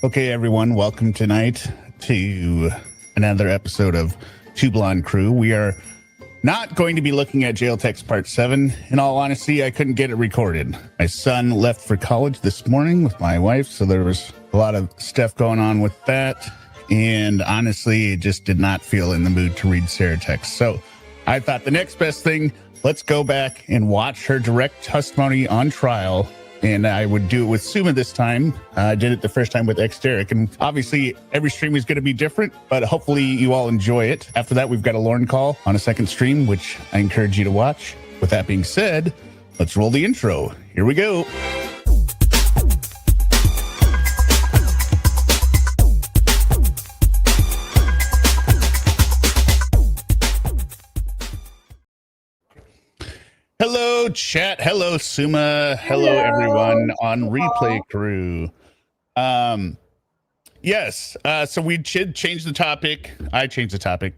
Okay, everyone, welcome tonight to another episode of Two Blonde Crew. We are not going to be looking at Jail Text Part 7. In all honesty, I couldn't get it recorded. My son left for college this morning with my wife, so there was a lot of stuff going on with that. And honestly, it just did not feel in the mood to read Sarah text. So I thought the next best thing, let's go back and watch her direct testimony on trial. And I would do it with Suma this time. I did it the first time with Derek. And obviously, every stream is going to be different, but hopefully you all enjoy it. After that, we've got a Lorne call on a second stream, which I encourage you to watch. With that being said, let's roll the intro. Here we go. Hello, chat. Hello, Suma. Hello, everyone on Replay Crew. Yes. So we should change the topic. I changed the topic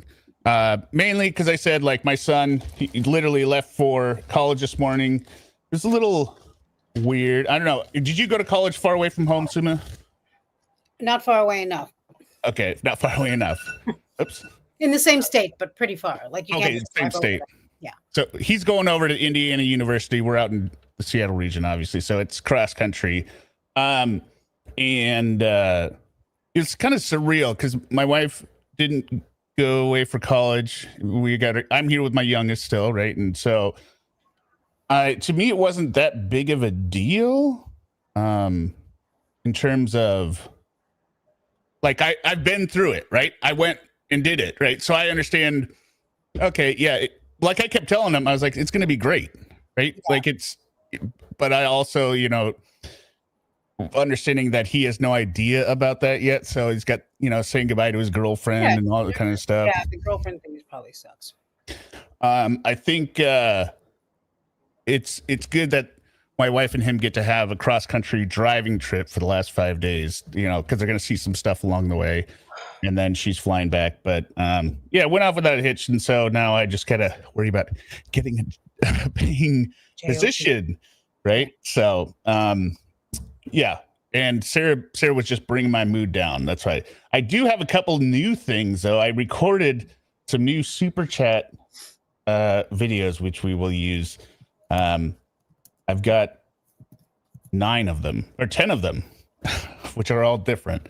mainly because I said, like, my son, he literally left for college this morning. It was a little weird. I don't know. Did you go to college far away from home, Suma? Not far away enough. Okay, not far away enough. Oops. In the same state, but pretty far. Like you okay, same state. Yeah. So he's going over to Indiana University. We're out in the Seattle region, obviously. So it's cross country. And it's kind of surreal because my wife didn't go away for college. I'm here with my youngest still, right? And so to me, it wasn't that big of a deal in terms of, like, I've been through it, right? I went and did it, right? So I understand, okay, yeah, like I kept telling him, I was like, it's going to be great, right? Yeah. Like but I also, understanding that he has no idea about that yet. So he's got, saying goodbye to his girlfriend and all that kind of stuff. Yeah, the girlfriend thing probably sucks. I think it's good that my wife and him get to have a cross-country driving trip for the last 5 days, because they're going to see some stuff along the way. And then she's flying back. But it went off without a hitch. And so now I just got to worry about getting a paying physician, right? So, yeah. And Sarah was just bringing my mood down. That's right. I do have a couple new things, though. I recorded some new super chat videos, which we will use. I've got 9 of them, or 10 of them, which are all different.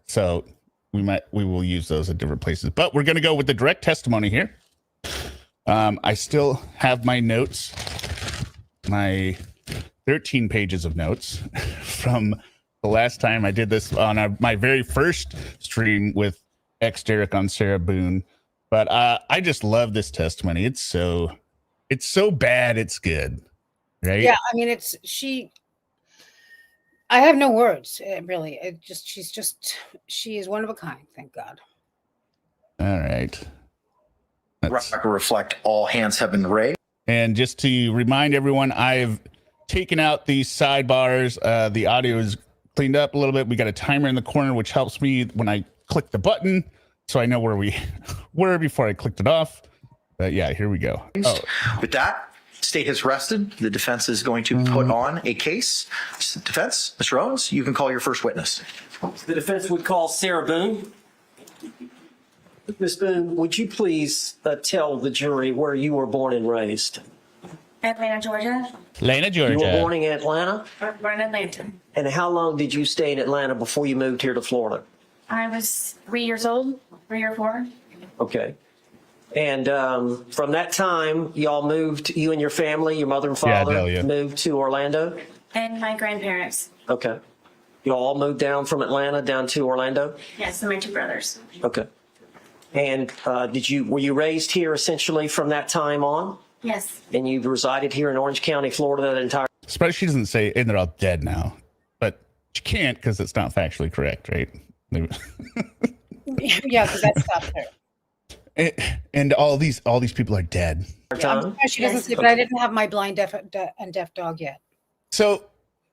So we will use those at different places, but we're going to go with the direct testimony here. I still have my notes, my 13 pages of notes from the last time I did this on my very first stream with Derek on Sarah Boone. But I just love this testimony. It's so bad. It's good. Right. Yeah. I mean, I have no words, really. She is one of a kind. Thank God. All right. Reflect all hands have been raised. And just to remind everyone, I've taken out these sidebars. The audio is cleaned up a little bit. We got a timer in the corner, which helps me when I click the button, so I know where we were before I clicked it off. But yeah, here we go. Oh. With that, state has rested. The defense is going to put on a case. Defense, Mr. Owens, you can call your first witness. The defense would call Sarah Boone. Ms. Boone, would you please tell the jury where you were born and raised? Atlanta, Georgia. Atlanta, Georgia. You were born in Atlanta? Born in Atlanta. And how long did you stay in Atlanta before you moved here to Florida? I was 3 years old, 3 or 4. Okay. And from that time, y'all moved, you and your family, your mother and father, moved to Orlando? And my grandparents. Okay. You all moved down from Atlanta down to Orlando? Yes, and my 2 brothers. Okay. And were you raised here essentially from that time on? Yes. And you've resided here in Orange County, Florida, that entire... Especially she doesn't say, and they're all dead now. But she can't because it's not factually correct, right? Yeah, because that's not fair. And all these people are dead. Yeah, she doesn't say, but I didn't have my blind, deaf, and deaf dog yet. So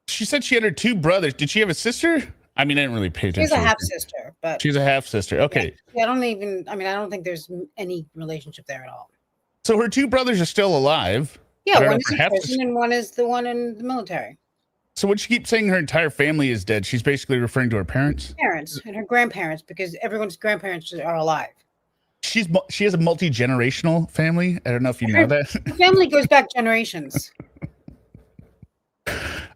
she said she had her 2 brothers. Did she have a sister? I mean, I didn't really pay attention. She's a half sister, but she's a half sister. Okay. Yeah, I don't think there's any relationship there at all. So her 2 brothers are still alive. Yeah, one is in prison and one is the one in the military. So when she keeps saying her entire family is dead, she's basically referring to her parents. Parents and her grandparents, because everyone's grandparents are alive. She has a multi-generational family. I don't know if you know that. Her family goes back generations.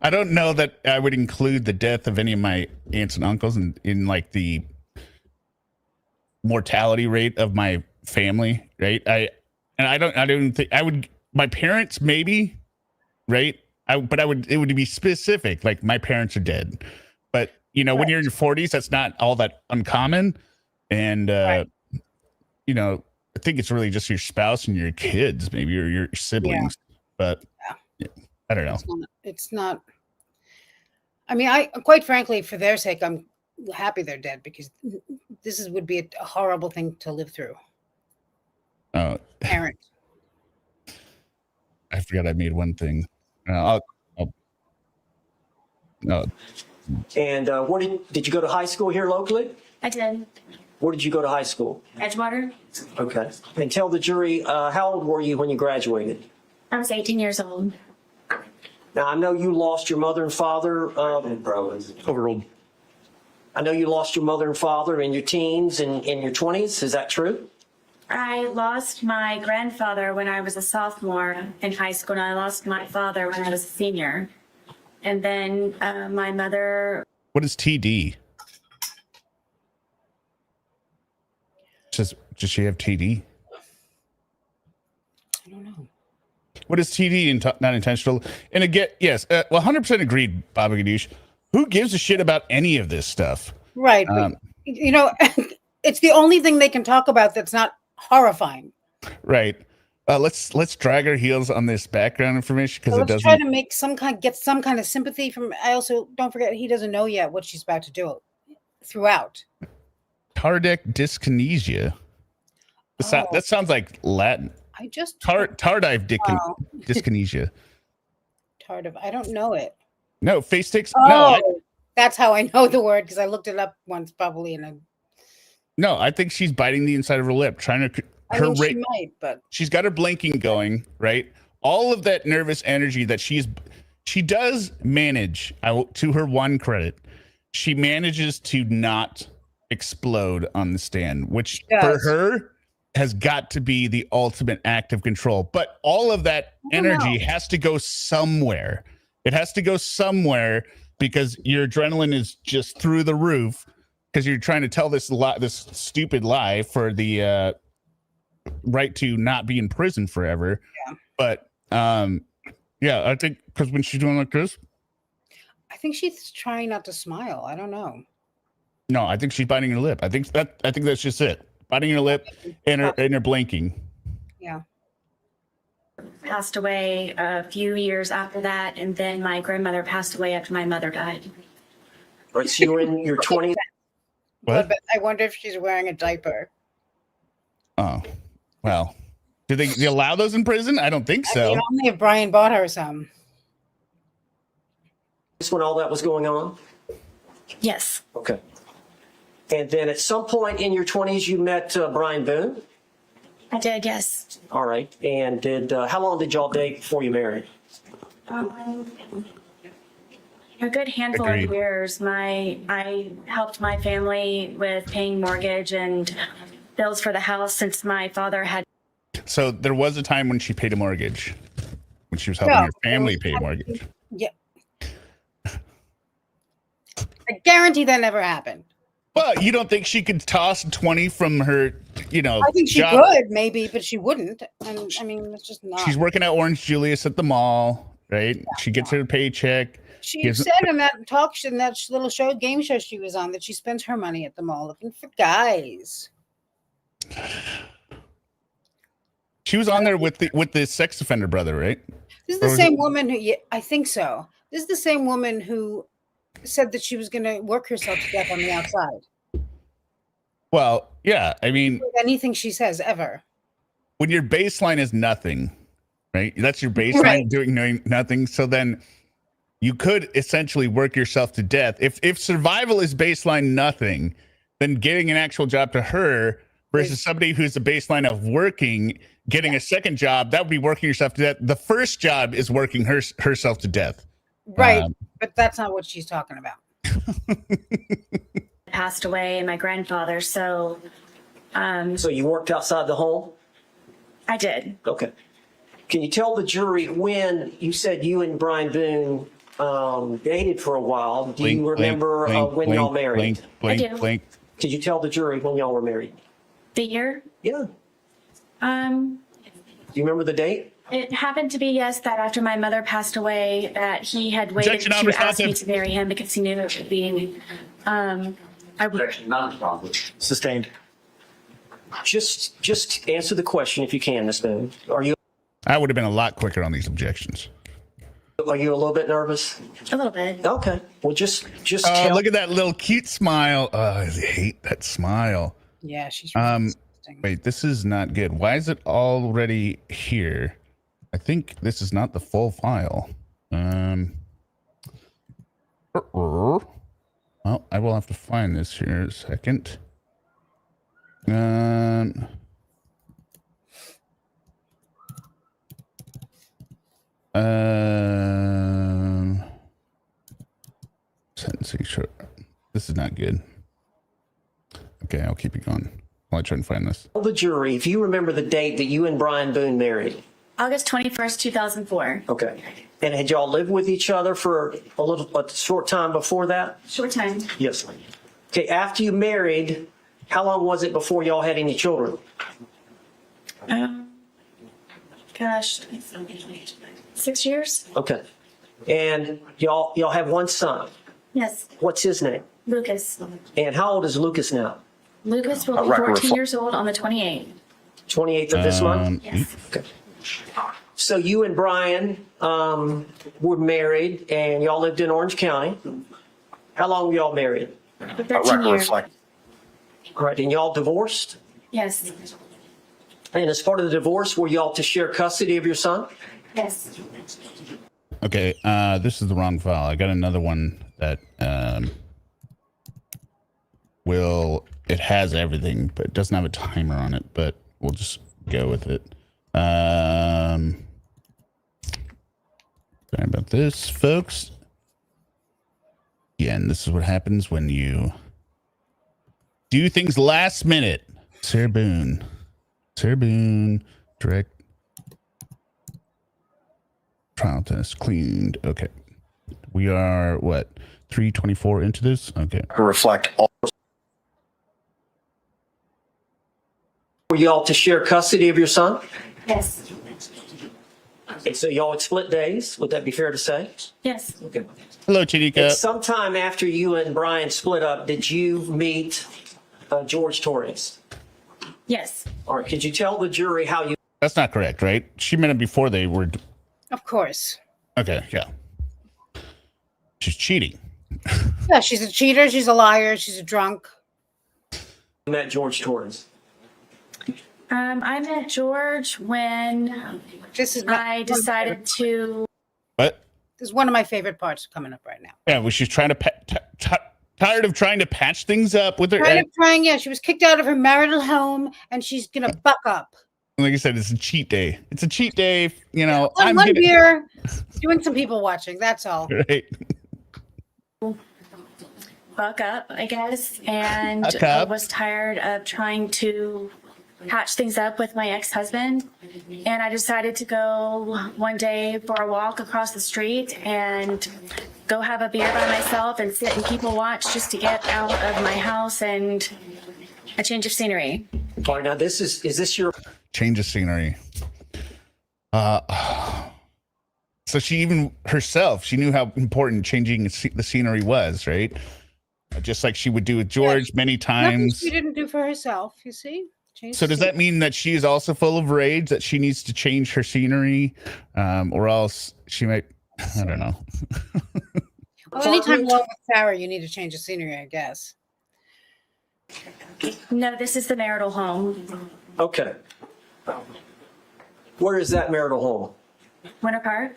I don't know that I would include the death of any of my aunts and uncles in like the mortality rate of my family, right? I don't think I would. My parents maybe, right? It would be specific, like my parents are dead. But when you're in your 40s, that's not all that uncommon. And I think it's really just your spouse and your kids, maybe, or your siblings. Yeah. But I don't know. It's not. I mean, quite frankly, for their sake, I'm happy they're dead, because this would be a horrible thing to live through. Parent. I forgot I made one thing. And where did you go to high school here locally? I did. Where did you go to high school? Edgewater. Okay. And tell the jury, how old were you when you graduated? I was 18 years old. Now, I know you lost your mother and father. Overruled. I know you lost your mother and father in your teens and in your 20s. Is that true? I lost my grandfather when I was a sophomore in high school, and I lost my father when I was a senior. And then my mother. What is TD? Does she have TD? I don't know. What is TD not intentional? And again, yes, 100% agreed, Baba Ganoush. Who gives a shit about any of this stuff? Right. But, it's the only thing they can talk about that's not horrifying. Right. Let's drag our heels on this background information, because it doesn't. Try to make get some kind of sympathy from. I also don't forget he doesn't know yet what she's about to do throughout. Tardive dyskinesia. That sounds like Latin. I just tardive dyskinesia. Tardive. I don't know it. No, face ticks. Oh, that's how I know the word, because I looked it up once, probably, and I think she's biting the inside of her lip, trying to. She might, but she's got her blinking going, right? All of that nervous energy that she does manage. To her one credit, she manages to not explode on the stand, which for her has got to be the ultimate act of control. But all of that energy has to go somewhere. It has to go somewhere, because your adrenaline is just through the roof, because you're trying to tell this stupid lie for the right to not be in prison forever. Yeah. But I think because when she's doing like this, I think she's trying not to smile. I don't know. No, I think she's biting her lip. I think that's just it. Biting her lip and her blinking. Yeah. Passed away a few years after that, and then my grandmother passed away after my mother died. All right, so you were in your 20s. What? But I wonder if she's wearing a diaper. Oh, well. Do they allow those in prison? I don't think so. Only if Brian bought her some. This when all that was going on? Yes. Okay. And then at some point in your 20s, you met Brian Boone? I did, yes. All right. And how long did y'all date before you married? A good handful Agreed. of years. I helped my family with paying mortgage and bills for the house since my father had. So there was a time when she paid a mortgage, when she was helping her family pay a mortgage. Yeah. I guarantee that never happened. Well, you don't think she could toss 20 from her, I think she job? could, maybe, but she wouldn't. And I mean, it's just not. She's working at Orange Julius at the mall, right? Yeah, she gets her paycheck. She said in that little game show she was on, that she spends her money at the mall looking for guys. She was on there with the sex offender brother, right? This is the same woman who, I think so. This is the same woman who said that she was going to work herself to death on the outside. Well, yeah, I mean, anything she says ever. When your baseline is nothing, right? That's your baseline, doing nothing. So then you could essentially work yourself to death. If survival is baseline nothing, then getting an actual job to her versus somebody who's a baseline of working, getting a second job, that would be working yourself to death. The first job is working herself to death. Right, but that's not what she's talking about. Passed away, and my grandfather. So So you worked outside the home? I did. Okay. Can you tell the jury when you said you and Brian Boone dated for a while? Do you remember when y'all married? I do. Could you tell the jury when y'all were married? The year? Yeah. Um, Do you remember the date? it happened to be, yes, that after my mother passed away, that he had waited Objection, to ask me non-responsive. to marry him because he knew it would be, I would. Sustained. Just answer the question if you can, Ms. Boone. I would have been a lot quicker on these objections. Are you a little bit nervous? A little bit. Okay. Well, just Oh, tell. look at that little cute smile. Oh, I hate that smile. Yeah, she's really disgusting. Wait, this is not good. Why is it already here? I think this is not the full file. Well, I will have to find this here in a second. Sentencing short. This is not good. Okay, I'll keep it going while I try and find this. Tell the jury if you remember the date that you and Brian Boone married. August 21st, 2004. Okay. And had y'all lived with each other for a short time before that? Short time. Yes. Okay. After you married, how long was it before y'all had any children? Gosh, 6 years? Okay. And y'all have one son. Yes. What's his name? Lucas. And how old is Lucas now? Lucas will be record 14 years old on the 28th. 28th of this month? Yes. Okay. So you and Brian were married and y'all lived in Orange County. How long were y'all married? For 13 years. Right. And y'all divorced? Yes. And as part of the divorce, were y'all to share custody of your son? Yes. Okay, this is the wrong file. I got another one that it has everything, but it doesn't have a timer on it, but we'll just go with it. Sorry about this, folks. Yeah, and this is what happens when you do things last minute. Sarah Boone, direct trial test cleaned. Okay, we are what, 3:24 into this? Okay. Reflect all. Were y'all to share custody of your son? Yes. And so y'all would split days? Would that be fair to say? Yes. Okay. Hello, Chinika. Sometime after you and Brian split up, did you meet George Torres? Yes. All right. Could you tell the jury how you? That's not correct, right? She met him before they were. Of course. Okay, yeah. She's cheating. Yeah, she's a cheater. She's a liar. She's a drunk. met George Torres? I met George when This is not, I decided to. What? This is one of my favorite parts coming up right now. Yeah, well, she's trying to tired of trying to patch things up with her. Yeah, she was kicked out of her marital home, and she's gonna buck up. Like I said, it's a cheat day. It's a cheat day. You know, One beer, doing some people watching. That's all. Right. Buck up, I guess, and Buck I up. was tired of trying to patch things up with my ex-husband, and I decided to go one day for a walk across the street and go have a beer by myself and sit and people watch just to get out of my house and a change of scenery. All right, now is this your? Change of scenery. So she even herself, she knew how important changing the scenery was, right? Just like she would do with George many Nothing times. she didn't do for herself. You see. So does that mean that she is also full of rage, that she needs to change her scenery, or else she might? I don't know. Well, anytime alone with Sarah, you need to change the scenery, I guess. No, this is the marital home. Okay. Where is that marital home? Winter Park?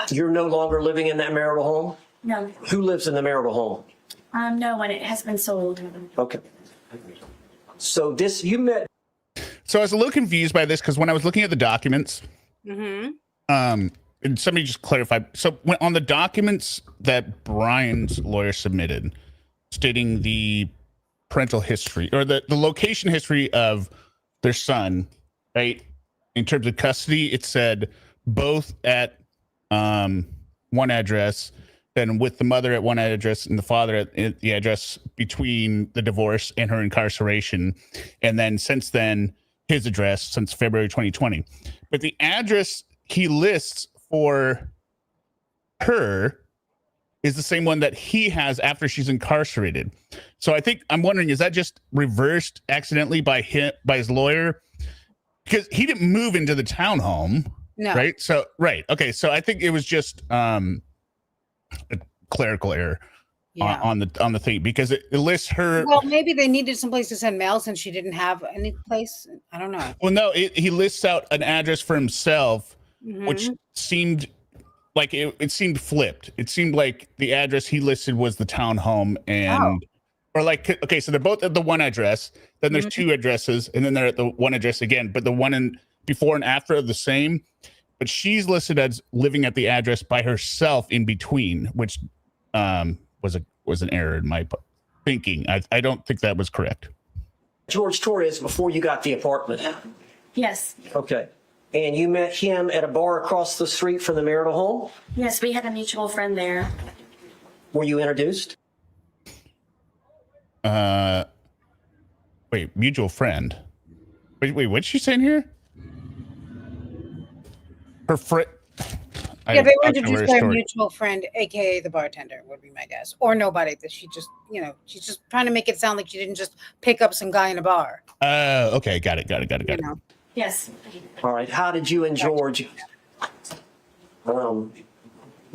You're no longer living in that marital home? No. Who lives in the marital home? No one. It has been sold. Okay. So you met. So I was a little confused by this because when I was looking at the documents, and somebody just clarified. So when, on the documents that Brian's lawyer submitted, stating the parental history or the location history of their son, right? In terms of custody, it said both at one address, then with the mother at one address and the father at the address between the divorce and her incarceration. And then since then, his address since February 2020. But the address he lists for her is the same one that he has after she's incarcerated. So I think I'm wondering, is that just reversed accidentally by his lawyer? Because he didn't move into the townhome, No. right? So right, okay. So I think it was just a clerical error Yeah. on the thing, because it lists her. Well, maybe they needed someplace to send mail since she didn't have any place. I don't know. Well, no, he lists out an address for himself, which Mhm. seemed like it seemed flipped. It seemed like the address he listed was the townhome, and or like, okay, so they're both at the one address. Then there's two addresses, and then they're at the one address again. But the one in before and after are the same. But she's listed as living at the address by herself in between, which was an error in my thinking. I don't think that was correct. George Torres, before you got the apartment. Yes. Okay. And you met him at a bar across the street from the marital home? Yes, we had a mutual friend there. Were you introduced? Wait, mutual friend. Wait, what's she saying here? Her friend. Yeah, they were introduced by a mutual friend, aka the bartender, would be my guess, or nobody. That she just, she's just trying to make it sound like she didn't just pick up some guy in a bar. Okay, got it. You know. Yes. All right. How did you and George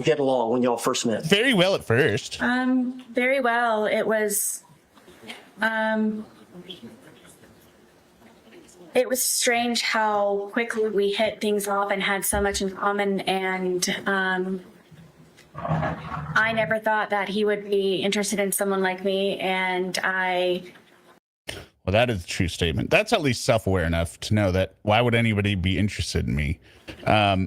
get along when y'all first met? Very well at first. Very well. It was strange how quickly we hit things off and had so much in common, and I never thought that he would be interested in someone like me, and Well, that is a true statement. That's at least self-aware enough to know that why would anybody be interested in me? Now,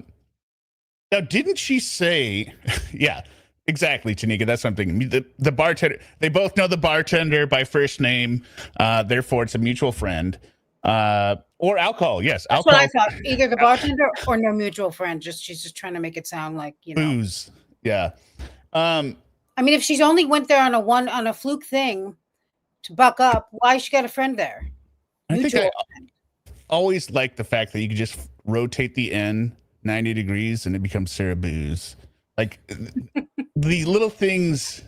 didn't she say, yeah, exactly, Tanika, that's something. The bartender, they both know the bartender by first name, therefore it's a mutual friend. Or alcohol, yes. That's alcohol. what I thought. Either the bartender or no mutual friend. She's just trying to make it sound like, Booze. Yeah. I mean, if she's only went there on a fluke thing to buck up, why she got a friend there? I think I always like the fact that you can just rotate the N 90 degrees and it becomes Sarah Booze. Like the little things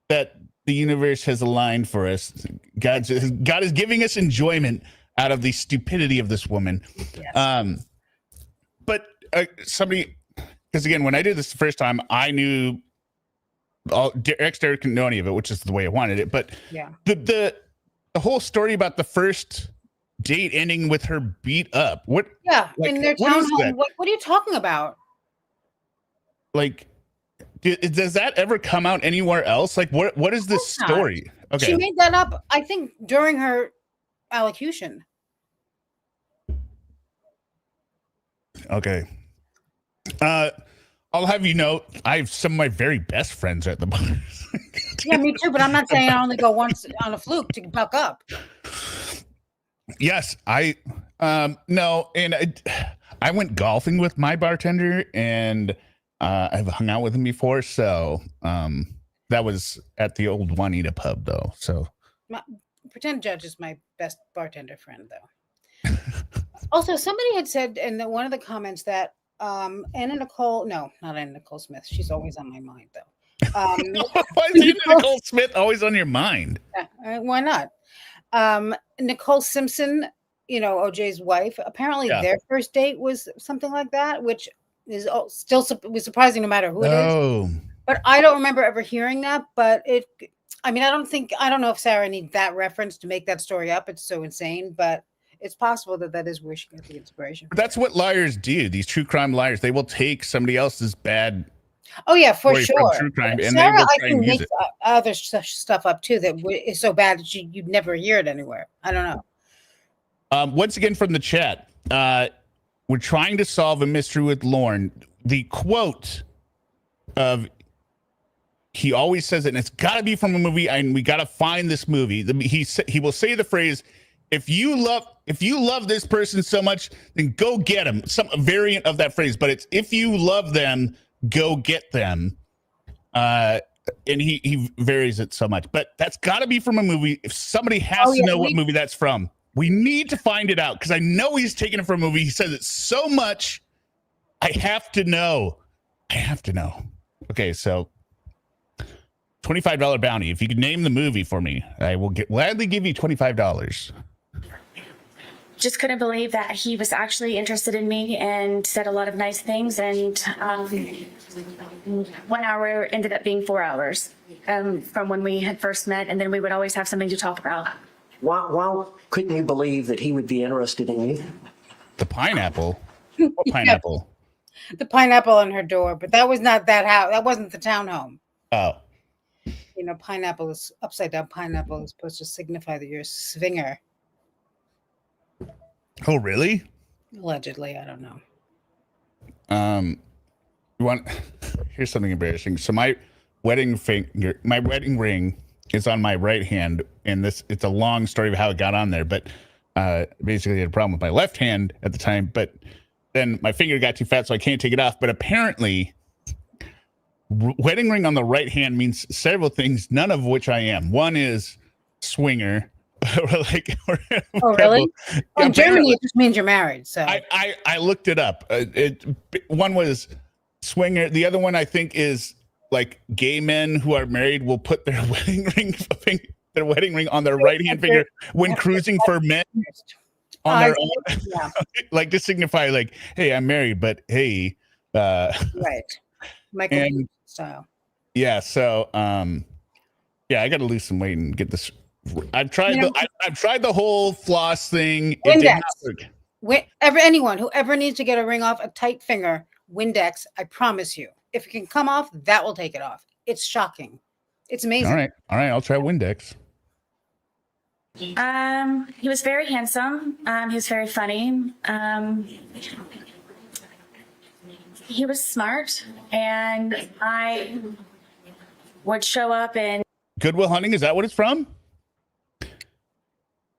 that the universe has aligned for us. God is giving us enjoyment out of the stupidity of this woman. Yes. But somebody, because again, when I did this the first time, I knew Derek didn't know any of it, which is the way I wanted it. But the whole story about the first date ending with her beat up. What? Yeah, like, in their townhome. What are you talking about? Like, does that ever come out anywhere else? Like, what is this story? Okay, she made that up, I think, during her allocution. Okay. I'll have you know, I have some of my very best friends at the bar. Yeah, me too. But I'm not saying I only go once on a fluke to buck up. Yes, no, and I went golfing with my bartender, and I've hung out with him before. So that was at the old Juanita pub, though. So Pretend Judge is my best bartender friend, though. Also, somebody had said in one of the comments that Anna Nicole, no, not Anna Nicole Smith. She's always on my mind, though. Why is Anna Nicole Smith always on your mind? Why not? Nicole Simpson, OJ's wife. Apparently, their first date was something like that, which is still was surprising no matter who it is. But I don't remember ever hearing that. But I don't know if Sarah needs that reference to make that story up. It's so insane, but it's possible that is where she got the inspiration. That's what liars do. These true crime liars, they will take somebody else's bad. Oh yeah, for sure. True crime, and Sarah, they will I try can and use make it. other stuff up too that is so bad that you'd never hear it anywhere. I don't know. Once again from the chat, we're trying to solve a mystery with Lorne. The quote of he always says it, and it's got to be from a movie, and we got to find this movie. He will say the phrase, if you love this person so much, then go get them. Some variant of that phrase, but it's if you love them, go get them. And he varies it so much, but that's got to be from a movie. If somebody has to know what movie that's from, we need to find it out, because I know he's taking it from a movie. He says it so much. I have to know. Okay, so $25 bounty. If you could name the movie for me, I will gladly give you $25. Just couldn't believe that he was actually interested in me and said a lot of nice things. And 1 hour ended up being 4 hours from when we had first met. And then we would always have something to talk about. Why couldn't you believe that he would be interested in you? The pineapple? What pineapple? The pineapple on her door, but that was not that house. That wasn't the townhome. Oh. You know, pineapple is upside down. Pineapple is supposed to signify that you're a swinger. Oh, really? Allegedly, I don't know. Here's something embarrassing. So my wedding ring is on my right hand, and it's a long story of how it got on there, but basically I had a problem with my left hand at the time, but then my finger got too fat, so I can't take it off. But apparently wedding ring on the right hand means several things, none of which I am. One is swinger. Oh, really? Well, in Germany, it just means you're married. So I looked it up. One was swinger. The other one, I think, is like gay men who are married will put their wedding ring on their right hand finger when cruising for men on their own, like to signify, like, hey, I'm married, but hey, right, Michael style. Yeah. So, yeah, I got to lose some weight and get this. I've tried the whole floss thing. It did not work. Whoever needs to get a ring off a tight finger, Windex, I promise you, if it can come off, that will take it off. It's shocking. It's amazing. All right. I'll try Windex. He was very handsome. He was very funny. He was smart, and I would show up and Goodwill Hunting. Is that what it's from?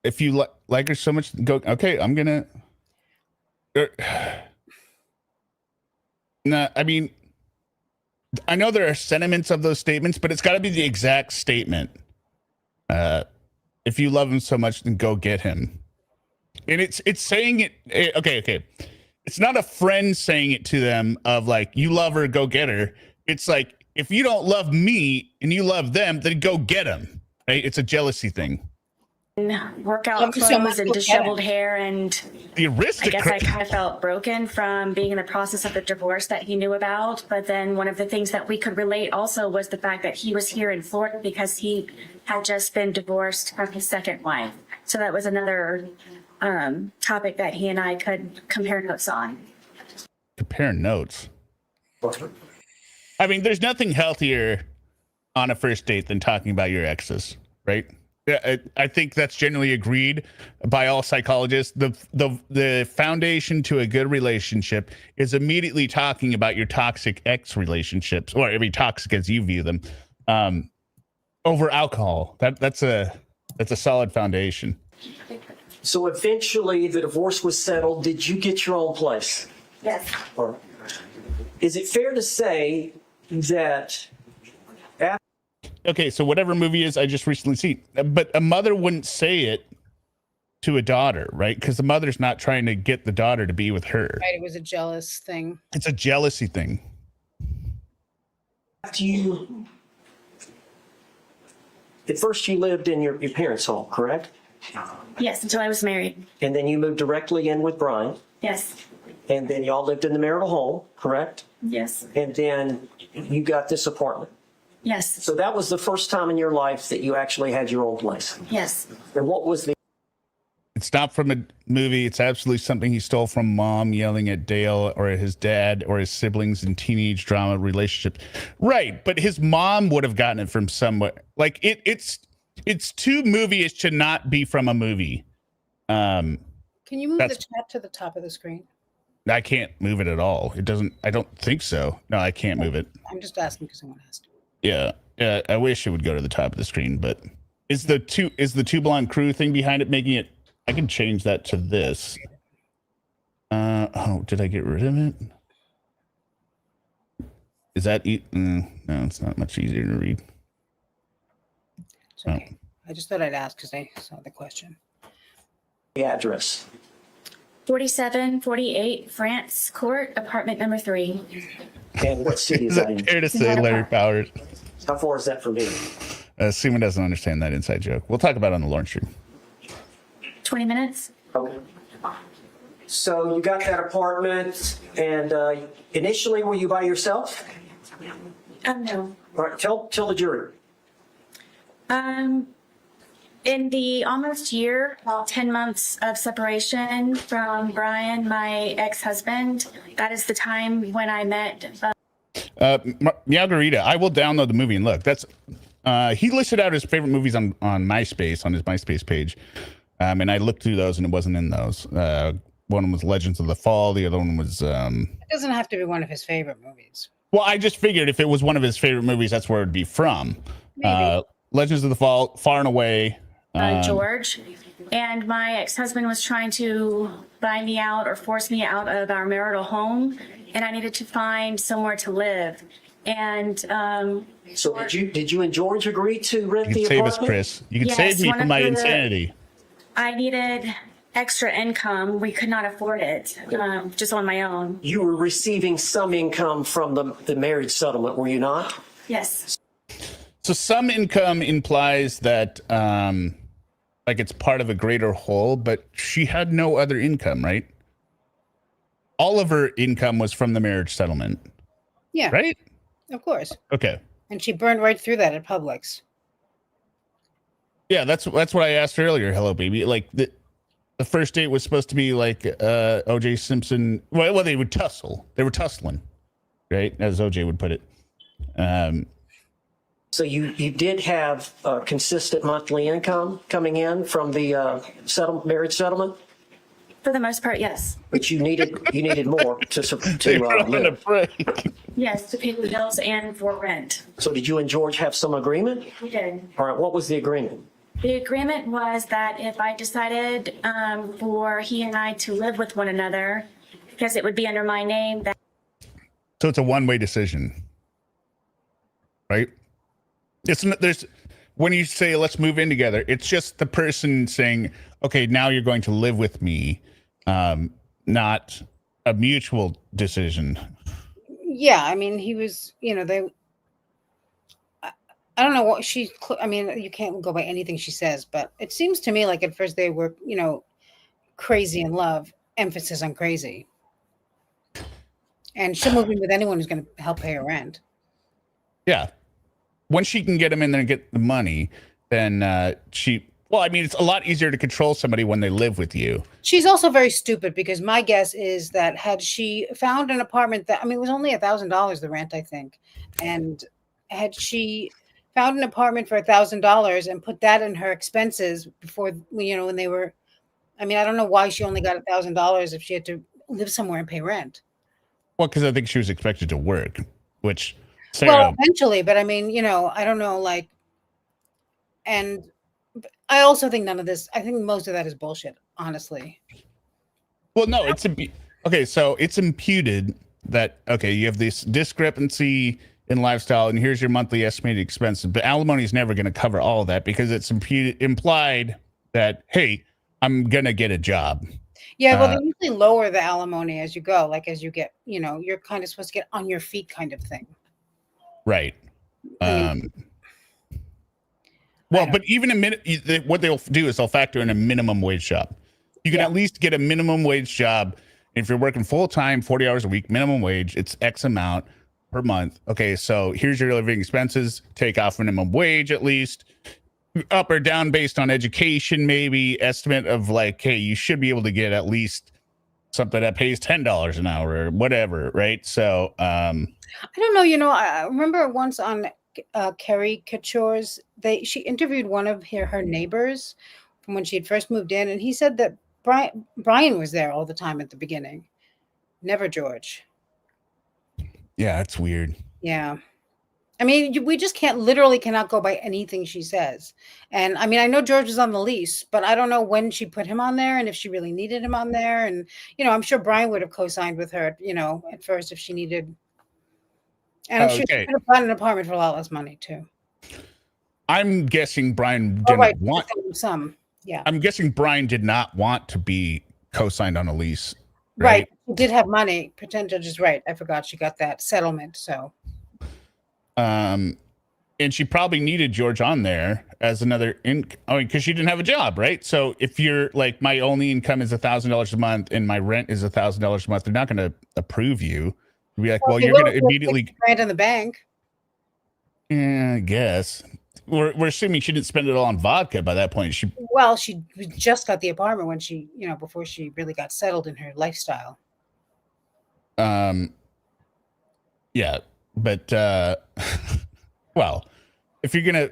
If you like her so much, go. Okay, I'm gonna. No, I mean, I know there are sentiments of those statements, but it's got to be the exact statement. If you love him so much, then go get him. And it's saying it. Okay. It's not a friend saying it to them of like, you love her, go get her. It's like, if you don't love me and you love them, then go get them. Right? It's a jealousy thing. Workout clothes and disheveled hair, and the aristocrat. I guess I kind of felt broken from being in the process of the divorce that he knew about. But then one of the things that we could relate also was the fact that he was here in Florida because he had just been divorced from his second wife. So that was another topic that he and I could compare notes on. Compare notes. I mean, there's nothing healthier on a first date than talking about your exes, right? I think that's generally agreed by all psychologists. The foundation to a good relationship is immediately talking about your toxic ex relationships, or every toxic as you view them, over alcohol. That's a solid foundation. So eventually the divorce was settled. Did you get your own place? Yes. Or is it fair to say that okay, so whatever movie is, I just recently seen, but a mother wouldn't say it to a daughter, right? Because the mother's not trying to get the daughter to be with her. Right, it was a jealous thing. It's a jealousy thing. at first you lived in your parents' home, correct? Yes, until I was married. And then you moved directly in with Brian, Yes. and then y'all lived in the marital home, correct? Yes. And then you got this apartment. Yes. So that was the first time in your life that you actually had your own place. Yes. And what was the It's not from a movie. It's absolutely something he stole from mom yelling at Dale or at his dad or his siblings in teenage drama relationships. Right. But his mom would have gotten it from somewhere. Like it's too movie-ish to not be from a movie. Can you move the chat to the top of the screen? I can't move it at all. It doesn't. I don't think so. No, I can't move it. I'm just asking because someone asked. Yeah. I wish it would go to the top of the screen, but is the two blonde crew thing behind it making it? I can change that to this. Oh, did I get rid of it? Is that no? It's not much easier to read. It's okay. I just thought I'd ask because I saw the question. The address. 4748 France Court, apartment number 3. And what city Is is that that in? fair to say, Larry Powers? How far is that from me? Seaman doesn't understand that inside joke. We'll talk about it on the Lorne stream. 20 minutes. Okay. So you got that apartment, and initially were you by yourself? No. All right, tell the jury. In the almost year, 10 months of separation from Brian, my ex-husband, that is the time when I met. Meowgarita, I will download the movie and look. That's he listed out his favorite movies on MySpace, on his MySpace page. And I looked through those and it wasn't in those. One was Legends of the Fall. The other one was... It doesn't have to be one of his favorite movies. Well, I just figured if it was one of his favorite movies, that's where it'd be from. Legends of the Fall, Far and Away. George. And my ex-husband was trying to buy me out or force me out of our marital home. And I needed to find somewhere to live. And So did you and George agree to rent You the can save apartment? us, Chris. You can Yes, save me one from of my the- insanity. I needed extra income. We could not afford it just on my own. You were receiving some income from the marriage settlement, were you not? Yes. So some income implies that like it's part of a greater whole, but she had no other income, right? All of her income was from the marriage settlement. Yeah, Right? of course. Okay. And she burned right through that at Publix. Yeah, that's what I asked earlier. Hello, baby. Like the first date was supposed to be like OJ Simpson. Well, they would tussle. They were tussling, right? As OJ would put it. So you did have consistent monthly income coming in from the marriage settlement, For the most part, yes. but you needed more They were on a live. break. Yes, to pay the bills and for rent. So did you and George have some agreement? We did. All right, what was the agreement? The agreement was that if I decided for he and I to live with one another, because it would be under my name, that So it's a one-way decision, right? There's when you say let's move in together, it's just the person saying, okay, now you're going to live with me, not a mutual decision. Yeah, I mean, he was, I don't know what you can't go by anything she says, but it seems to me like at first they were, crazy in love, emphasis on crazy. And she'll move in with anyone who's going to help pay her rent. Yeah. Once she can get him in there and get the money, then it's a lot easier to control somebody when they live with you. She's also very stupid because my guess is that had she found an apartment it was only $1,000, the rent, I think. And had she found an apartment for $1,000 and put that in her expenses before, when they were, I don't know why she only got $1,000 if she had to live somewhere and pay rent. Well, because I think she was expected to work, which Sarah, eventually, but I don't know, and I also think I think most of that is bullshit, honestly. well, no, okay. So it's imputed that, okay, you have this discrepancy in lifestyle and here's your monthly estimated expenses, but alimony is never going to cover all of that because it's implied that, hey, I'm going to get a job. Yeah, well, they usually lower the alimony as you go, like as you get, you're kind of supposed to get on your feet kind of thing. Right. But even a minute, what they'll do is they'll factor in a minimum wage job. You can at least get a minimum wage job. If you're working full time, 40 hours a week, minimum wage, it's X amount per month. Okay, so here's your living expenses. Take off minimum wage at least, up or down based on education, maybe estimate of like, hey, you should be able to get at least something that pays $10 an hour or whatever, right? So I don't know. I remember once on Caricatures, she interviewed one of her neighbors from when she had first moved in, and he said that Brian was there all the time at the beginning. Never George. Yeah, it's weird. Yeah. I mean, we just cannot go by anything she says. And I mean, I know George is on the lease, but I don't know when she put him on there and if she really needed him on there. And, I'm sure Brian would have co-signed with her, at first if she needed. And I'm sure she could have gotten an apartment for a lot less money too. I'm guessing Brian didn't want some. Yeah. I'm guessing Brian did not want to be co-signed on a lease. Right. She did have money. Potential is right. I forgot she got that settlement. So. And she probably needed George on there as another because she didn't have a job, right? So if you're like, my only income is $1,000 a month and my rent is $1,000 a month, they're not going to approve you. You'll be like, well you're going to immediately $6,000 in the bank. Yeah, I guess. We're assuming she didn't spend it all on vodka by that point. She just got the apartment when she, before she really got settled in her lifestyle. Yeah, but well, if you're gonna,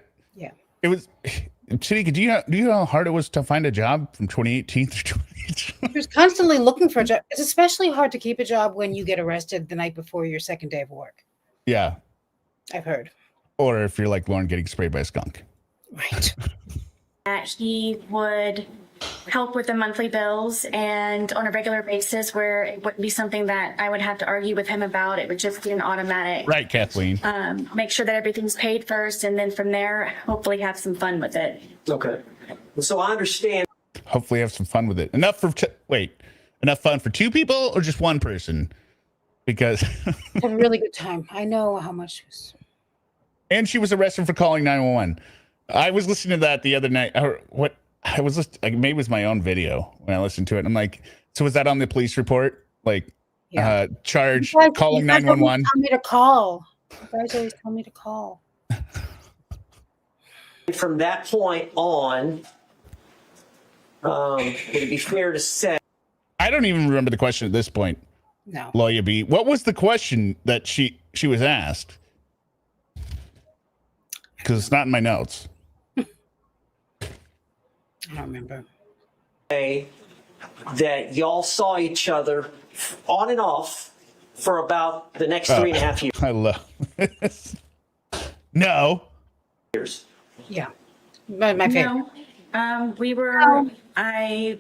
it was. Chidika, do you know how hard it was to find a job from 2018 through 2018? She was constantly looking for a job. It's especially hard to keep a job when you get arrested the night before your second day of work. Yeah, I've heard. Or if you're like Lorne getting sprayed by a skunk. Right. That he would help with the monthly bills and on a regular basis where it wouldn't be something that I would have to argue with him about. It would just be an automatic. Right, Kathleen. Make sure that everything's paid first and then from there, hopefully have some fun with it. Okay. So I understand. Hopefully have some fun with it. Enough fun for two people or just one person? Because have a really good time. I know how much. And she was arrested for calling 911. I was listening to that the other night. Maybe it was my own video when I listened to it. I'm like, so was that on the police report? Like, charge calling 911? Tell me to call. You guys always tell me to call. From that point on, would it be fair to say? I don't even remember the question at this point. No. Lawyer B. What was the question that she was asked? Because it's not in my notes. I don't remember. That y'all saw each other on and off for about the next 3.5 years. I love this. No. Yeah. My favorite. No. We were, I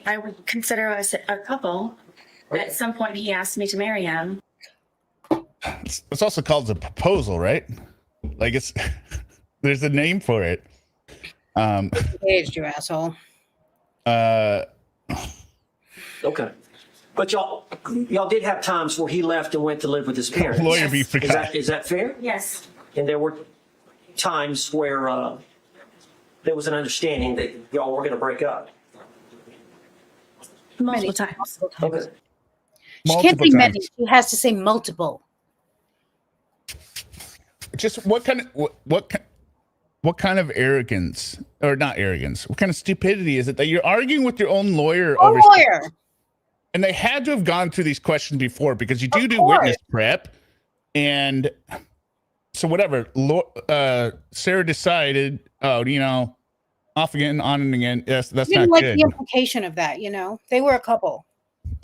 would consider us a couple. At some point, he asked me to marry him. It's also called a proposal, right? Like there's a name for it. Engaged, you asshole. Okay. But y'all did have times where he left and went to live with his parents. Lawyer B forgot. Is that fair? Yes. And there were times where there was an understanding that y'all were going to break up. Multiple times. Okay. She can't say many. She has to say multiple. Just what kind of arrogance, or not arrogance? What kind of stupidity is it that you're arguing with your own lawyer over? Lawyer. And they had to have gone through these questions before because you do witness prep, and so whatever. Sarah decided, off again, on and again. Yes, that's not like good. The implication of that, they were a couple.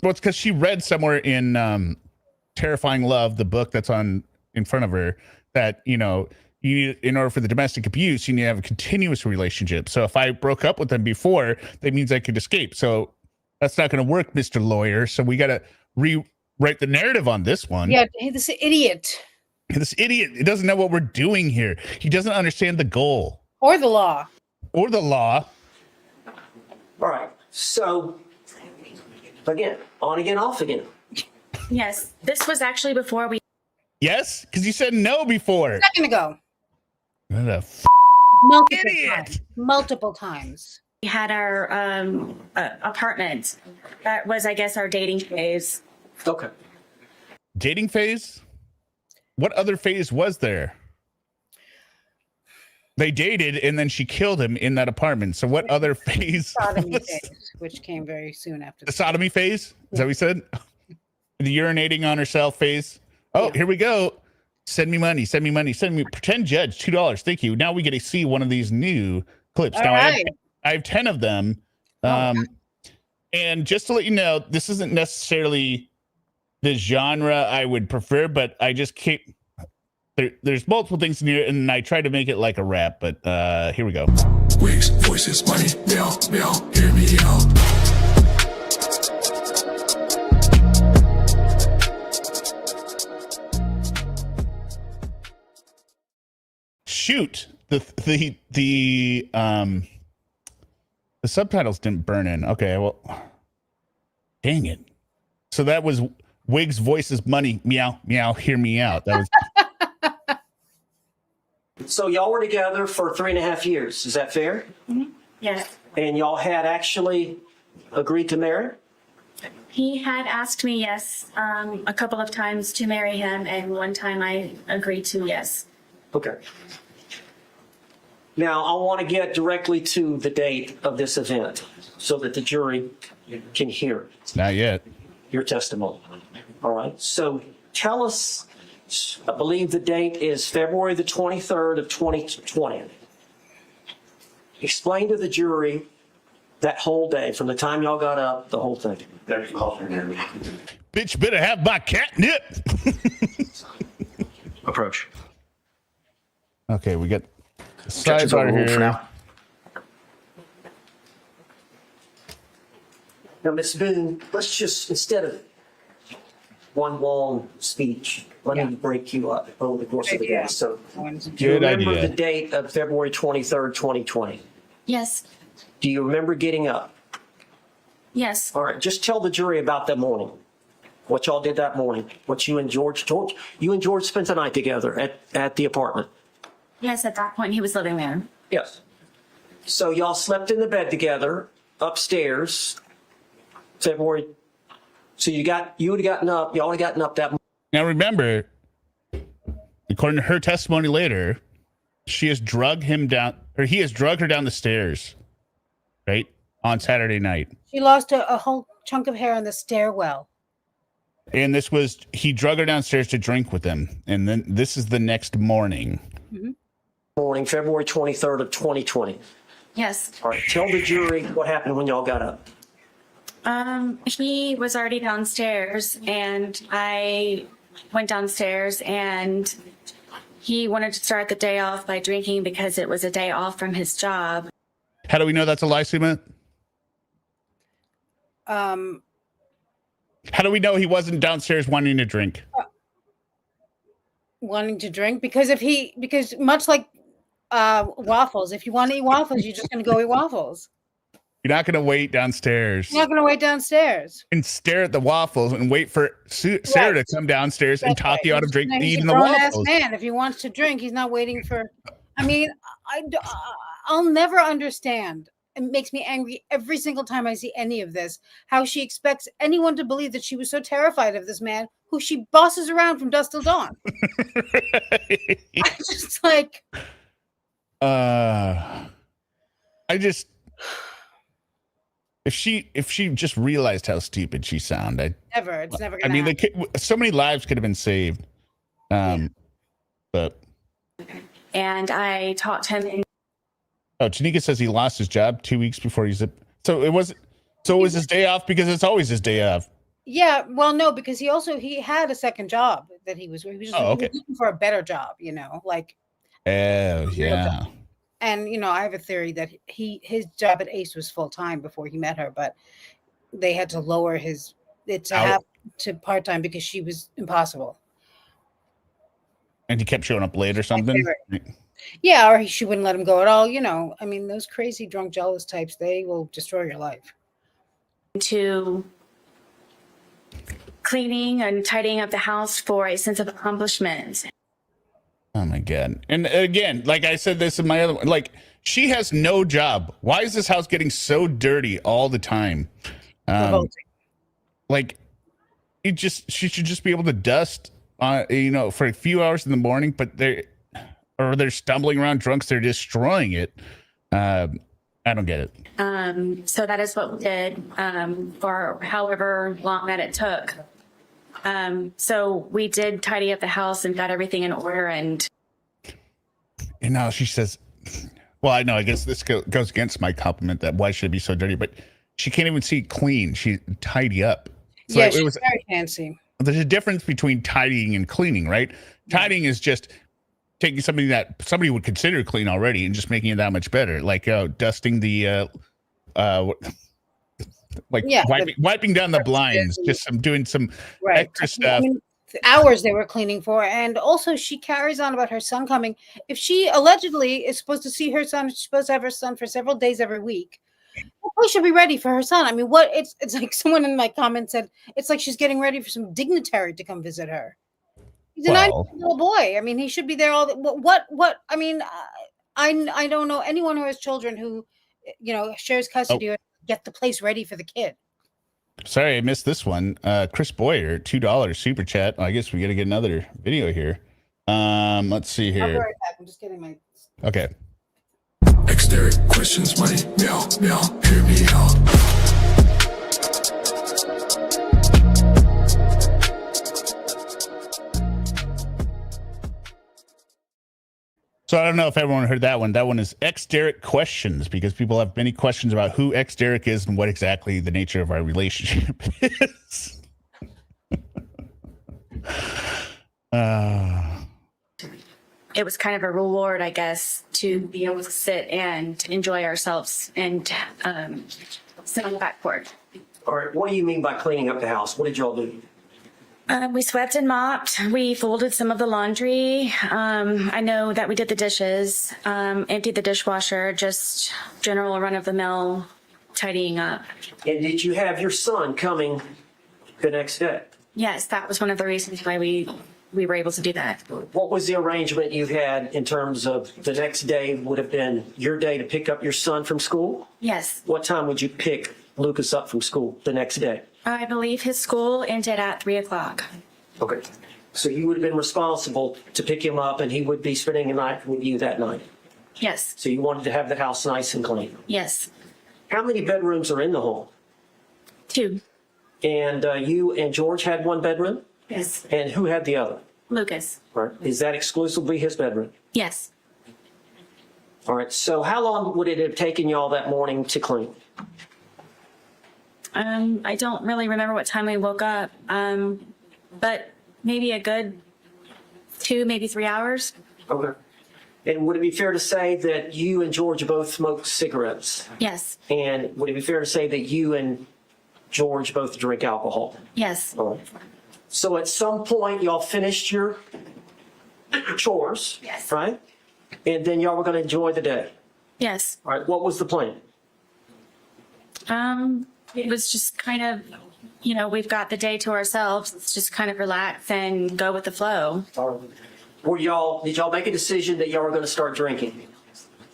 Well, it's because she read somewhere in Terrifying Love, the book that's in front of her, that you need, in order for the domestic abuse, you need to have a continuous relationship. So if I broke up with them before, that means I could escape. So that's not going to work, Mr. Lawyer. So we got to rewrite the narrative on this one. Yeah, this idiot. This idiot, he doesn't know what we're doing here. He doesn't understand the goal. Or the law. Or the law. All right. So, again, on again, off again. Yes. This was actually before we. Yes? Because you said no before. A second ago. What a Multiple times. We had our apartment. That was, I guess, our dating phase. Okay. Dating phase? What other phase was there? They dated and then she killed him in that apartment. So what other phase? Sodomy phase, which came very soon after. The sodomy phase? Is that what we said? The urinating on herself phase? Oh, Here we go. Send me money. Send me money. Send me. Pretend judge, $2. Thank you. Now we get to see one of these new clips. Now I have 10 of them. And just to let you know, this isn't necessarily the genre I would prefer, but I just can't. There's multiple things in here, and I tried to make it like a rap, but here we go. Wigs, voices, money, meow, meow, hear me out. Shoot, the subtitles didn't burn in. Okay, well, dang it. So that was Wigs, voices, money, meow, meow, hear me out. That was. So y'all were together for 3.5 years. Is that fair? Mm-hmm. Yes. And y'all had actually agreed to marry? He had asked me, yes, a couple of times to marry him, and one time I agreed to yes. Okay. Now, I want to get directly to the date of this event so that the jury can hear Not yet. your testimony. All right. So tell us, I believe the date is February the 23rd of 2020. Explain to the jury that whole day, from the time y'all got up, the whole thing. Bitch better have my catnip. Approach. Okay, we got the Objections sidebar overruled here. for now. Now, Ms. Boone, let's just, instead of one long speech, let me break you up over the course of the day. Yeah. So, One's- do you Good remember idea. the date of February 23rd, 2020? Yes. Do you remember getting up? Yes. All right, just tell the jury about that morning. What y'all did that morning. What you and George, you and George spent the night together at the apartment. Yes, at that point he was living there. Yes. So y'all slept in the bed together upstairs, February. So you would have gotten up, y'all would have gotten up that morning. Now remember, according to her testimony later, she has drugged him down, or he has drugged her down the stairs, right, on Saturday night. She lost a whole chunk of hair in the stairwell. And this was, he drugged her downstairs to drink with him. And then this is the next morning. Morning, February 23rd of 2020. Yes. All right, tell the jury what happened when y'all got up. He was already downstairs, and I went downstairs, and he wanted to start the day off by drinking because it was a day off from his job. How do we know that's a lie, Suma? Um, How do we know he wasn't downstairs wanting to drink? wanting to drink because much like waffles, if you want to eat waffles, you're just going to go eat waffles. You're not going to wait downstairs You're not going to wait downstairs. and stare at the waffles and wait for Sarah to come downstairs and That's talk right. you out of drink He's eating a the grown-ass waffles. man. If he wants to drink, he's not waiting for. I mean, I'll never understand. It makes me angry every single time I see any of this. How she expects anyone to believe that she was so terrified of this man who she bosses around from dusk till dawn. I'm just like, I just, if she just realized how stupid she sounded, it's never I gonna mean, happen. so many lives could have been saved. But And I taught him. Janika says he lost his job 2 weeks before he's it was his day off because it's always his day off. Yeah, well, no, because he had a second job that he was looking for a better job, like. Oh yeah. And I have a theory that his job at Ace was full time before he met her, but they had to lower to part time because she was impossible. And he kept showing up late or something. Yeah, or she wouldn't let him go at all. I mean, those crazy drunk jealous types, they will destroy your life. To cleaning and tidying up the house for a sense of accomplishment. Oh my God. And again, like I said this in my other one, like she has no job. Why is this house getting so dirty all the time? Like she should just be able to dust for a few hours in the morning, but they're stumbling around drunks, they're destroying it. I don't get it. So that is what we did for however long that it took. So we did tidy up the house and got everything in order. And now she says, well, I know, I guess this goes against my compliment that why should it be so dirty, but she can't even see clean. She tidy up. So yeah, she's very fancy. there's a difference between tidying and cleaning, right? Tidying is just taking something that somebody would consider clean already and just making it that much better, like dusting the wiping down the blinds, just doing some extra stuff. I mean, hours they were cleaning for. And also she carries on about her son coming. If she allegedly is supposed to see her son, she's supposed to have her son for several days every week. We should be ready for her son. I mean, what it's like someone in my comments said it's like she's getting ready for some dignitary to come visit her. He's a 9-year-old boy. I mean, he should be there all what I mean, I don't know anyone who has children who shares custody or get the place ready for the kid. Sorry, I missed this one. Chris Boyer, $2 super chat. I guess we got to get another video here. Let's see here. I'll be right back. I'm just getting my. Okay. Exterior questions, money, meow, meow, hear me out. So I don't know if everyone heard that one. That one is X Derek questions, because people have many questions about who X Derek is and what exactly the nature of our relationship is. It was kind of a reward, I guess, to be able to sit and enjoy ourselves and sit on the backboard. All right, what do you mean by cleaning up the house? What did y'all do? We swept and mopped. We folded some of the laundry. I know that we did the dishes, emptied the dishwasher, just general run-of-the-mill tidying up. And did you have your son coming the next day? Yes, that was one of the reasons why we were able to do that. What was the arrangement you had in terms of the next day would have been your day to pick up your son from school? Yes. What time would you pick Lucas up from school the next day? I believe his school ended at 3:00. Okay. So you would have been responsible to pick him up and he would be spending the night with you that night? Yes. So you wanted to have the house nice and clean? Yes. How many bedrooms are in the home? 2. And you and George had one bedroom? Yes. And who had the other? Lucas. All right. Is that exclusively his bedroom? Yes. All right. So how long would it have taken y'all that morning to clean? I don't really remember what time we woke up, but maybe a good 2, maybe 3 hours. Okay. And would it be fair to say that you and George both smoked cigarettes? Yes. And would it be fair to say that you and George both drink alcohol? Yes. All right. So at some point, y'all finished your chores, Yes. right? And then y'all were going to enjoy the day. Yes. All right. What was the plan? It was just kind of, we've got the day to ourselves. Let's just kind of relax and go with the flow. Did y'all make a decision that y'all were going to start drinking?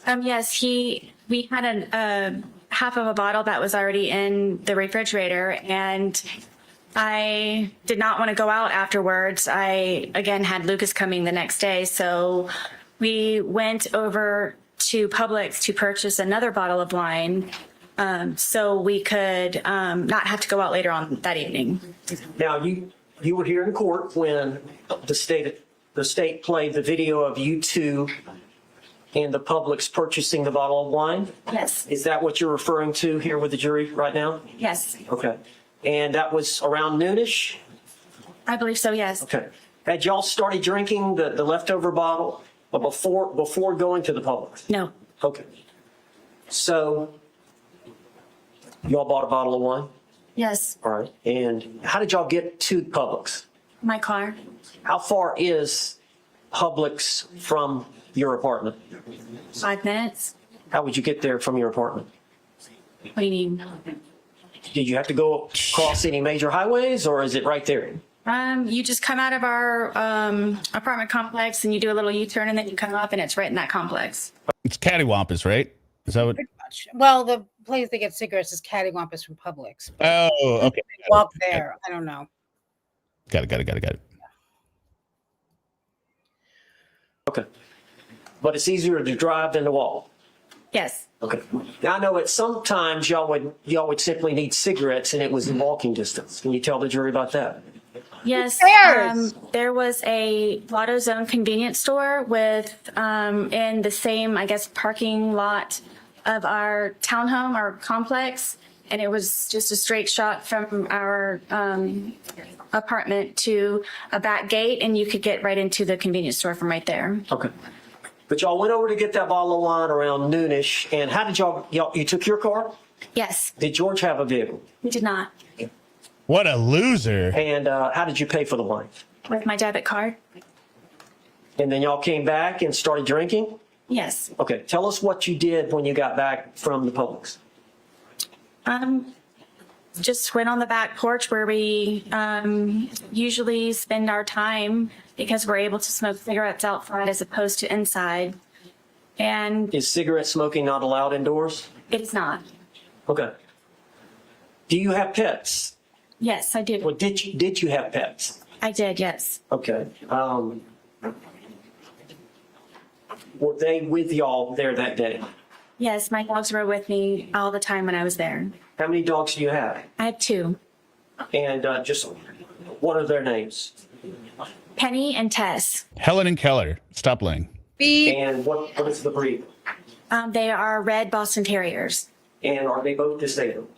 Yes, we had a half of a bottle that was already in the refrigerator, and I did not want to go out afterwards. I, again, had Lucas coming the next day, so we went over to Publix to purchase another bottle of wine so we could not have to go out later on that evening. Now, you were here in court when the state played the video of you two and the Publix purchasing the bottle of wine? Yes. Is that what you're referring to here with the jury right now? Yes. Okay. And that was around noonish? I believe so, yes. Okay. Had y'all started drinking the leftover bottle before going to the Publix? No. Okay. So y'all bought a bottle of wine? Yes. All right. And how did y'all get to Publix? My car. How far is Publix from your apartment? 5 minutes. How would you get there from your apartment? What do you mean? Did you have to go across any major highways, or is it right there? You just come out of our apartment complex and you do a little U-turn and then you come up and it's right in that complex. It's cattywampus, right? Is that what? Pretty much. Well, the place they get cigarettes is cattywampus from Publix. Oh, okay. Walk there. I don't know. Got it. Okay. But it's easier to drive than to walk. Yes. Okay. Now I know that sometimes y'all would simply need cigarettes and it was in walking distance. Can you tell the jury about that? Yes. cares? There was a AutoZone convenience store with in the same, I guess, parking lot of our townhome or complex. and it was just a straight shot from our apartment to a back gate, and you could get right into the convenience store from right there. Okay. But y'all went over to get that bottle of wine around noonish, and how did y'all you took your car? Yes. Did George have a vehicle? We did not. What a loser. And how did you pay for the wine? With my debit card? And then y'all came back and started drinking? Yes. Okay, tell us what you did when you got back from the Publix. Just went on the back porch where we usually spend our time because we're able to smoke cigarettes outside as opposed to inside. And Is cigarette smoking not allowed indoors? it is not. Okay. Do you have pets? Yes, I do. Well, did you have pets? I did, yes. Okay. Were they with y'all there that day? Yes, my dogs were with me all the time when I was there. How many dogs do you have? I have 2. And just what are their names? Penny and Tess. Helen and Keller. Stop lying. Beep. And what is the breed? They are red Boston Terriers. And are they both disabled?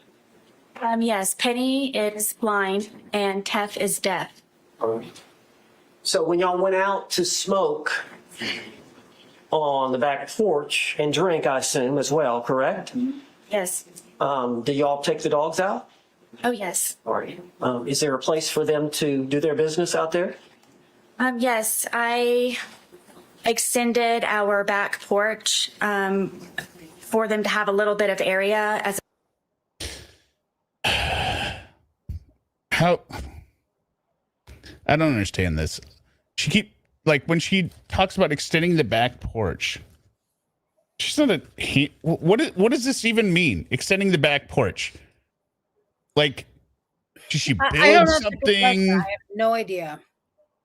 Yes, Penny is blind and Tess is deaf. So when y'all went out to smoke on the back porch and drink, I assume, as well, correct? Yes. Do y'all take the dogs out? Oh, yes. All right. Is there a place for them to do their business out there? Yes, I extended our back porch for them to have a little bit of area as How? I don't understand this. When she talks about extending the back porch, she's not what does this even mean? Extending the back porch? Like, did she build I don't know something? I have no idea.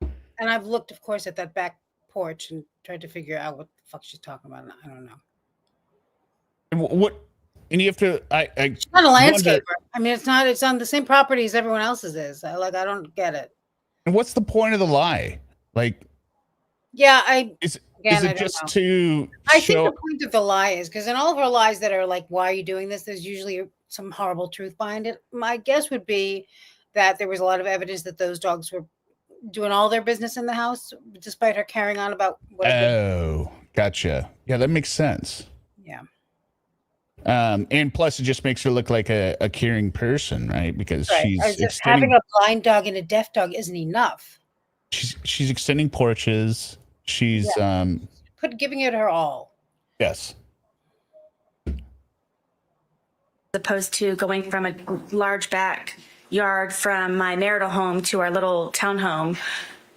And I've looked, of course, at that back porch and tried to figure out what the fuck she's talking about. I don't know. And what? And you have to. She's not a landscaper. I mean, it's not. It's on the same property as everyone else's is. I don't get it. And what's the point of the lie? Like, yeah, is again, I it don't just know. to? I think the point of the lie is because in all of her lies that are like, "Why are you doing this?" There's usually some horrible truth behind it. My guess would be that there was a lot of evidence that those dogs were doing all their business in the house, despite her carrying on about. Oh, gotcha. Yeah, that makes sense. Yeah. And plus, it just makes her look like a caring person, right? Because she's having a blind dog and a deaf dog isn't enough. She's extending porches. She's giving it her all. Yes. opposed to going from a large backyard from my marital home to our little townhome.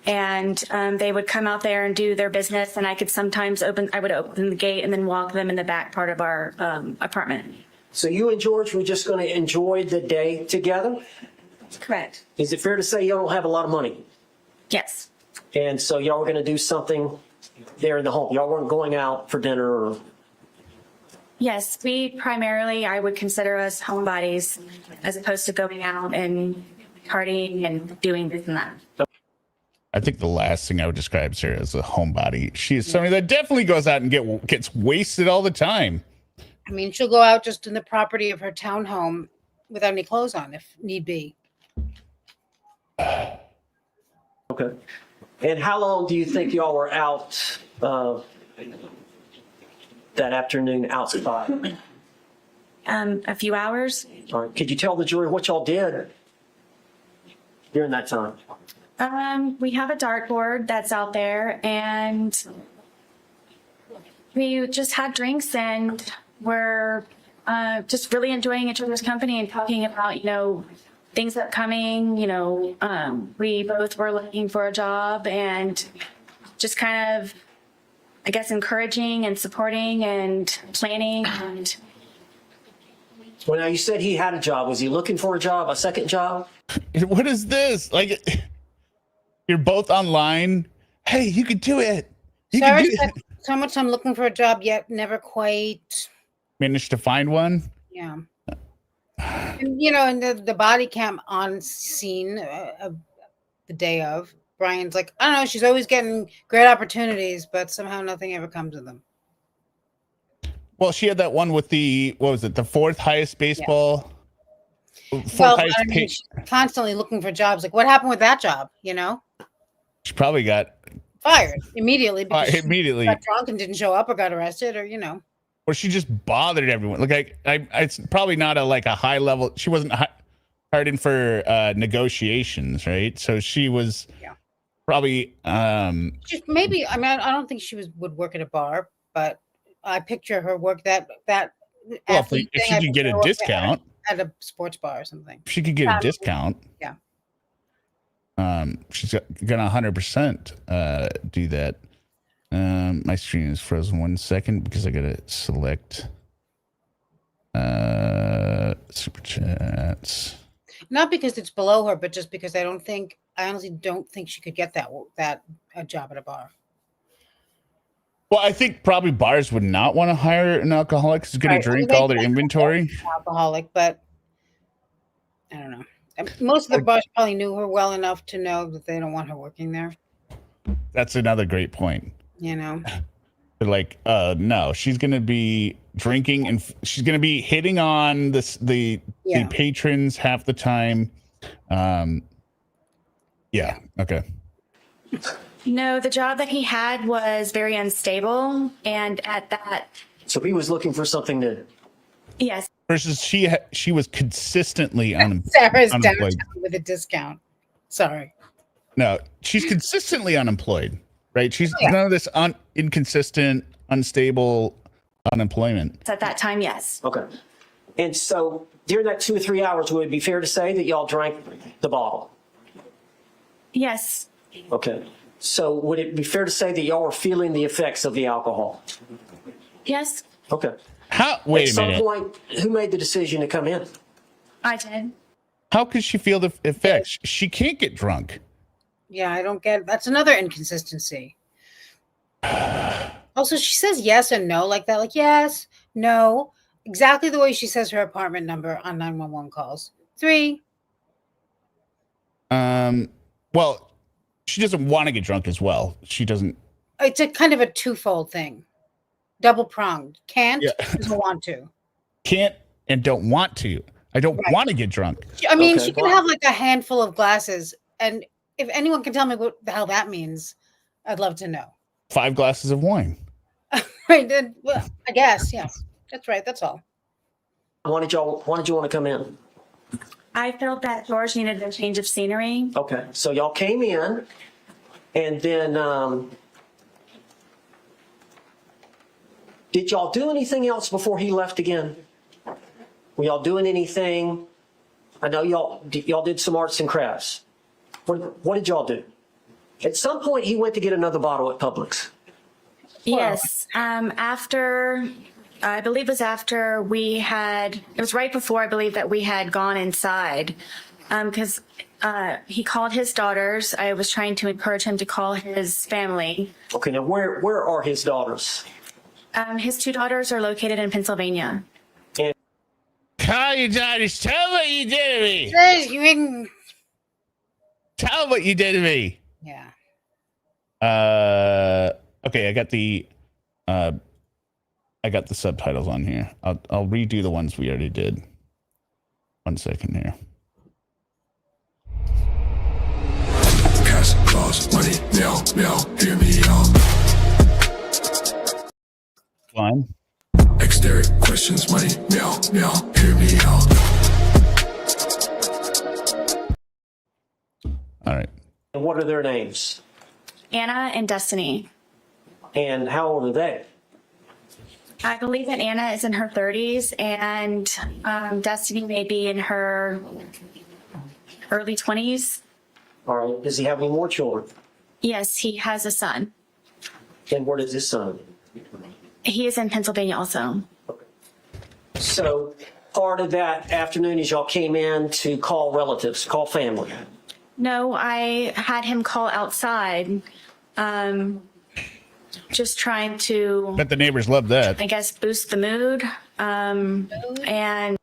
And they would come out there and do their business, and I would open the gate and then walk them in the back part of our apartment. So you and George were just going to enjoy the day together? Correct. Is it fair to say y'all don't have a lot of money? Yes. And so y'all were going to do something there in the home? Y'all weren't going out for dinner or? Yes, we primarily, I would consider us homebodies as opposed to going out and partying and doing this and that. I think the last thing I would describe Sarah as a homebody. She is somebody that definitely goes out and gets wasted all the time. I mean, she'll go out just in the property of her townhome without any clothes on, if need be. Okay. And how long do you think y'all were out that afternoon outside? A few hours. All right. Could you tell the jury what y'all did during that time? We have a dartboard that's out there, and we just had drinks and we're just really enjoying each other's company and talking about, things upcoming. We both were looking for a job and just kind of, I guess, encouraging and supporting and planning. And Well, now you said he had a job. Was he looking for a job, a second job? What is this? Like, you're both online. Hey, you could do it. You Sarah can do said it. so much I'm looking for a job yet never quite. Managed to find one. Yeah. And, and the body cam on scene the day of, Brian's like, I don't know, she's always getting great opportunities, but somehow nothing ever comes of them. Well, she had that one with the 4th highest baseball Well, highest I mean, paid. she's constantly looking for jobs. Like, what happened with that job? You know, She probably got fired immediately because she immediately, got drunk and didn't show up or got arrested, or or she just bothered everyone. Like it's probably not a high level. She wasn't hired in for negotiations, right? So she was probably just maybe. I mean, I don't think she would work at a bar, but I picture her work that. Well, if she could get a discount at a sports bar or something. If she could get a discount. Yeah. She's gonna 100% do that. My screen is frozen 1 second because I gotta select super chats. Not because it's below her, but just because I honestly don't think she could get that a job at a bar. Well, I think probably bars would not want to hire an alcoholic who's going to drink all their inventory. Alcoholic, but I don't know. Most of the bars probably knew her well enough to know that they don't want her working there. That's another great point. They're like, no, she's going to be drinking and she's going to be hitting on the patrons half the time. Yeah. Okay. No, the job that he had was very unstable, and at that. So he was looking for something to. Yes. Versus she was consistently Sarah's unemployed. downtown with a discount. Sorry. No, she's consistently unemployed, right? She's none of this inconsistent, unstable unemployment. At that time, yes. Okay. And so during that 2 or 3 hours, would it be fair to say that y'all drank the bottle? Yes. Okay. So would it be fair to say that y'all were feeling the effects of the alcohol? Yes. Okay. Wait a minute. At some point, who made the decision to come in? I did. How could she feel the effects? She can't get drunk. Yeah, I don't get. That's another inconsistency. Also, she says yes and no like that. Like yes, no, exactly the way she says her apartment number on 911 calls. 3. Well, she doesn't want to get drunk as well. She doesn't. It's a kind of a twofold thing. Double pronged. Can't, doesn't want to. Can't and don't want to. I don't want to get drunk. I mean, she can have like a handful of glasses. And if anyone can tell me what the hell that means, I'd love to know. 5 glasses of wine. Right. Then, well, I guess. Yeah. That's right. That's all. Why did you want to come in? I felt that George needed a change of scenery. Okay. So y'all came in and then did y'all do anything else before he left again? Were y'all doing anything? I know y'all did some arts and crafts. What did y'all do? At some point, he went to get another bottle at Publix. Yes. After, I believe it was after it was right before I believe that we had gone inside. Because he called his daughters. I was trying to encourage him to call his family. Okay, now where are his daughters? His 2 daughters are located in Pennsylvania. Call your daughters. Tell what you did to me. Tell what you did to me. Yeah. Okay, I got the subtitles on here. I'll redo the ones we already did. 1 second here. Cash, claws, money, meow, meow, hear me out. Fine. Exterior questions, money, meow, meow, hear me out. All right. And what are their names? Anna and Destiny. And how old are they? I believe that Anna is in her 30s and Destiny may be in her early 20s. All right. Does he have any more children? Yes, he has a son. And where does his son? He is in Pennsylvania also. Okay. So part of that afternoon is y'all came in to call relatives, call family. No, I had him call outside, just trying to, Bet the neighbors love that. I guess, boost the mood. And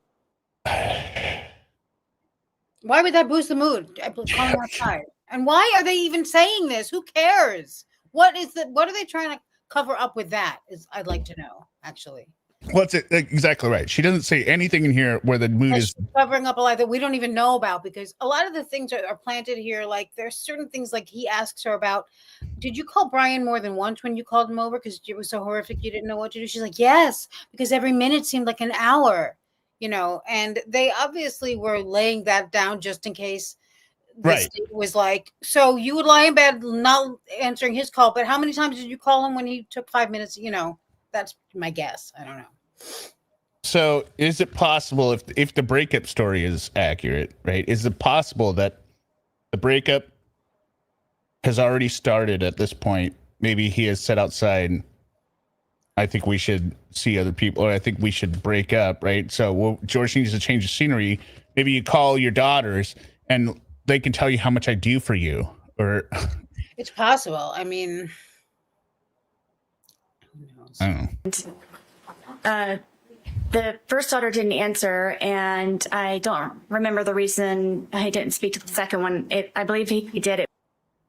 Why would that boost the mood? Calling outside. And why are they even saying this? Who cares? What are they trying to cover up with that? I'd like to know, actually. What's it exactly right? She doesn't say anything in here where the mood is covering up a lot that we don't even know about, because a lot of the things are planted here. Like there's certain things like he asks her about. Did you call Brian more than once when you called him over because it was so horrific you didn't know what to do? She's like, yes, because every minute seemed like an hour, and they obviously were laying that down just in case. This was like, so you would lie in bed not answering his call, but how many times did you call him when he took 5 minutes? That's my guess. I don't know. So is it possible if the breakup story is accurate, right? Is it possible that the breakup has already started at this point? Maybe he has said outside, I think we should see other people, or I think we should break up, right? So George needs to change the scenery. Maybe you call your daughters and they can tell you how much I do for you, or it's possible. I mean, who knows? I don't know. The first daughter didn't answer, and I don't remember the reason I didn't speak to the second one. I believe he did it.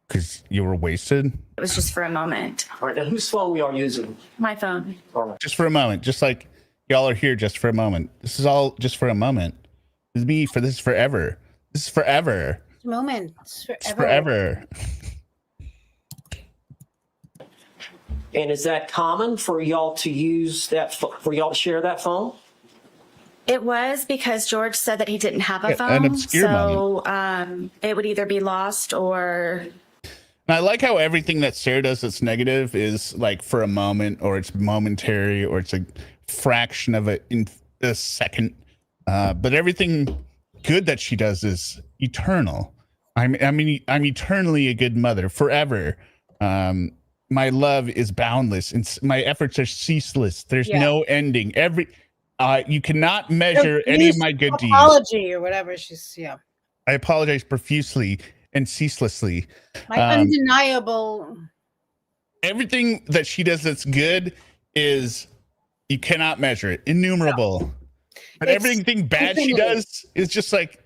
Because you were wasted? It was just for a moment. All right, now whose phone we are using? My phone. All right. Just for a moment. Just like y'all are here just for a moment. This is all just for a moment. This is me for this is forever. This is forever. Moments forever. It's forever. And is that common for y'all to use that, for y'all to share that phone? It was because George said that he didn't have a phone. An obscure so it would either be lost or. And I like how everything that Sarah does that's negative is like for a moment, or it's momentary, or it's a fraction of a second. But everything good that she does is eternal. I'm eternally a good mother forever. My love is boundless, and my efforts are ceaseless. There's no ending. You cannot measure any of my good deeds. Apology or whatever. I apologize profusely and ceaselessly. My undeniable. Everything that she does that's good is you cannot measure it. Innumerable. No. But everything bad she does is just like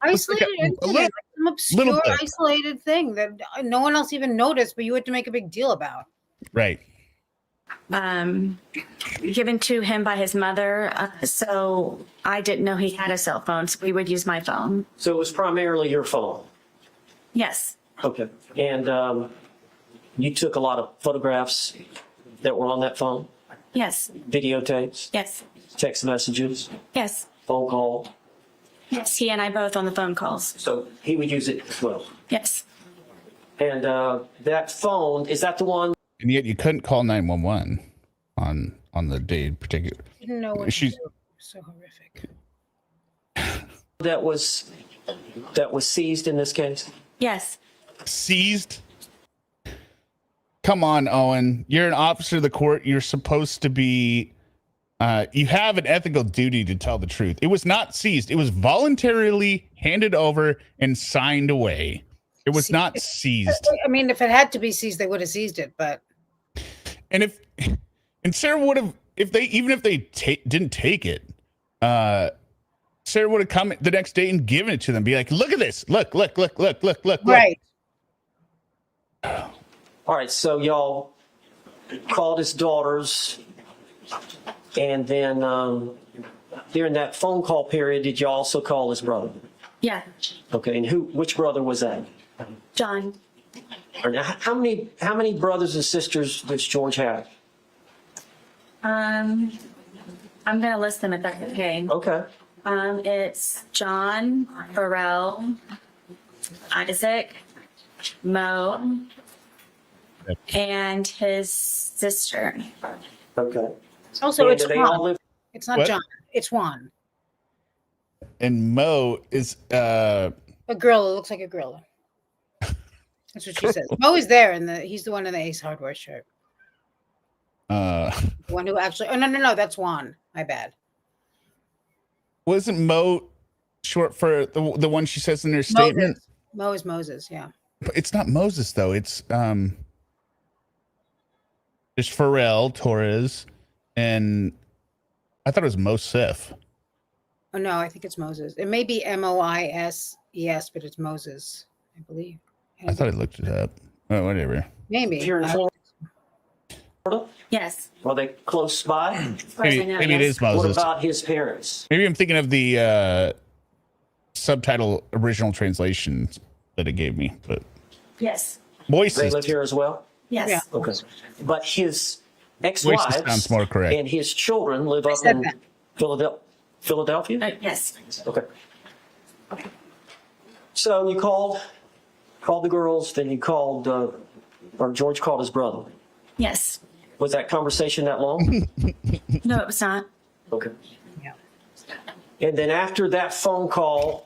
isolated, some obscure, isolated thing that no one else even noticed, but you had to make a big deal about. Right. Given to him by his mother, so I didn't know he had a cell phone, so we would use my phone. So it was primarily your phone? Yes. Okay. And you took a lot of photographs that were on that phone? Yes. Videotapes? Yes. Text messages? Yes. Phone call? Yes, he and I both on the phone calls. So he would use it as well? Yes. And that phone, is that the one? And yet you couldn't call 911 on the day in particular. Didn't know what she's so horrific. That was seized in this case? Yes. Seized? Come on, Owen. You're an officer of the court. You're supposed to be you have an ethical duty to tell the truth. It was not seized. It was voluntarily handed over and signed away. It was not seized. I mean, if it had to be seized, they would have seized it, but. And Sarah would have, if they didn't take it, Sarah would have come the next day and given it to them. Be like, look at this. Look. Right. All right. So y'all called his daughters. And then during that phone call period, did you also call his brother? Yeah. Okay, and which brother was that? John. Now, how many brothers and sisters does George have? I'm gonna list them if that's okay. Okay. It's John, Pharrell, Isaac, Mo, and his sister. Okay. Also, And it's do they all Juan. live? It's not John. It's Juan. And Mo is a girl. It looks like a gorilla. That's what she says. Mo is there, and he's the one in the Ace Hardware shirt. The one who actually. Oh no, that's Juan. My bad. Wasn't Mo short for the one she says in her statement? Mo is Moses. Yeah. But it's not Moses though. It's there's Pharrell Torres, and I thought it was Mosef. Oh no, I think it's Moses. It may be Moises, but it's Moses, I believe. I thought I looked it up. Oh, whatever. Maybe. Yes. Are they close by? As far as I know, Maybe it yes. is What Moses. about his parents? Maybe I'm thinking of the subtitle original translation that it gave me, but Yes. They voices. live here as well? Yes. Yeah. Okay. But his Voices ex-wives sounds more correct. and his children live up said in that. Philadelphia? Yes. Okay. So you called the girls, then you called, or George called his brother. Yes. Was that conversation that long? No, it was not. Okay. Yeah. And then after that phone call,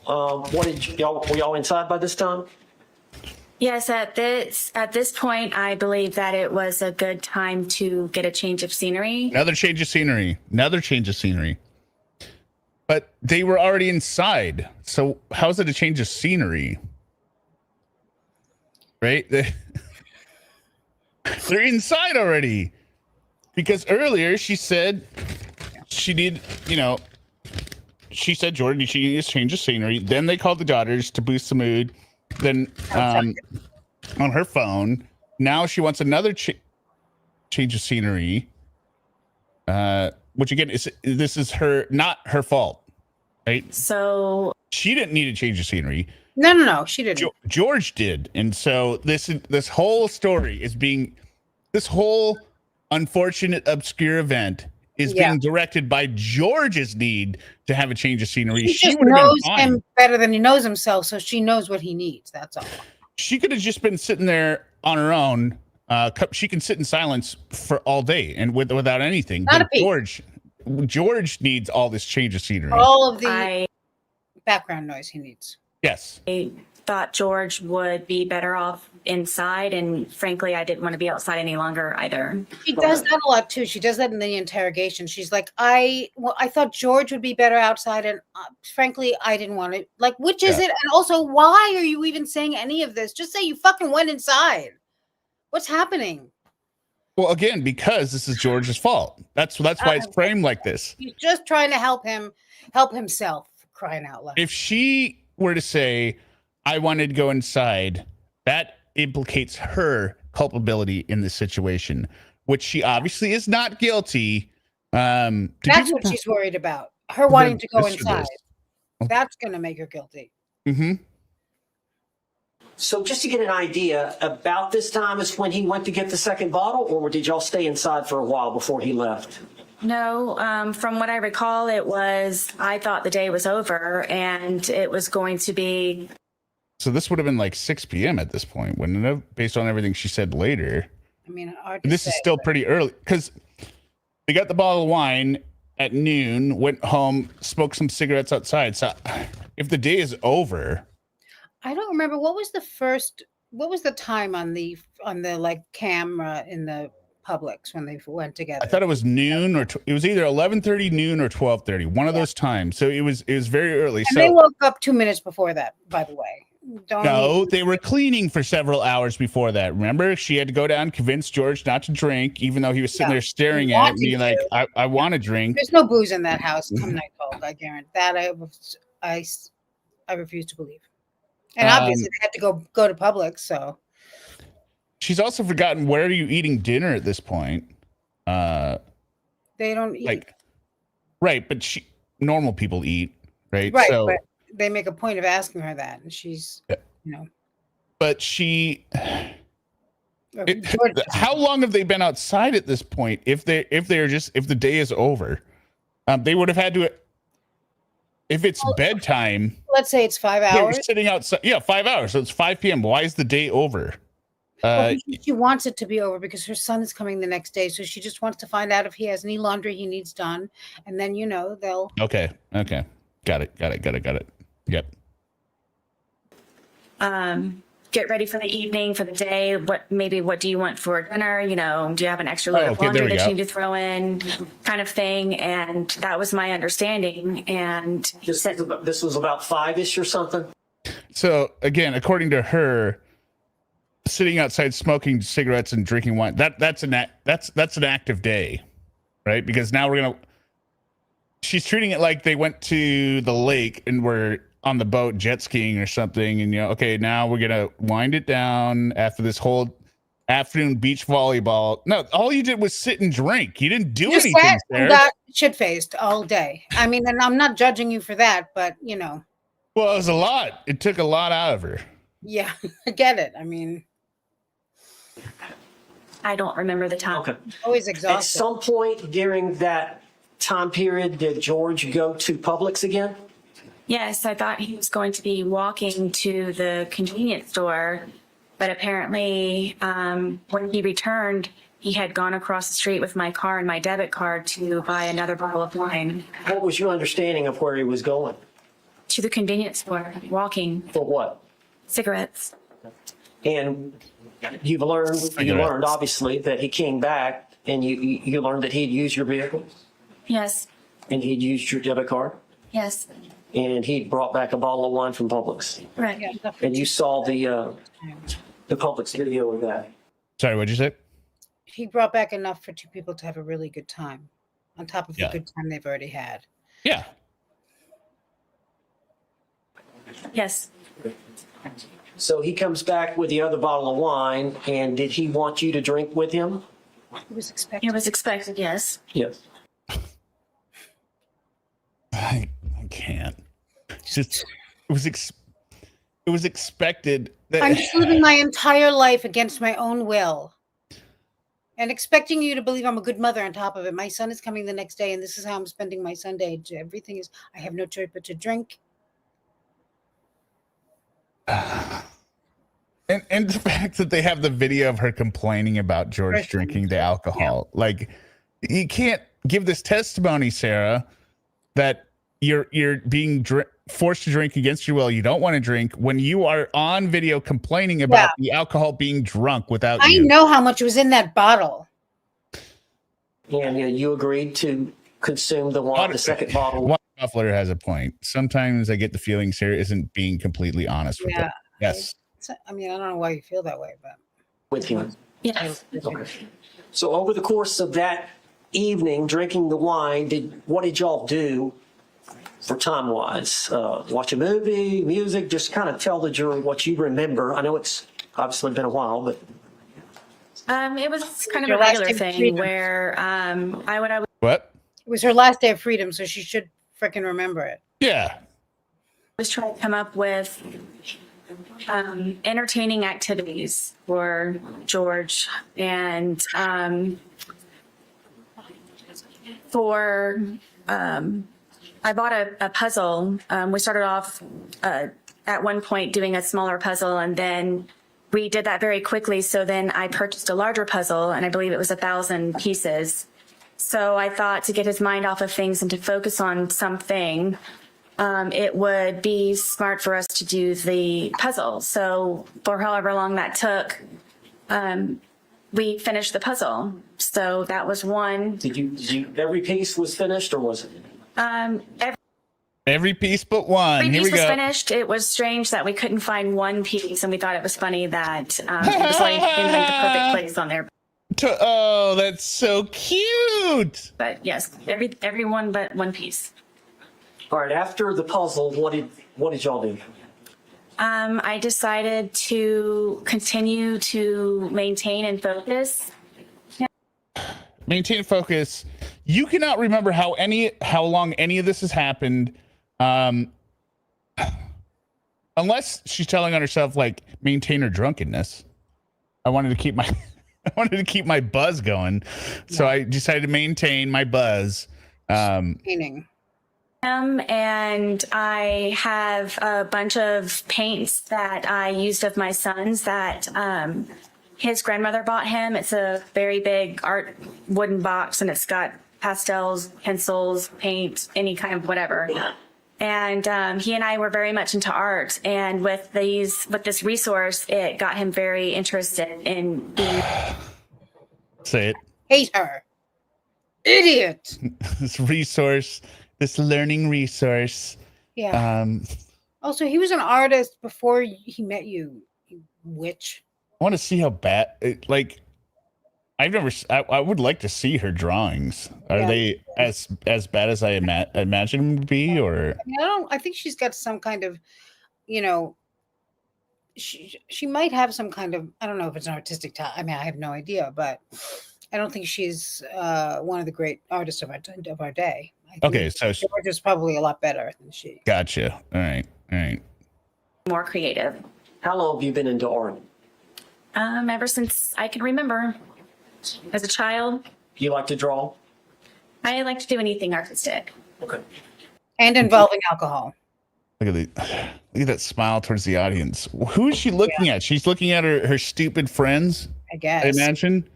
were y'all inside by this time? Yes, at this point, I believe that it was a good time to get a change of scenery. Another change of scenery. But they were already inside. So how's it a change of scenery? Right? They're inside already. Because earlier she said she needed, she said, Jordan, she needs to change of scenery. Then they called the daughters to boost the mood. Then on her phone, now she wants another change of scenery. Which again, this is not her fault, right? So She didn't need a change of scenery. No, she didn't. George did, and so this whole story is being, this whole unfortunate obscure event is being directed by George's need to have a change of scenery. She just would've been knows fine. him better than he knows himself, so she knows what he needs. That's all. She could have just been sitting there on her own. She can sit in silence for all day and without anything. Not But a peep. George needs all this change of scenery. All of the I background noise he needs. Yes. thought George would be better off inside, and frankly, I didn't want to be outside any longer either. She does that a lot too. She does that in the interrogation. She's like, I thought George would be better outside, and frankly, I didn't want to. Like, which is it? And also, why are you even saying any of this? Just say you fucking went inside. What's happening? Well, again, because this is George's fault. That's why it's framed like this. He's just trying to help himself, for crying out loud. If she were to say, I wanted to go inside, that implicates her culpability in this situation, which she obviously is not guilty. That's what she's worried about. Her wanting to go inside. That's going to make her guilty. Mm-hmm. So just to get an idea, about this time is when he went to get the second bottle, or did y'all stay inside for a while before he left? No, from what I recall, I thought the day was over and it was going to be. So this would have been like 6 p.m. at this point, wouldn't it have? Based on everything she said later. I mean, This is still pretty early because they got the bottle of wine at noon, went home, smoked some cigarettes outside. So if the day is over. I don't remember what was the time on the like camera in the Publix when they went together. I thought it was noon it was either 11:30 noon or 12:30, one of those times. So it was very early. And so they woke up 2 minutes before that, by the way. No, they were cleaning for several hours before that. Remember, she had to go down, convince George not to drink, even though he was sitting there staring at it, being like, I want to drink. There's no booze in that house. Come night cold, I guarantee that. I refuse to believe. And obviously they had to go to Publix, so. She's also forgotten, where are you eating dinner at this point? They don't eat. Right, but normal people eat, right? Right, so, but they make a point of asking her that, and she's, But how long have they been outside at this point? If the day is over, they would have had to. If it's bedtime, let's say it's 5 hours. They were sitting outside. Yeah, 5 hours. So it's 5 p.m. Why is the day over? She wants it to be over because her son is coming the next day. So she just wants to find out if he has any laundry he needs done. And then, they'll. Okay. Got it. Yep. Get ready for the evening, for the day. What do you want for dinner? Do you have an extra load of laundry that you need to throw in, kind of thing? And that was my understanding. And this was about 5-ish or something. So again, according to her, sitting outside smoking cigarettes and drinking wine, that's an active day, right? Because now she's treating it like they went to the lake and were on the boat jet skiing or something, and okay, now we're gonna wind it down after this whole afternoon beach volleyball. No, all you did was sit and drink. You didn't do Just anything, sat and Sarah. got shit-faced all day. I mean, and I'm not judging you for that, but you know. Well, it was a lot. It took a lot out of her. Yeah, I get it. I mean, I don't remember the time. Okay. always At exhausted. some point during that time period, did George go to Publix again? Yes, I thought he was going to be walking to the convenience store, but apparently when he returned, he had gone across the street with my car and my debit card to buy another bottle of wine. What was your understanding of where he was going? To the convenience store, walking, For what? cigarettes. And you learned obviously that he came back and you learned that he'd used your vehicle Yes, and he'd used your debit card yes, and he'd brought back a bottle of wine from Publix. right. Yeah, And you saw the Publix video of that. Sorry, what'd you say? he brought back enough for two people to have a really good time, on top of Yeah. the good time they've already had. Yeah. Yes, So he comes back with the other bottle of wine, and did he want you to drink with him? It was expected. it was expected, yes. Yes. I can't. Just it was expected that I'm just living my entire life against my own will and expecting you to believe I'm a good mother on top of it. My son is coming the next day, and this is how I'm spending my Sunday. Everything is, I have no choice but to drink. and the fact that they have the video of her complaining about George Right. drinking the alcohol. Like, you can't give this testimony, Sarah, that you're being forced to drink against your will. You don't want to drink when you are on video complaining about the alcohol being drunk without I you. know how much was in that bottle. And you agreed to consume the second bottle. Water Buffalo has a point. Sometimes I get the feeling Sarah isn't being completely honest with Yeah. it. Yes. I mean, I don't know why you feel that way, but With him. Yes. Okay. So over the course of that evening, drinking the wine, what did y'all do for time wise? Watch a movie, music, just kind of tell the jury what you remember. I know it's obviously been a while, but It was kind of Your a last regular day of thing freedom. where I would What? it was her last day of freedom, so she should freaking remember it. Yeah. always try to come up with entertaining activities for George and I bought a puzzle. We started off at one point doing a smaller puzzle, and then we did that very quickly. So then I purchased a larger puzzle, and I believe it was 1,000 pieces. So I thought to get his mind off of things and to focus on something, it would be smart for us to do the puzzle. So for however long that took, we finished the puzzle. So that was one. did you every piece was finished or was it? Every piece but one. Every Here piece we was go. finished. It was strange that we couldn't find one piece, and we thought it was funny that it was like in like the perfect place on there. Oh, that's so cute. But yes, every one but one piece. All right, after the puzzle, what did y'all do? I decided to continue to maintain and focus. Maintain focus. You cannot remember how long any of this has happened, unless she's telling on herself, like, maintain her drunkenness. I wanted to keep my buzz going, so I decided to maintain my buzz. Meaning. And I have a bunch of paints that I used of my son's that his grandmother bought him. It's a very big art wooden box, and it's got pastels, pencils, paint, any kind of whatever. And he and I were very much into art, and with this resource, it got him very interested in being. Say it. Hate her. Idiot. This resource, this learning resource. Yeah. I Also, he was an artist before he met you, you witch. want to see how bad. I would like to see her drawings. Are Yeah. they as bad as I imagine them to be, or? I think she's got some kind of, she might have some kind of, I don't know if it's an artistic talent. I mean, I have no idea, but I don't think she's one of the great artists of our day. Okay, so George is probably a lot better than she. Gotcha. All right. More creative. How long have you been into art? Ever since I can remember. As a child, You like to draw? I like to do anything artistic. Okay. And involving alcohol. Look at that smile towards the audience. Who is she looking at? She's looking at her stupid friends, I guess. I imagine.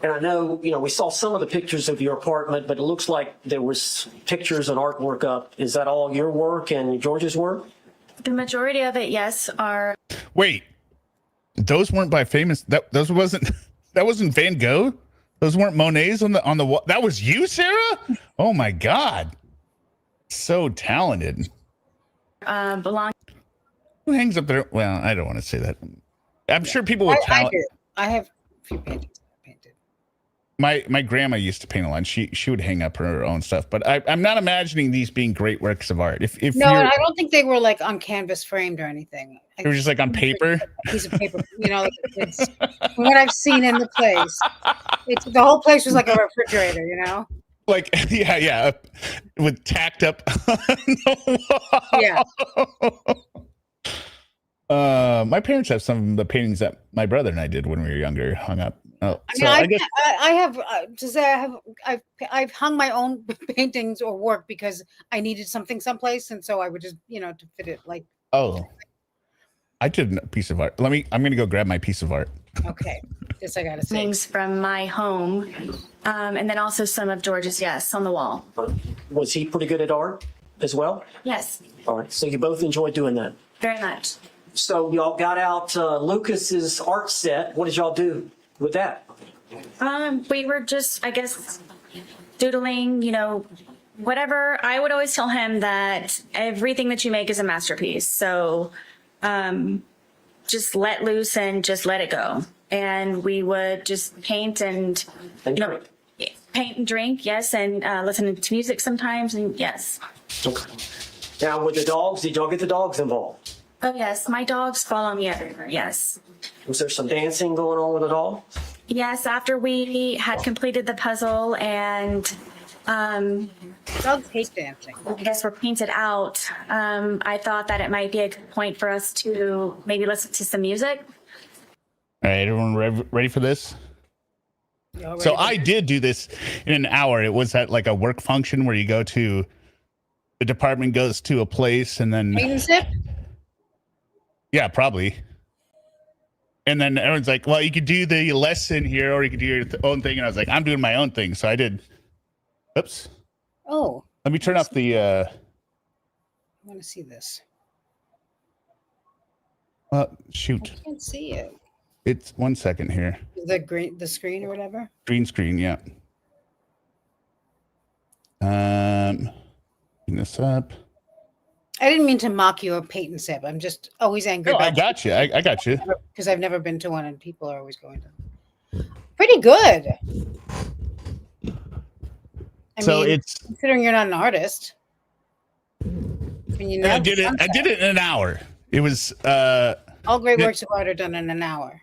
And I know, we saw some of the pictures of your apartment, but it looks like there was pictures and artwork up. Is that all your work and George's work? The majority of it, yes, are. Wait, those weren't by famous. That wasn't Van Gogh. Those weren't Monet's on the wall. That was you, Sarah. Oh my God, so talented. Belong. Who hangs up there? Well, I don't want to say that. I'm sure people with talent. I have a few paintings painted. My grandma used to paint a lot. She would hang up her own stuff, but I'm not imagining these being great works of art. If No, and I don't think they were like on canvas framed or anything. they were just like on paper. A piece of paper, like it's from what I've seen in the place. The whole place was like a refrigerator, Like yeah, with tacked up on the wall. Yeah. My parents have some of the paintings that my brother and I did when we were younger hung up. Oh, I guess I have to say I've hung my own paintings or work because I needed something someplace, and so I would just to fit it like. Oh, I did a piece of art. I'm gonna go grab my piece of art. Okay, this I gotta say. Things from my home, and then also some of George's, yes, on the wall. Was he pretty good at art as well? Yes, All right. So you both enjoyed doing that. very much. So y'all got out Lucas's art set. What did y'all do with that? We were just, I guess, doodling, whatever. I would always tell him that everything that you make is a masterpiece. So just let loose and just let it go. And we would just paint and paint and drink, yes, and listen to music sometimes, and yes. Okay. Now with the dogs, did y'all get the dogs involved? Oh, yes, my dogs follow me everywhere, yes. Was there some dancing going on with the dogs? Yes, after we had completed the puzzle and Dogs hate dancing. I guess we're painted out, I thought that it might be a good point for us to maybe listen to some music. All right, everyone ready for this? So I did do this in an hour. It was at like a work function where you go to the department goes to a place and then Paint and sip? Yeah, probably. And then everyone's like, well, you could do the lesson here or you could do your own thing. And I was like, I'm doing my own thing. So I did. Oops. Oh. Let me turn off the. I want to see this. Shoot. I can't see it. It's 1 second here. The screen or whatever? Green screen, yeah. Clean this up. I didn't mean to mock you or paint and sip. I'm just always angry. No, I got you. I got you. Because I've never been to one and people are always going to. Pretty good. I mean, it's considering you're not an artist. I mean, I did it. I did it in an hour. It was all great works of art are done in an hour.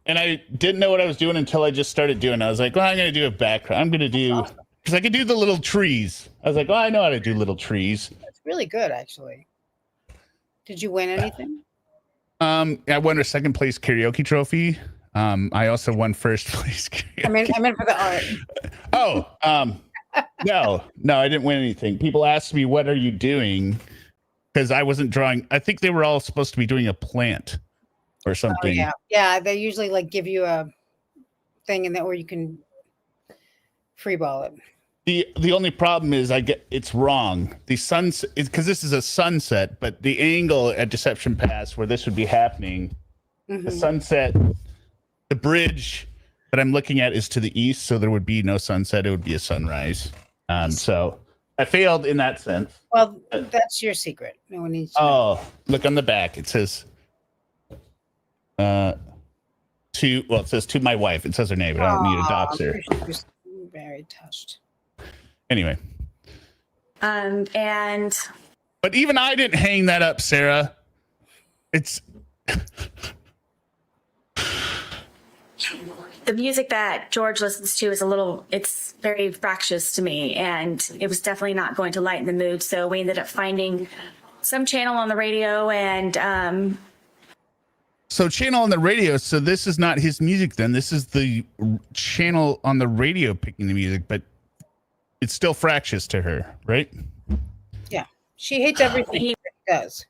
And I didn't know what I was doing until I just started doing it. I was like, well, I'm going to do a background. I'm going to do because I could do the little trees. I was like, well, I know how to do little trees. That's really good, actually. Did you win anything? I won a second place karaoke trophy. I also won first place karaoke. I meant for the art. No, I didn't win anything. People asked me, what are you doing? Because I wasn't drawing. I think they were all supposed to be doing a plant or something. Oh, yeah. They usually like give you a thing in that where you can freeball it. The only problem is it's wrong. The sunset, because this is a sunset, but the angle at Deception Pass where this would be happening, the sunset, the bridge that I'm looking at is to the east, so there would be no sunset. It would be a sunrise. So I failed in that sense. Well, that's your secret. No one needs to know. Look on the back. It says it says to my wife. It says her name, but I don't need to dox her. Very touched. Anyway. And But even I didn't hang that up, Sarah. it's The music that George listens to is it's very fractious to me, and it was definitely not going to lighten the mood. So we ended up finding some channel on the radio, and so channel on the radio. So this is not his music then. This is the channel on the radio picking the music, but it's still fractious to her, right? Yeah. She hates everything he does.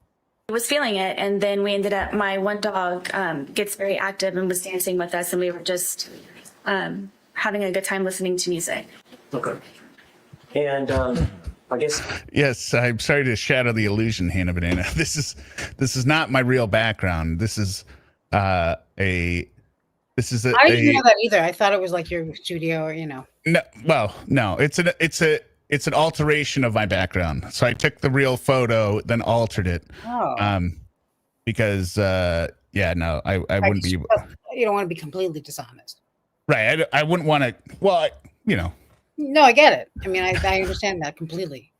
was feeling it, and then we ended up, my one dog gets very active and was dancing with us, and we were just having a good time listening to music. Okay. And I guess. Yes, I'm sorry to shatter the illusion, Hannah Banana. This is not my real background. This is I didn't know that either. I thought it was like your studio, or No, it's an alteration of my background. So I took the real photo, then altered it. Oh. Because I wouldn't be. You don't want to be completely dishonest, right? I wouldn't want to. Well, No, I get it. I mean, I understand that completely.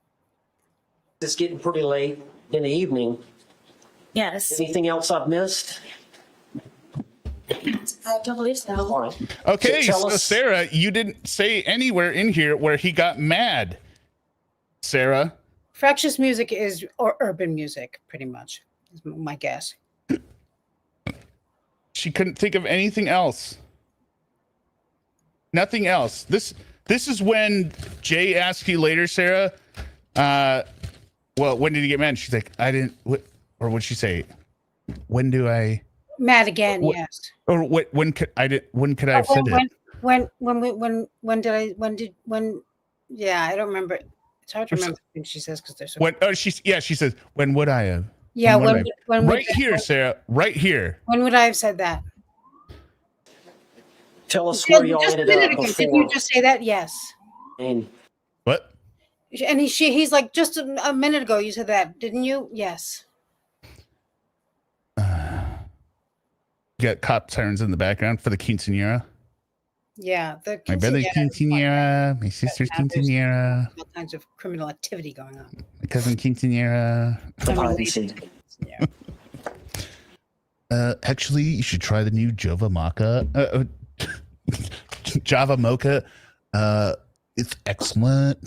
It's getting pretty late in the evening. Yes. Anything else I've missed? I don't believe so. All right. Okay, So tell so us- Sarah, you didn't say anywhere in here where he got mad. Sarah, Fractious music is urban music, pretty much, is my guess. she couldn't think of anything else. Nothing else. This is when Jay asked you later, Sarah. Well, when did he get mad? She's like, I didn't. What, or what'd she say? When do I? Mad again, What- yes. Or what? When could I did? When could I have said it? Yeah, I don't remember. It's hard to remember when she says because there's so. When? Oh, she says, when would I have? Yeah, would when right here, Sarah. Right here. When would I have said that? Tell us where y'all Just a ended minute up ago. Didn't you before. just say that? Yes. And What? And he's like, just a minute ago you said that, didn't you? Yes. You got cop sirens in the background for the quinceanera. Yeah. The My brother's quinceanera. My sister's Yeah, there's- quinceanera. all kinds of criminal activity going on. My cousin quinceanera. the privacy. Yeah. Actually, you should try the new Java Mocha. Java Mocha. It's excellent.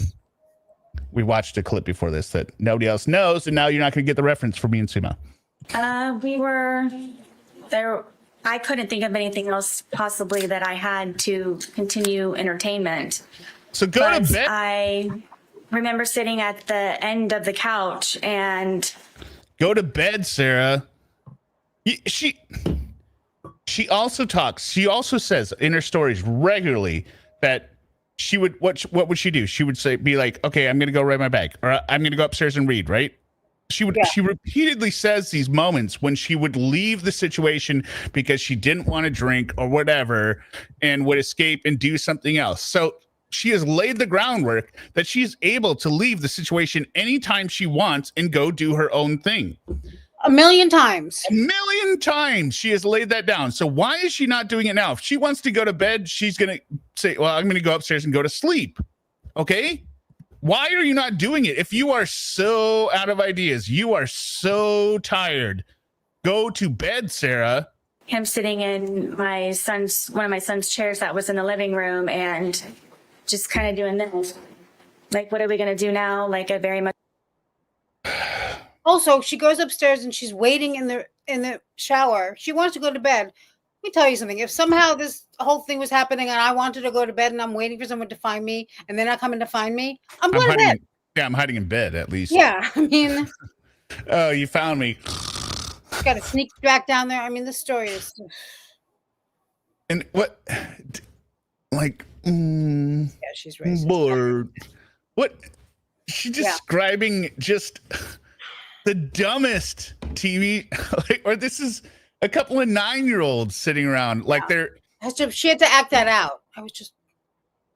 We watched a clip before this that nobody else knows, and now you're not going to get the reference from me and Suma. We were there. I couldn't think of anything else possibly that I had to continue entertainment. So go But to bed. I remember sitting at the end of the couch and Go to bed, Sarah. She also talks. She also says in her stories regularly that she would what would she do? She would be like, okay, I'm gonna go write my bag, or I'm gonna go upstairs and read, right? She repeatedly says these moments when she would leave the situation because she didn't want to drink or whatever and would escape and do something else. So she has laid the groundwork that she's able to leave the situation anytime she wants and go do her own thing. A million times. A million times she has laid that down. So why is she not doing it now? If she wants to go to bed, she's going to say, well, I'm going to go upstairs and go to sleep. Okay? Why are you not doing it? If you are so out of ideas, you are so tired, go to bed, Sarah. him sitting in one of my son's chairs that was in the living room and just kind of doing this. Like, what are we going to do now? Like a very much. Also, she goes upstairs and she's waiting in the shower. She wants to go to bed. Let me tell you something. If somehow this whole thing was happening and I wanted to go to bed and I'm waiting for someone to find me and they're not coming to find me, I'm going to bed. I'm hiding in bed at least. Yeah, I mean, Oh, you found me. got to sneak back down there. I mean, this story is. And what? Like, Yeah, she's racist. Lord. What? She's describing just the dumbest TV. Or this is a couple of 9-year-olds sitting around. Like She had to act that out. I was just.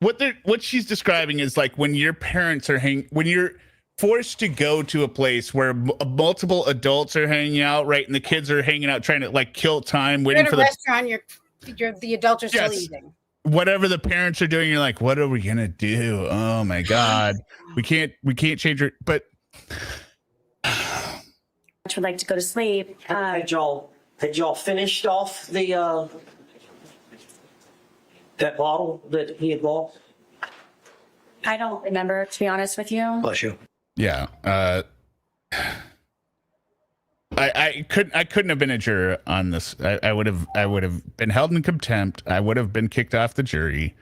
What she's describing is like when your parents are when you're forced to go to a place where multiple adults are hanging out, right? And the kids are hanging out trying to like kill time, waiting You're for at a restaurant, the adults are still Yes. eating. whatever the parents are doing. You're like, what are we gonna do? Oh my God, we can't change it. But would like to go to sleep. Had y'all finished off the that bottle that he had bought? I don't remember, to be honest with you. Bless you. Yeah. I couldn't have been a juror on this. I would have been held in contempt. I would have been kicked off the jury.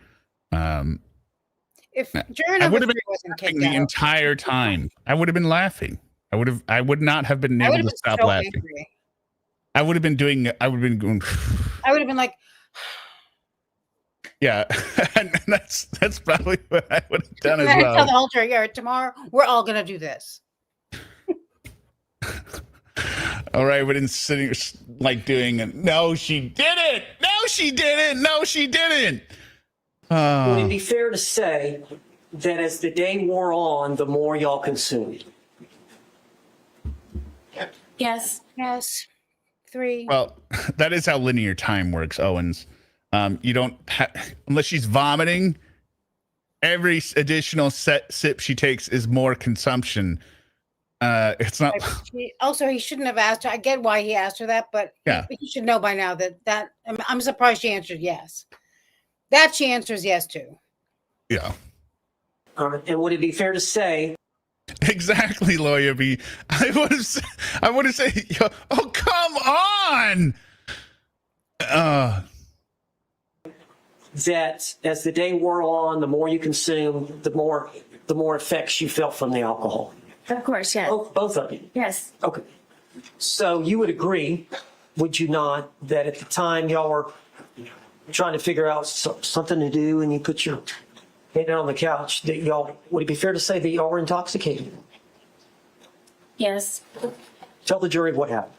If juror I number would have 3 been wasn't laughing kicked the out, entire time. I would have been laughing. I would not have been I able would have to been stop so laughing. angry. I would have been going. I would have been like, Yeah, and that's probably what I would have done as I tell the well. whole jury, "Yeah, tomorrow we're all gonna do this." All right, but in sitting like doing it. No, she didn't. No, she didn't. No, she didn't. Would it be fair to say that as the day wore on, the more y'all consumed? Yes. Yes, 3. Well, that is how linear time works, Owens. You don't unless she's vomiting. Every additional sip she takes is more consumption. It's not. Also, he shouldn't have asked her. I get why he asked her that, but Yeah. he should know by now that I'm surprised she answered yes. That she answers yes to. Yeah. And would it be fair to say Exactly, Lawyer B. I would have said, oh, come on. that as the day wore on, the more you consumed, the more effects you felt from the alcohol? Of course, yes. Both of you? Yes. Okay. So you would agree, would you not, that at the time y'all were trying to figure out something to do and you put your head down on the couch, that would it be fair to say that y'all were intoxicated? Yes. Tell the jury what happened.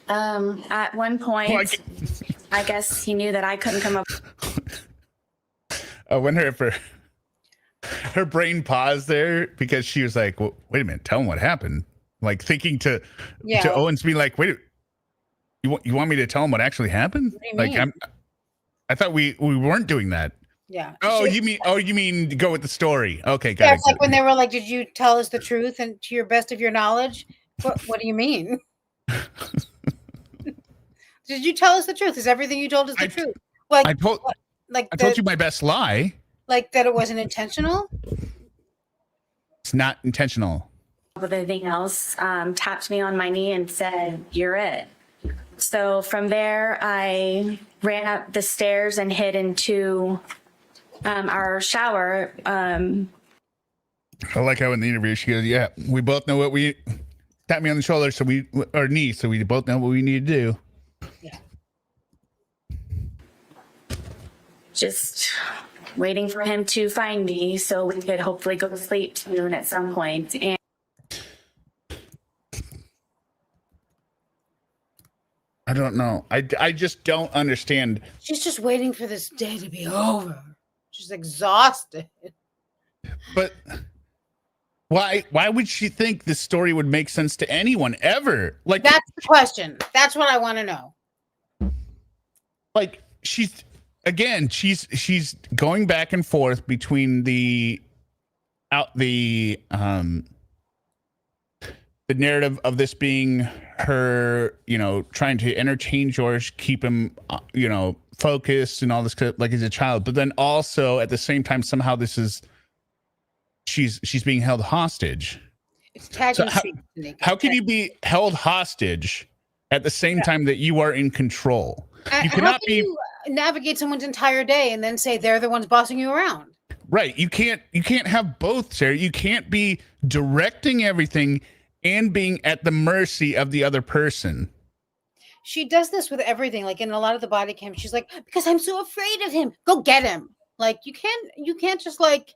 At one point, I guess he knew that I couldn't come up. When her brain paused there because she was like, well, wait a minute, tell him what happened. Like thinking to Owens being like, wait, you want me to tell him what actually happened? What do you Like mean? I thought we weren't doing that. Yeah. Oh, you mean go with the story? Okay, got Yeah, it. it's like when they were like, "Did you tell us the truth and to your best of your knowledge?" What do you mean? Did you tell us the truth? Is everything you told us the truth? Like I told you my best lie. like that it wasn't intentional. It's not intentional. With anything else, tapped me on my knee and said, "You're it." So from there, I ran up the stairs and hid into our shower. I like how in the interview she goes, "Yeah, we both know what we tap me on the shoulder, or knee, so we both know what we need to do." Yeah. Just waiting for him to find me so we could hopefully go to sleep soon at some point. And I don't know. I just don't understand. She's just waiting for this day to be over. She's exhausted. But why would she think this story would make sense to anyone ever? Like That's the question. That's what I want to know. Like she's going back and forth between the narrative of this being her, trying to entertain George, keep him, focused and all this, like he's a child. But then also at the same time, somehow she's being held hostage. It's tagging so how can you be held hostage at the same time that you are in control? You cannot be. You navigate someone's entire day and then say they're the ones bossing you around. Right. You can't have both, Sarah. You can't be directing everything and being at the mercy of the other person. She does this with everything. Like in a lot of the body cam, she's like, because I'm so afraid of him. Go get him. Like you can't just like,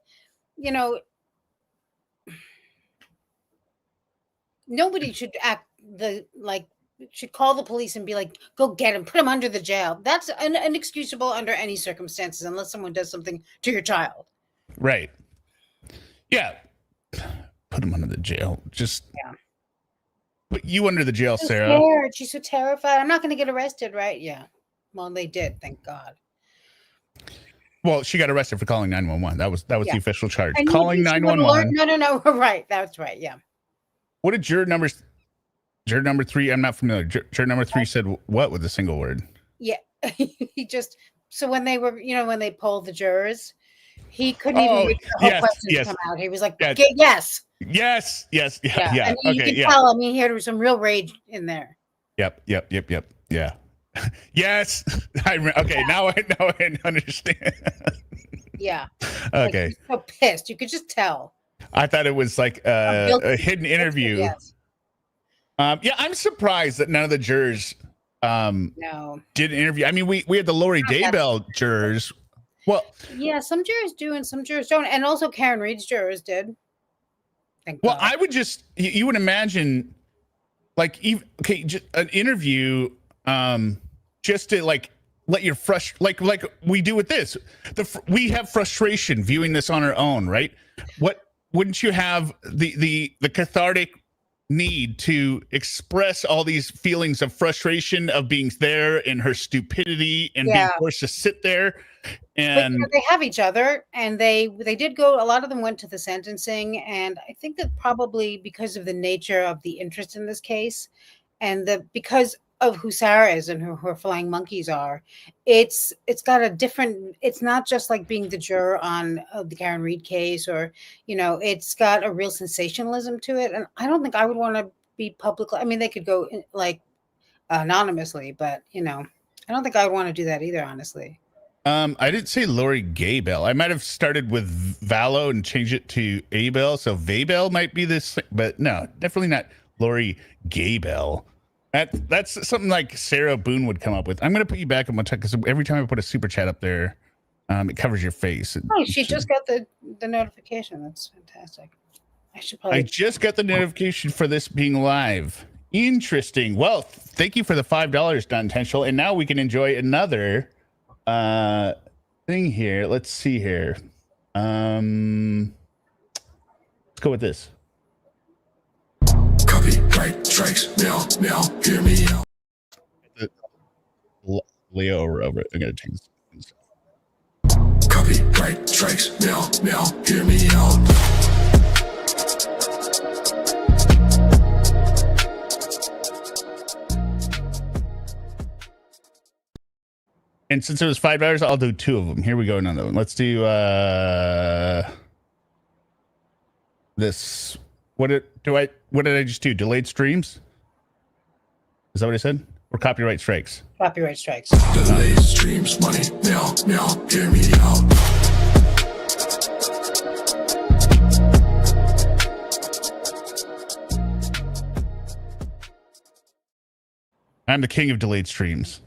nobody should should call the police and be like, go get him, put him under the jail. That's inexcusable under any circumstances, unless someone does something to your child. Right. Yeah. Put him under the jail. Just put you under the jail, She's Sarah. scared. She's so terrified. I'm not going to get arrested, right? Yeah. Well, they did, thank God. Well, she got arrested for calling 911. That was the official charge. And Calling 911. No. Right. That's right. Yeah. What did juror number 3? I'm not familiar. Juror number 3 said what with a single word? Yeah, he just so when they were, when they polled the jurors, he couldn't even get the whole question to come out. He was like, yes. Yes. Yeah. And Okay. You can tell. I mean, he had some real rage in there. Yep. Yeah. Yes. Okay. Now I understand. Yeah. Okay. Like, so pissed. You could just tell. I thought it was like a hidden interview. Yes. Yeah, I'm surprised that none of the jurors no did an interview. I mean, we had the Lori Daybell jurors. Well, yeah, some jurors do and some jurors don't, and also Karen Reed's jurors did. Thank God. I would just you would imagine like just an interview just to like let your like we do with this. We have frustration viewing this on our own, right? Wouldn't you have the cathartic need to express all these feelings of frustration of being there in her stupidity and being forced to sit there? And but they have each other, and they did go. A lot of them went to the sentencing, and I think that probably because of the nature of the interest in this case, and because of who Sarah is and who her flying monkeys are, it's got a different. It's not just like being the juror on the Karen Reed case, or it's got a real sensationalism to it, and I don't think I would want to be publicly. I mean, they could go like anonymously, but I don't think I would want to do that either, honestly. I didn't say Lori Gaybell. I might have started with Valo and changed it to Abel. So Vaybell might be this, but no, definitely not Lori Gaybell. That's something like Sarah Boone would come up with. I'm going to put you back on my check because every time I put a super chat up there, it covers your face. Oh, she just got the notification. That's fantastic. I just got the notification for this being live. Interesting. Well, thank you for the $5, Not Intentional. And now we can enjoy another thing here. Let's see here. Let's go with this. Copyright strikes. Meow, meow, hear me out. Leo over. I'm gonna change this. Copyright strikes. Meow, meow, hear me out. And since it was $5, I'll do 2 of them. Here we go, another one. Let's do this. What did I just do? Delayed streams? Is that what I said? Or copyright strikes? Copyright strikes. Delayed streams, money, meow, meow, hear me out. I'm the king of delayed streams.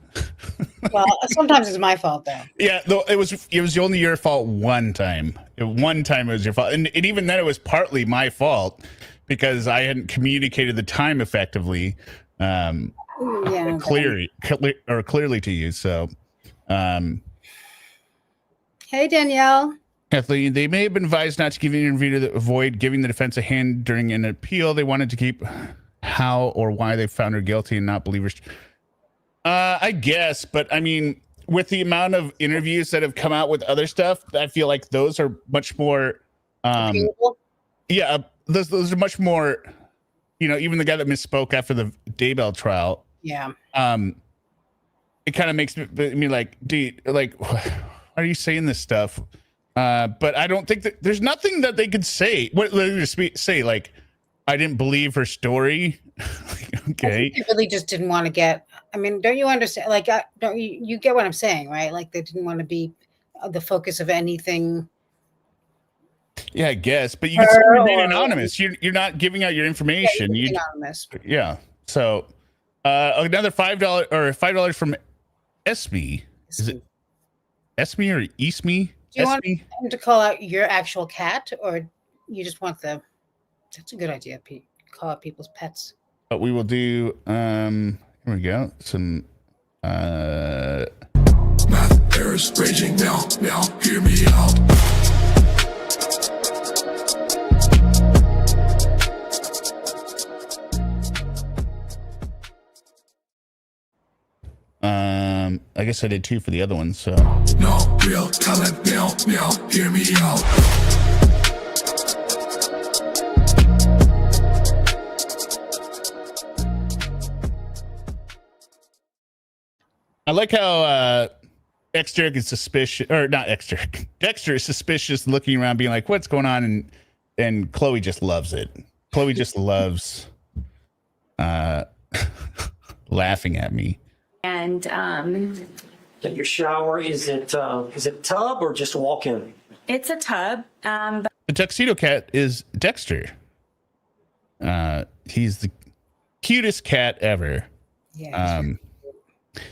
Well, sometimes it's my fault though. Yeah, though it was only your fault one time. One time it was your fault, and even then it was partly my fault because I hadn't communicated the time effectively, clearly to you. So, hey Danielle. Kathleen, they may have been advised not to give an interview to avoid giving the defense a hand during an appeal. They wanted to keep how or why they found her guilty and not believe her. I guess, but I mean, with the amount of interviews that have come out with other stuff, I feel like those are much more. Yeah, those are much more. Even the guy that misspoke after the Daybell trial. Yeah. It kind of makes me like, dude, like, why are you saying this stuff? But I don't think that there's nothing that they could say. What they just say, like, I didn't believe her story. Okay. They really just didn't want to get. I mean, don't you understand? Like, don't you get what I'm saying, right? Like, they didn't want to be the focus of anything. Yeah, I guess, but you can still remain anonymous. You're not giving out your information. Yeah, anonymous. Yeah. So, another $5 or $5 from Esme. Is it Esme or Esme? Do you want him to call out your actual cat, or you just want the? That's a good idea, Pete. Call out people's pets. But we will do. Here we go. Some. Math errors raging now. Hear me out. I guess I did 2 for the other one. So. No real talent. Meow. Hear me out. I like how Dexter is suspicious, or not Dexter. Dexter is suspicious, looking around, being like, "What's going on?" And Chloe just loves it. Chloe just loves laughing at me. And Your shower, is it a tub or just a walk-in? it's a tub. But The tuxedo cat is Dexter. He's the cutest cat ever. Yeah.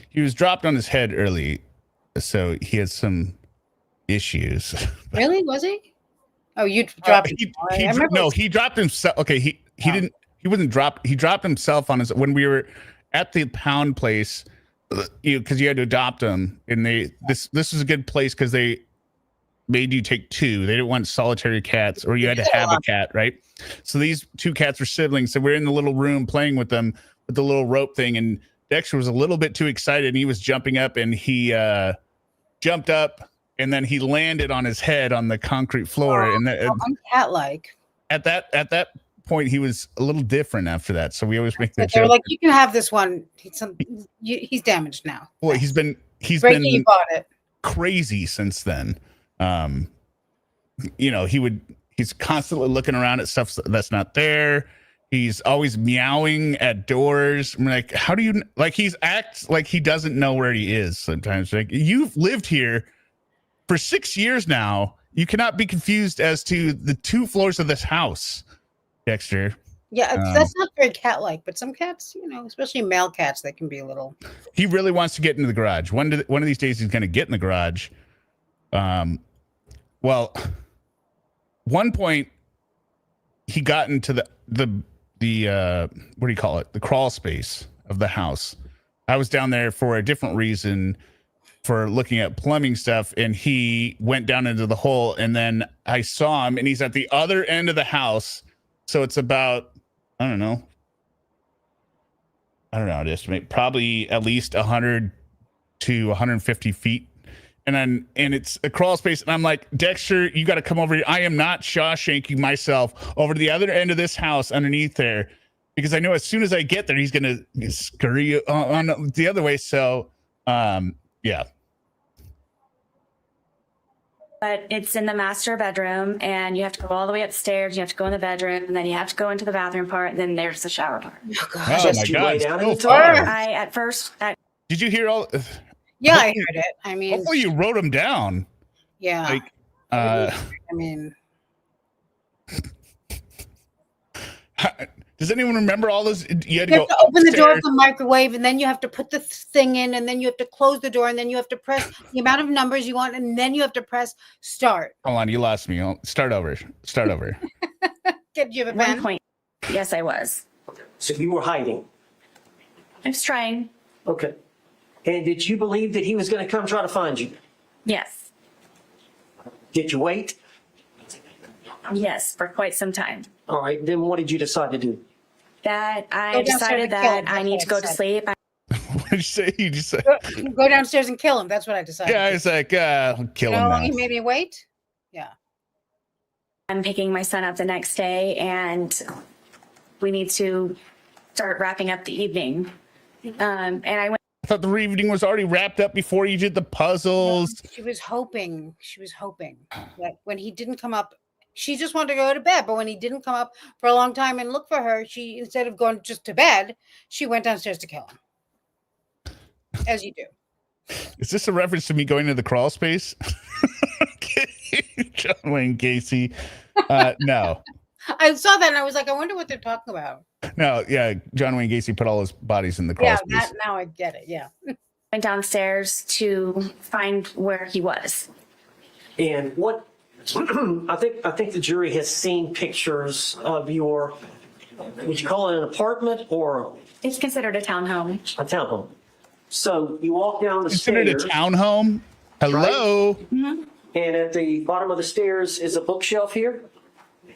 He was dropped on his head early, so he had some issues. Really? Was he? Oh, you dropped him. He dropped himself. Okay, he didn't. He wasn't dropped. He dropped himself on his when we were at the pound place. Because you had to adopt him, and this is a good place because they made you take two. They didn't want solitary cats, or you had to have a cat, right? So these two cats were siblings. So we're in the little room playing with them with the little rope thing, and Dexter was a little bit too excited, and he was jumping up, and he jumped up, and then he landed on his head on the concrete floor. And cat-like. At that point, he was a little different after that. So we always make that They were joke. like, "You can have this one. He's damaged now." Well, he's been You bought it. crazy since then. He's constantly looking around at stuff that's not there. He's always meowing at doors. I'm like, how do you he acts like he doesn't know where he is sometimes. Like, you've lived here for 6 years now. You cannot be confused as to the 2 floors of this house, Dexter. Yeah, that's not very cat-like, but some cats, especially male cats, they can be a little. He really wants to get into the garage. One of these days, he's going to get in the garage. Well, one point he got into the what do you call it? The crawl space of the house. I was down there for a different reason, for looking at plumbing stuff, and he went down into the hole, and then I saw him, and he's at the other end of the house. So it's about, I don't know, I'd estimate probably at least 100 to 150 feet. And it's a crawl space. And I'm like, Dexter, you got to come over here. I am not Shawshanking myself over to the other end of this house underneath there, because I know as soon as I get there, he's going to scurry on the other way. So, yeah. But it's in the master bedroom, and you have to go all the way upstairs. You have to go in the bedroom, and then you have to go into the bathroom part, and then there's the shower part. Oh, gosh. Oh my you lay God. down in So the tub? far. Did you hear all? Yeah, I heard it. I mean, Hopefully you wrote them down. yeah. I mean, Does anyone remember all those? You had you to have go to open the door of upstairs. the microwave, and then you have to put the thing in, and then you have to close the door, and then you have to press the amount of numbers you want, and then you have to press start. Hold on, you lost me. Start over. Did you have a At one pen? point, yes, I was. So you were hiding. I was trying. Okay. And did you believe that he was going to come try to find you? Yes. Did you wait? Yes, for quite some time. All right. Then what did you decide to do? That Go I downstairs decided and kill that him. I That's need what to I go to decided. sleep. What did you say? You just said, Go downstairs and kill him. That's what I decided. yeah, it's like, kill You know him how now. long he made me wait? Yeah. I'm picking my son up the next day, and we need to start wrapping up the evening. And I went. I thought the evening was already wrapped up before you did the puzzles. She was hoping that when he didn't come up, she just wanted to go to bed. But when he didn't come up for a long time and look for her, she, instead of going just to bed, she went downstairs to kill him. As you do. Is this a reference to me going to the crawl space? John Wayne Gacy. No. I saw that and I was like, I wonder what they're talking about. No, yeah. John Wayne Gacy put all his bodies in the crawl Yeah, space. now I get it. Yeah. Went downstairs to find where he was. And what I think the jury has seen pictures of your, would you call it an apartment or It's considered a townhome. a townhome? So you walk down the Considered a stairs, townhome? Hello? and at the bottom of the stairs is a bookshelf here.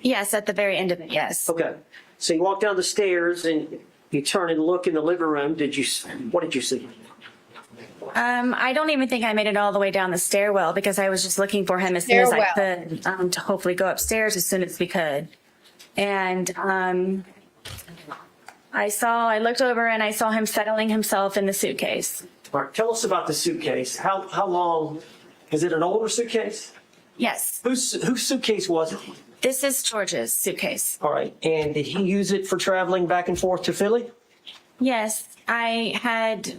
Yes, at the very end of it, yes. Okay. So you walk down the stairs and you turn and look in the living room. What did you see? I don't even think I made it all the way down the stairwell because I was just looking for him as soon as I could to hopefully go upstairs as soon as we could. And I looked over and I saw him settling himself in the suitcase. All right, tell us about the suitcase. How long, is it an older suitcase? Yes. Whose suitcase was it? This is George's suitcase. All right, and did he use it for traveling back and forth to Philly? Yes. I had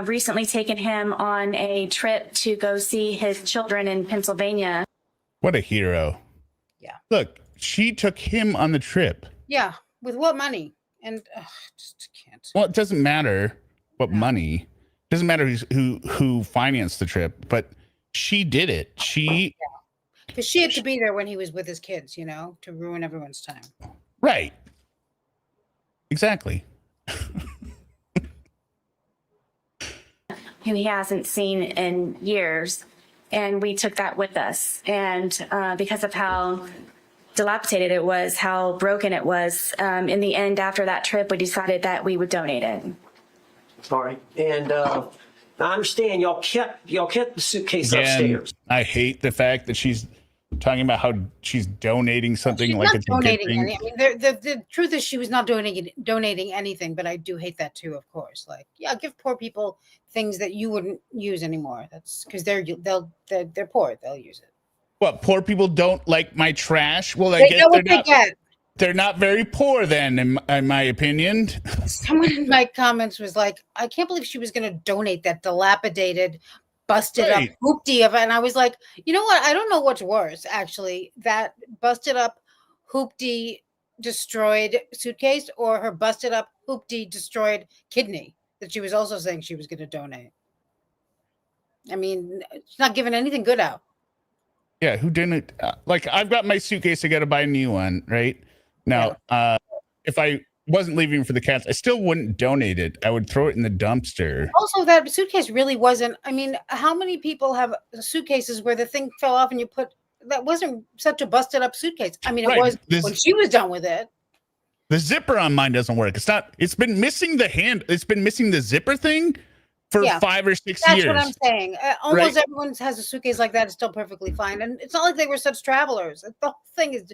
recently taken him on a trip to go see his children in Pennsylvania. What a hero. Yeah. Look, she took him on the trip. Yeah. With what money? And just can't. Well, it doesn't matter what money. It doesn't matter who financed the trip, but she did it. Because she had to be there when he was with his kids, you know, to ruin everyone's time. Right. Exactly. Who he hasn't seen in years. And we took that with us. And because of how dilapidated it was, how broken it was, in the end, after that trip, we decided that we would donate it. All right, and I understand y'all kept the suitcase upstairs. I hate the fact that she's talking about how she's donating something She's like not it's a good donating thing. any. I mean, the truth is she was not donating anything, but I do hate that too, of course. Like, yeah, give poor people things that you wouldn't use anymore. That's because they're poor. They'll use it. What, poor people don't like my trash? Well, They know what they get. They're not very poor then, in my opinion. Someone in my comments was like, I can't believe she was going to donate that dilapidated, busted up hoopty of it. And I was like, you know what? I don't know what's worse, actually, that busted up hoopty destroyed suitcase or her busted up hoopty destroyed kidney that she was also saying she was going to donate. I mean, she's not giving anything good out. Yeah, who didn't? Like, I've got my suitcase. I got to buy a new one, right? Now, if I wasn't leaving for the cats, I still wouldn't donate it. I would throw it in the dumpster. Also, that suitcase really wasn't. I mean, how many people have suitcases where the thing fell off and you put that wasn't such a busted up suitcase? I mean, it was when she was done with it. The zipper on mine doesn't work. It's not. It's been missing the hand. It's been missing the zipper thing for 5 or 6 years. That's what I'm saying. Almost everyone has a suitcase like that. It's still perfectly fine, and it's not like they were such travelers. The whole thing is.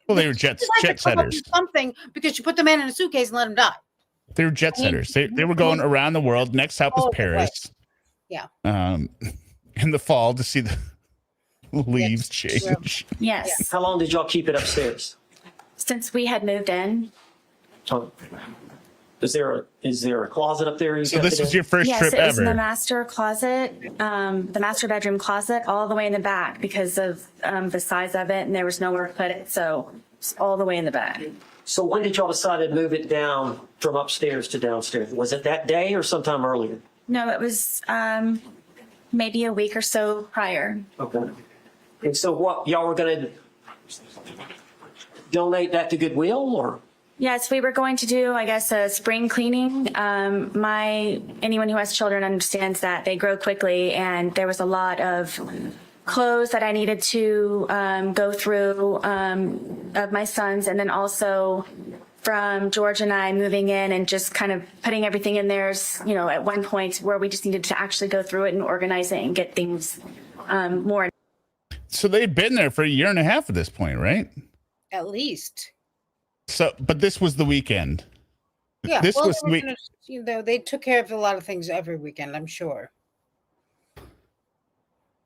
Well, they were jet setters. Something because you put the man in a suitcase and let him die. They were jet setters. They were going around the world. Next stop was Paris. Right. Yeah. In the fall to see the leaves change. Yes. How long did y'all keep it upstairs? Since we had moved in. Is there a closet up there? So this was your first trip Yes, it was ever. the master closet, the master bedroom closet, all the way in the back because of the size of it, and there was nowhere to put it, so it's all the way in the back. So when did y'all decide to move it down from upstairs to downstairs? Was it that day or sometime earlier? No, it was maybe a week or so prior. Okay. And so what, y'all were going to donate that to Goodwill or? Yes, we were going to do, I guess, a spring cleaning. Anyone who has children understands that they grow quickly, and there was a lot of clothes that I needed to go through of my sons, and then also from George and I moving in and just kind of putting everything in there, you know, at one point where we just needed to actually go through it and organize it and get things more. So they'd been there for 1.5 years at this point, right? At least. So, but this was the weekend. Yeah, this well, was they took care of a lot of things every weekend, I'm sure.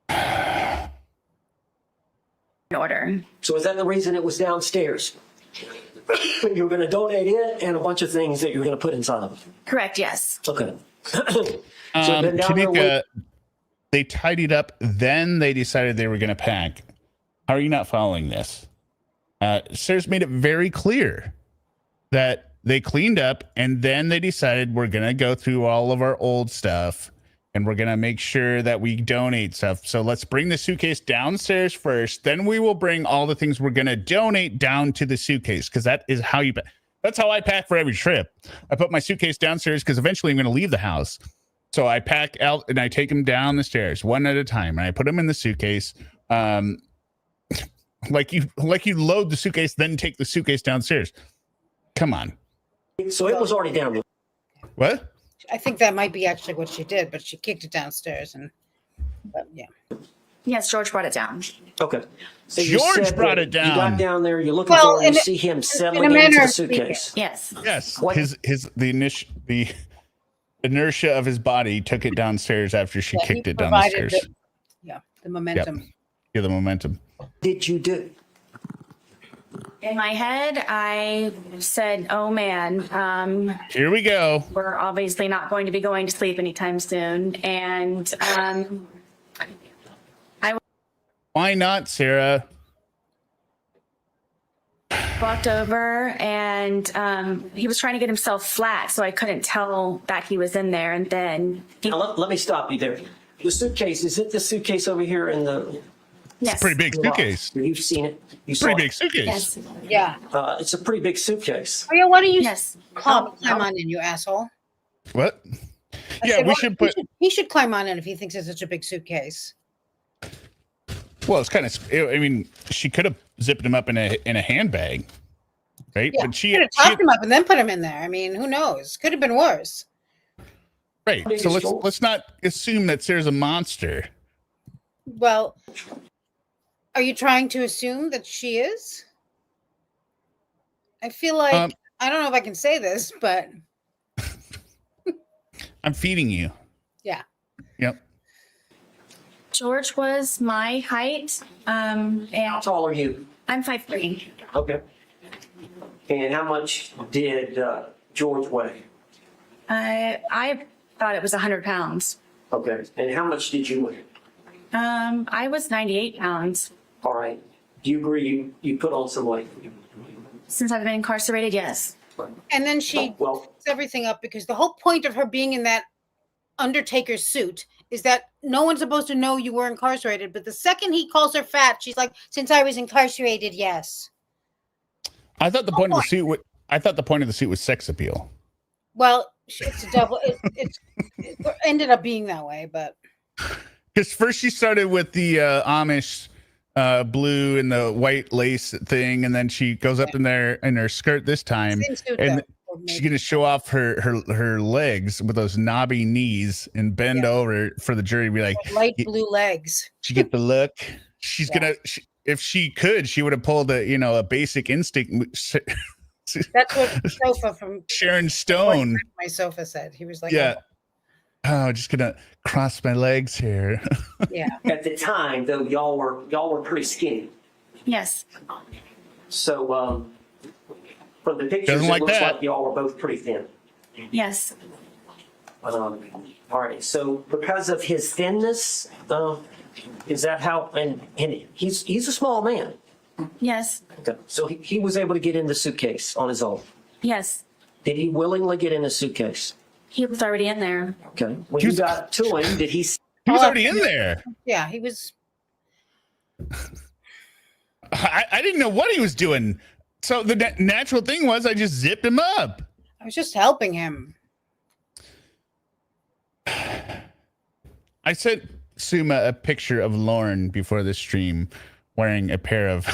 In order. So is that the reason it was downstairs? You were going to donate it and a bunch of things that you were going to put inside of it. Correct, yes. Okay. So then down there Tanika, they tidied up, then they decided they were going to pack. How are you not following this? Sarah's made it very clear that they cleaned up and then they decided we're going to go through all of our old stuff and we're going to make sure that we donate stuff. So let's bring the suitcase downstairs first. Then we will bring all the things we're going to donate down to the suitcase because that is how that's how I pack for every trip. I put my suitcase downstairs because eventually I'm going to leave the house. So I pack out and I take them down the stairs one at a time and I put them in the suitcase. Like you load the suitcase, then take the suitcase downstairs. Come on. So it was already down there. What? I think that might be actually what she did, but she kicked it downstairs but yeah. Yes, George brought it down. Okay. So George brought it down. You got down there, you're looking for him, you see him settling into the suitcase. Yes. Yes. What? The inertia of his body took it downstairs after she kicked he it down the provided stairs. the momentum. Yep. Yeah, the momentum. Did you do? In my head, I said, oh man, Here we go. we're obviously not going to be going to sleep anytime soon. And Why not, Sarah? walked over and he was trying to get himself flat, so I couldn't tell that he was in there. And then Now, let me stop you there. The suitcase, is it the suitcase over here in the yes, Pretty big suitcase. You've seen it. You saw Pretty big it. suitcase. yes, Yeah. It's a pretty big suitcase. Oh yeah. Why don't you yes. climb on in, you asshole? What? I Yeah, said, we why- should put. He should climb on in if he thinks it's such a big suitcase. Well, it's kind of. I mean, she could have zipped him up in a handbag, right? Yeah. But she Could have tossed him up and then put him in there. I mean, who knows? Could have been worse. right. So let's not assume that Sarah's a monster. Well, are you trying to assume that she is? I feel like I don't know if I can say this, but I'm feeding you. yeah. Yep. George was my height, and How tall are you? I'm 5'3". Okay. And how much did George weigh? I thought it was 100 pounds. Okay. And how much did you weigh? I was 98 pounds. All right. Do you agree you put on some weight? Since I've been incarcerated, yes. And then she Well, sets everything up because the whole point of her being in that Undertaker suit is that no one's supposed to know you were incarcerated. But the second he calls her fat, she's like, "Since I was incarcerated, yes." I thought the point of the suit. I thought the point of the suit was sex appeal. Well, it's a double. It ended up being that way, but Because first she started with the Amish blue and the white lace thing, and then she goes up in there in her skirt this time, same suit, and though. she's gonna show off her legs with those knobby knees and bend over for the jury to be like, light blue legs. she get the look. She's if she could, she would have pulled a basic instinct. That's what Sofa from Sharon Stone. my sofa said. He was like, Yeah. Oh, just gonna cross my legs here. yeah. at the time, though, y'all were pretty skinny. Yes. So from the pictures, Doesn't it like looks that. like y'all were both pretty thin. Yes. All right. So because of his thinness, is that how? And he's a small man. Yes. Okay. So he was able to get in the suitcase on his own. Yes. Did he willingly get in the suitcase? He was already in there. Okay. When you got to him, did he? He was already in there. Yeah, he was. I didn't know what he was doing. So the natural thing was I just zipped him up. I was just helping him. I sent Suma a picture of Lorne before the stream wearing a pair of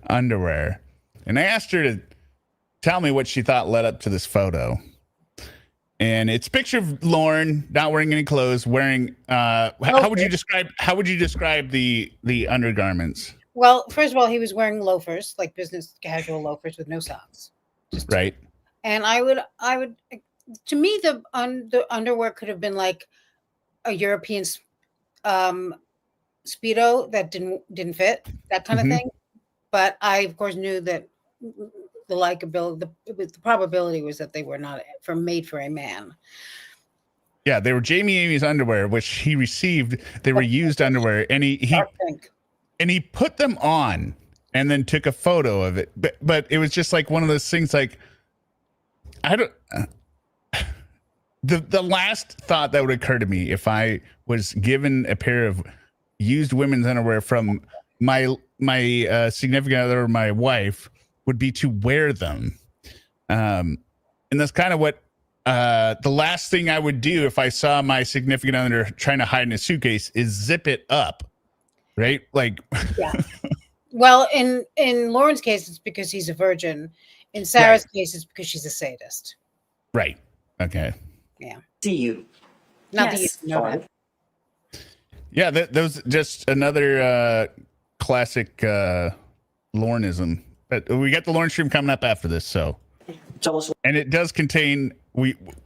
underwear. And I asked her to tell me what she thought led up to this photo. And it's a picture of Lorne not wearing any clothes, wearing how would you describe the undergarments? Well, first of all, he was wearing loafers, like business casual loafers with no socks. Right. And I would, to me, the underwear could have been like a European Speedo that didn't fit, that kind of thing. But I, of course, knew that the likability, the probability was that they were not made for a man. Yeah, they were Jamie Amy's underwear, which he received. They were used underwear, and he put them on and then took a photo of it. But it was just like one of those things. Like I don't. The last thought that would occur to me if I was given a pair of used women's underwear from my significant other or my wife would be to wear them. And that's kind of what the last thing I would do if I saw my significant other trying to hide in a suitcase is zip it up. Right? Like, yeah. Well, in Lauren's case, it's because he's a virgin. In Sarah's case, it's because she's a sadist. Right. Okay. Yeah. See you. Not Yes. that you know that. Yeah, that was just another classic Lorneism. But we got the Lorne stream coming up after this, so. Tell us. And it does contain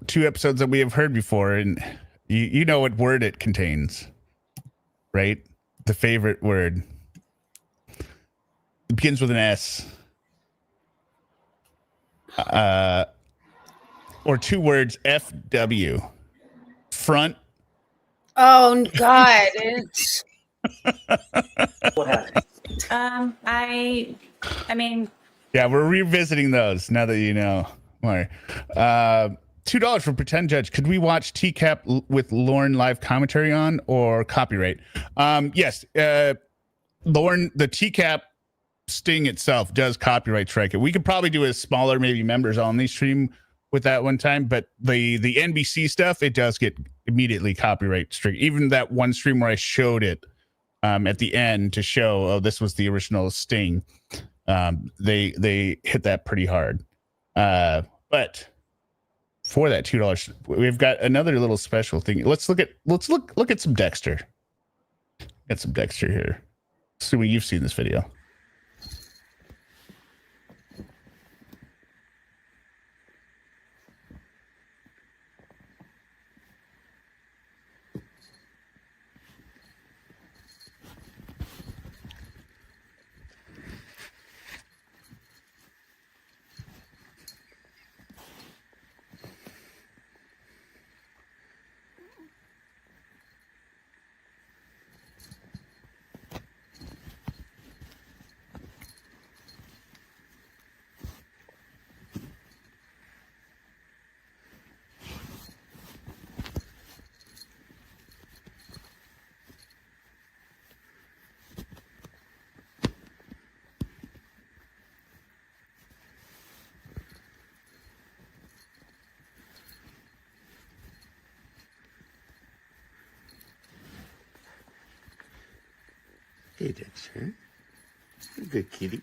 two episodes that we have heard before, and you know what word it contains, right? The favorite word. It begins with an S. Or two words, FW. Front. Oh God. What happened? I mean, Yeah, we're revisiting those now that you know more. $2 for pretend judge. Could we watch TCAP with Lorne live commentary on or copyright? Yes. Lorne, the TCAP sting itself does copyright strike it. We could probably do a smaller, maybe members only stream with that one time, but the NBC stuff, it does get immediately copyright strike. Even that one stream where I showed it at the end to show, oh, this was the original sting. They hit that pretty hard. But for that $2, we've got another little special thing. Let's look at some Dexter. Got some Dexter here. Assuming you've seen this video. Hey, Dexter. Good kitty.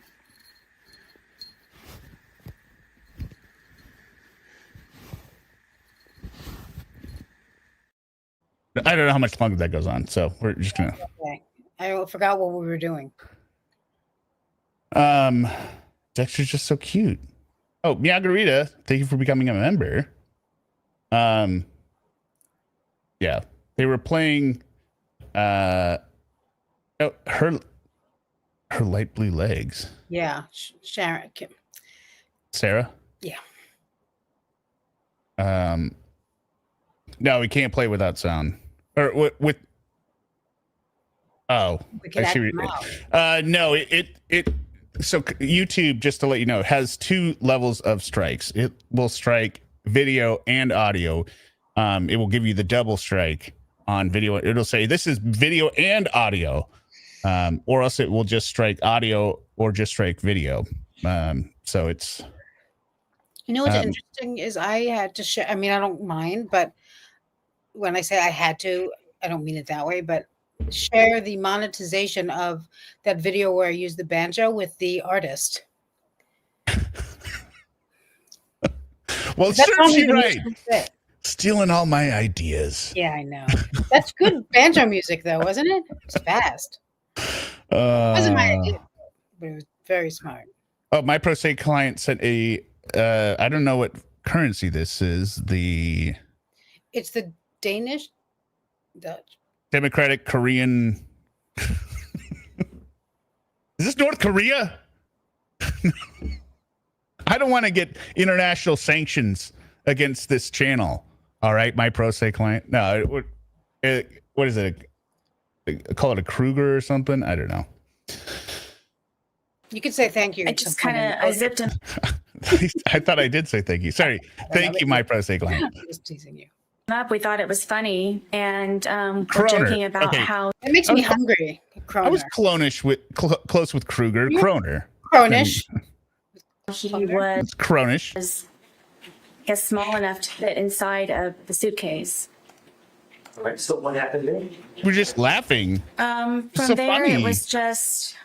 I don't know how much longer that goes on, so we're just gonna. Okay. I forgot what we were doing. Dexter's just so cute. Oh, Meowgarita, thank you for becoming a member. Yeah, they were playing. Oh, her light blue legs. Yeah, Sharon. Sarah. Yeah. No, we can't play without sound. Or with. Oh, We can I see. No, it. So YouTube, just to let you know, has two levels of strikes. It will strike video and audio. It will give you the double strike on video. It'll say this is video and audio, or else it will just strike audio or just strike video. So it's. You know what's interesting is I had to share. I mean, I don't mind, but when I say I had to, I don't mean it that way, but share the monetization of that video where I used the banjo with the artist. Well, serves you right. Stealing all my ideas. Yeah, I know. That's good banjo music, though, wasn't it? It's fast. It wasn't my idea, but it was very smart. Oh, my Pro Se client sent a. I don't know what currency this is. It's the Danish, Dutch. Democratic Korean. Is this North Korea? I don't want to get international sanctions against this channel. All right, my Pro Se client. No, what is it? Call it a Kruger or something? I don't know. You could say thank you. I just I zipped him. I thought I did say thank you. Sorry. Thank you, my Pro Se client. I was teasing you. Up, we thought it was funny, and we're joking about how it makes me hungry. Kroner. I was close with Kruger. Kroner. Cronish. he was Cronish. Small enough to fit inside of the suitcase. All right, so what happened there? We're just laughing. From so there, funny. it was just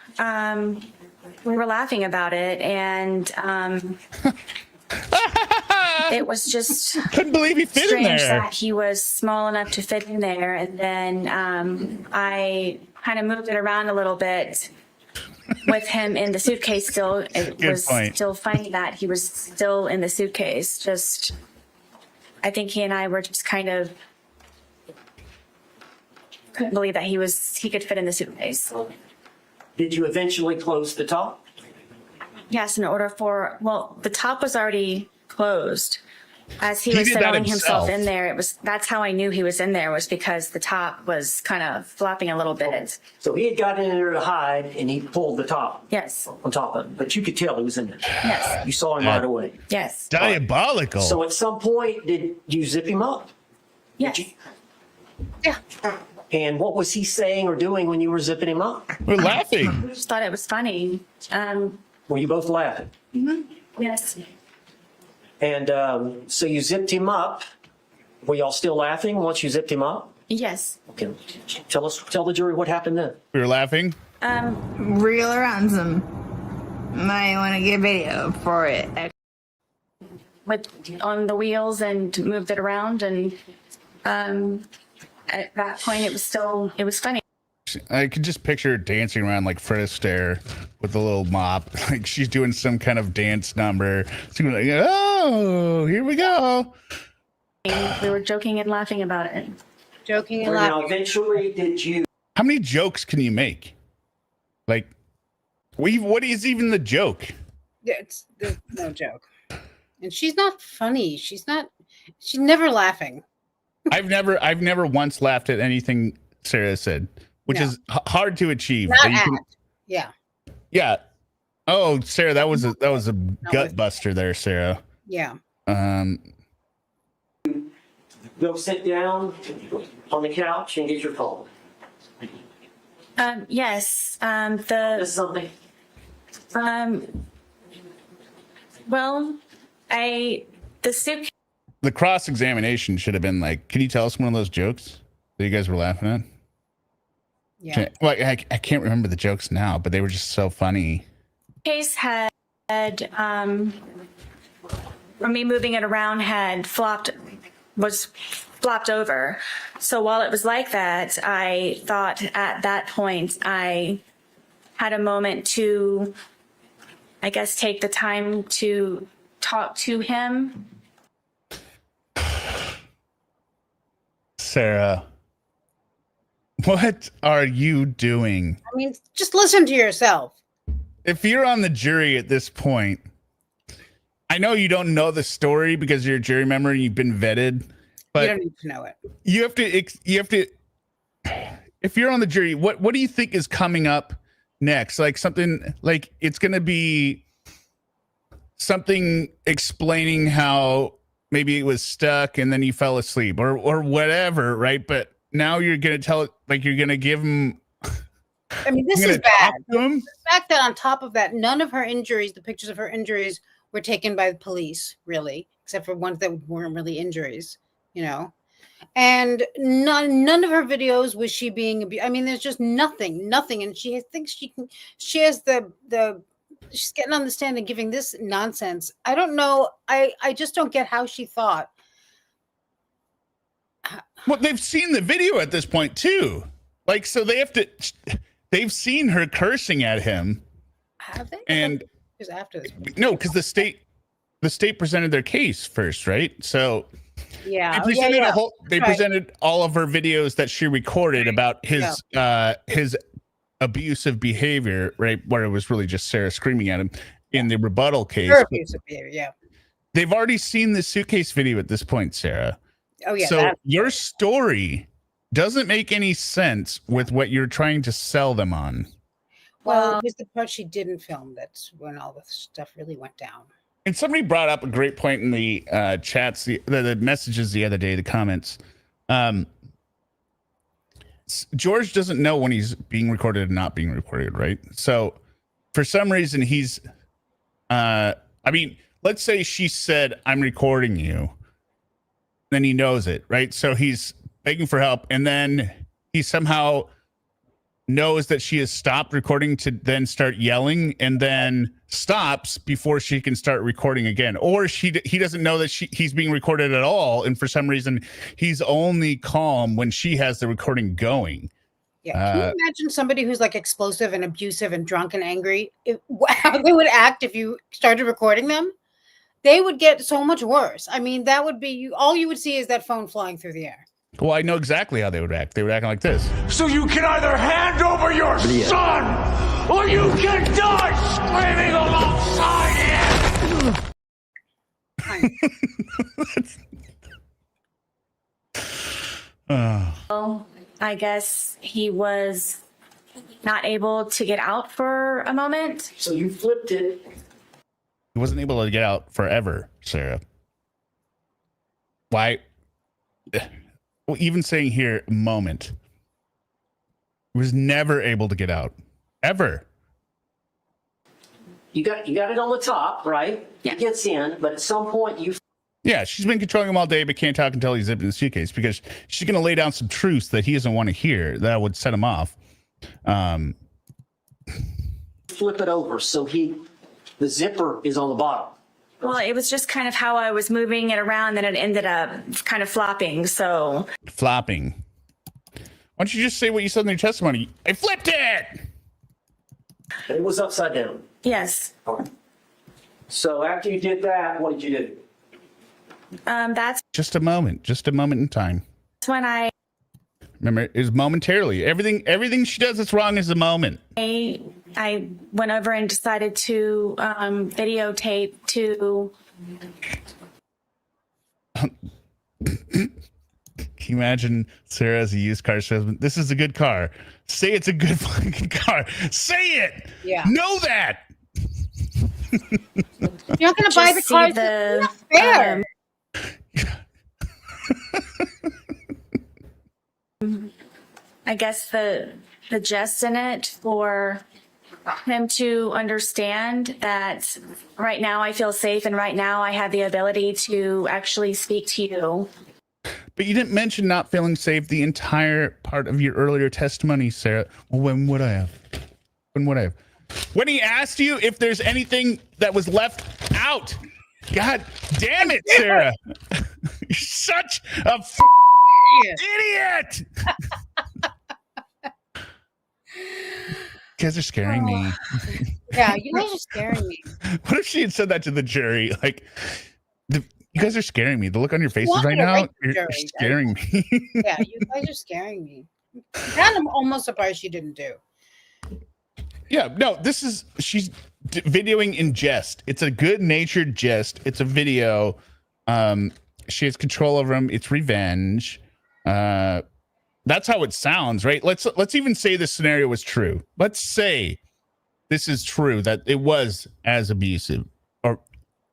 we were laughing about it, and it was just couldn't believe he fit in strange there. that he was small enough to fit in there, and then I kind of moved it around a little bit with him in the suitcase still. It Good was point. still funny that he was still in the suitcase. Just I think he and I were just kind of couldn't believe that he could fit in the suitcase. Did you eventually close the top? Yes, in order for, well, the top was already closed. As he was did that throwing himself himself. in there, that's how I knew he was in there, was because the top was kind of flopping a little bit. So he had gotten in there to hide, and he pulled the top Yes, on top of him. But you could tell he was in there. yes, You saw him right away. yes, Diabolical. So at some point, did you zip him up? yes. Yeah. And what was he saying or doing when you were zipping him up? We're laughing. I just thought it was funny. Were you both laughing? Yes. And so you zipped him up. Were y'all still laughing once you zipped him up? Yes. Okay. Tell the jury what happened then. We were laughing. Real or ransom. Might want to get video for it. On the wheels and moved it around, and at that point it was funny. I could just picture her dancing around like Fred Astaire with a little mop, like she's doing some kind of dance number. She's like, oh, here we go. We were joking and laughing about it. Joking and Now, laughing. eventually, did you? How many jokes can you make? Like, what is even the joke? There's no joke. And she's not funny. She's never laughing. I've never once laughed at anything Sarah said, which No. is hard to achieve. Not But you at. can- Yeah. yeah. Oh, Sarah, that was a gut buster there, Sarah. Yeah. Go sit down on the couch and get your phone. Yes. This is something. Well, the suitcase. The cross-examination should have been like, can you tell us one of those jokes that you guys were laughing at? Yeah. Well, I can't remember the jokes now, but they were just so funny. Case had for me moving it around was flopped over. So while it was like that, I thought at that point I had a moment to, I guess, take the time to talk to him. Sarah, what are you doing? I mean, just listen to yourself. If you're on the jury at this point, I know you don't know the story because you're a jury member and you've been vetted, You but don't need to know it. you have to, if you're on the jury, what do you think is coming up next? Like something like it's going to be something explaining how maybe it was stuck and then you fell asleep or whatever. Right. But now you're going to tell it like you're going to give him. I mean, this you're is gonna talk bad. to him? The fact that on top of that, none of her injuries, the pictures of her injuries were taken by the police, really, except for ones that weren't really injuries, and none of her videos was she being abused. I mean, there's just nothing. And she thinks she has she's getting on the stand and giving this nonsense. I don't know. I just don't get how she thought. Well, they've seen the video at this point too. Like, so they've seen her cursing at him. Have they? And Because after this. no, because the state presented their case first, right? So Yeah. they presented Right. presented all of her videos that she recorded about his abusive behavior, right? Where it was really just Sarah screaming at him in the rebuttal case. Her abusive behavior, yeah. They've already seen the suitcase video at this point, Sarah. Oh, yeah. So your story doesn't make any sense with what you're trying to sell them on. Well, it was the part she didn't film. That's when all the stuff really went down. And somebody brought up a great point in the chats, the messages the other day, the comments. George doesn't know when he's being recorded and not being recorded, right? So for some reason, he's, let's say she said, I'm recording you. Then he knows it, right? So he's begging for help. And then he somehow knows that she has stopped recording to then start yelling and then stops before she can start recording again. Or he doesn't know that he's being recorded at all. And for some reason, he's only calm when she has the recording going. Yeah. Can you imagine somebody who's like explosive and abusive and drunk and angry, how they would act if you started recording them? they would get so much worse. I mean, that would be you. All you would see is that phone flying through the air. Well, I know exactly how they would act. They would act like this. So you can either hand over your son, or you can die screaming alongside him. Well, I guess he was not able to get out for a moment. So you flipped it. He wasn't able to get out forever, Sarah. Why? Well, even saying here, moment. He was never able to get out. Ever. You got it on the top, right? Yeah. It gets in, but at some point you. Yeah, she's been controlling him all day, but can't talk until he's zipped in the suitcase because she's going to lay down some truths that he doesn't want to hear that would set him off. Flip it over so the zipper is on the bottom. Well, it was just kind of how I was moving it around that it ended up kind of flopping. So Flopping. Why don't you just say what you said in your testimony? I flipped it! It was upside down. yes, Okay. So after you did that, what did you do? that's Just a moment in time. when I Remember, it was momentarily. Everything she does that's wrong is a moment. went over and decided to videotape to. Can you imagine Sarah as a used car salesman? This is a good car. Say it's a good fucking car. Say it. Yeah. Know that. You're not going to buy the Just see car. the, It's not fair. I guess the jest in it for him to understand that right now I feel safe and right now I have the ability to actually speak to you. But you didn't mention not feeling safe the entire part of your earlier testimony, Sarah. Well, when would I have? When would I have? When he asked you if there's anything that was left out. God damn it, Sarah. You're such a idiot. You guys are scaring me. Yeah, you guys are scaring me. What if she had said that to the jury? Like, you guys are scaring me. The look on your faces wanted right to now, write the you're jury, scaring me. Yeah, you guys are scaring me. And I'm almost surprised she didn't do. Yeah, no, she's videoing in jest. It's a good-natured jest. It's a video. She has control over him. It's revenge. That's how it sounds, right? Let's even say this scenario was true. Let's say this is true, that it was as abusive, or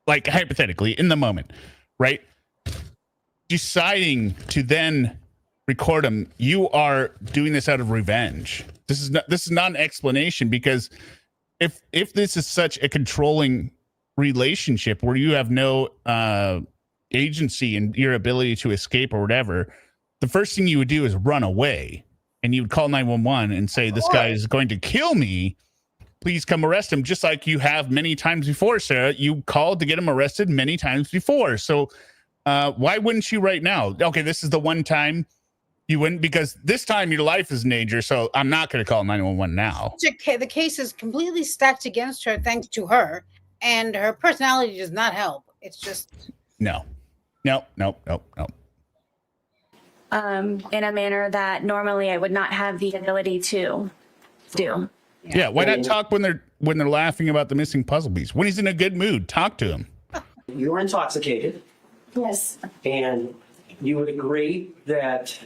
like hypothetically in the moment, right? Deciding to then record him, you are doing this out of revenge. This is not an explanation, because if this is such a controlling relationship where you have no agency in your ability to escape or whatever, the first thing you would do is run away, and you would call 911 and say, this guy is going to kill me. Please come arrest him. Just like you have many times before, Sarah. You called to get him arrested many times before. So why wouldn't you right now? Okay, this is the one time you wouldn't, because this time your life is in danger. So I'm not going to call 911 now. The case is completely stacked against her thanks to her, and her personality does not help. It's just No. In a manner that normally I would not have the ability to do. Yeah, why not talk when they're laughing about the missing puzzle piece? When he's in a good mood, talk to him. You were intoxicated, Yes. and you would agree that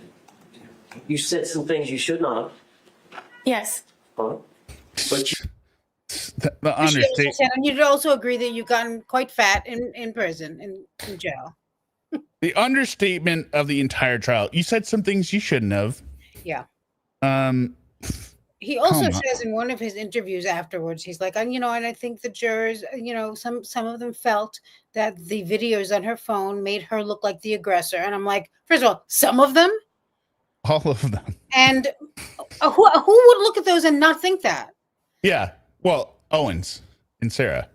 you said some things you should not. Yes. Huh? But you, The she also understatement. said, and you'd also agree that you've gotten quite fat in prison, in jail. The understatement of the entire trial. You said some things you shouldn't have. Yeah. He Come also on. says in one of his interviews afterwards, he's like, and I think the jurors, some of them felt that the videos on her phone made her look like the aggressor. And I'm like, first of all, some of them, All of them. and who would look at those and not think that? Yeah. Well, Owens and Sarah.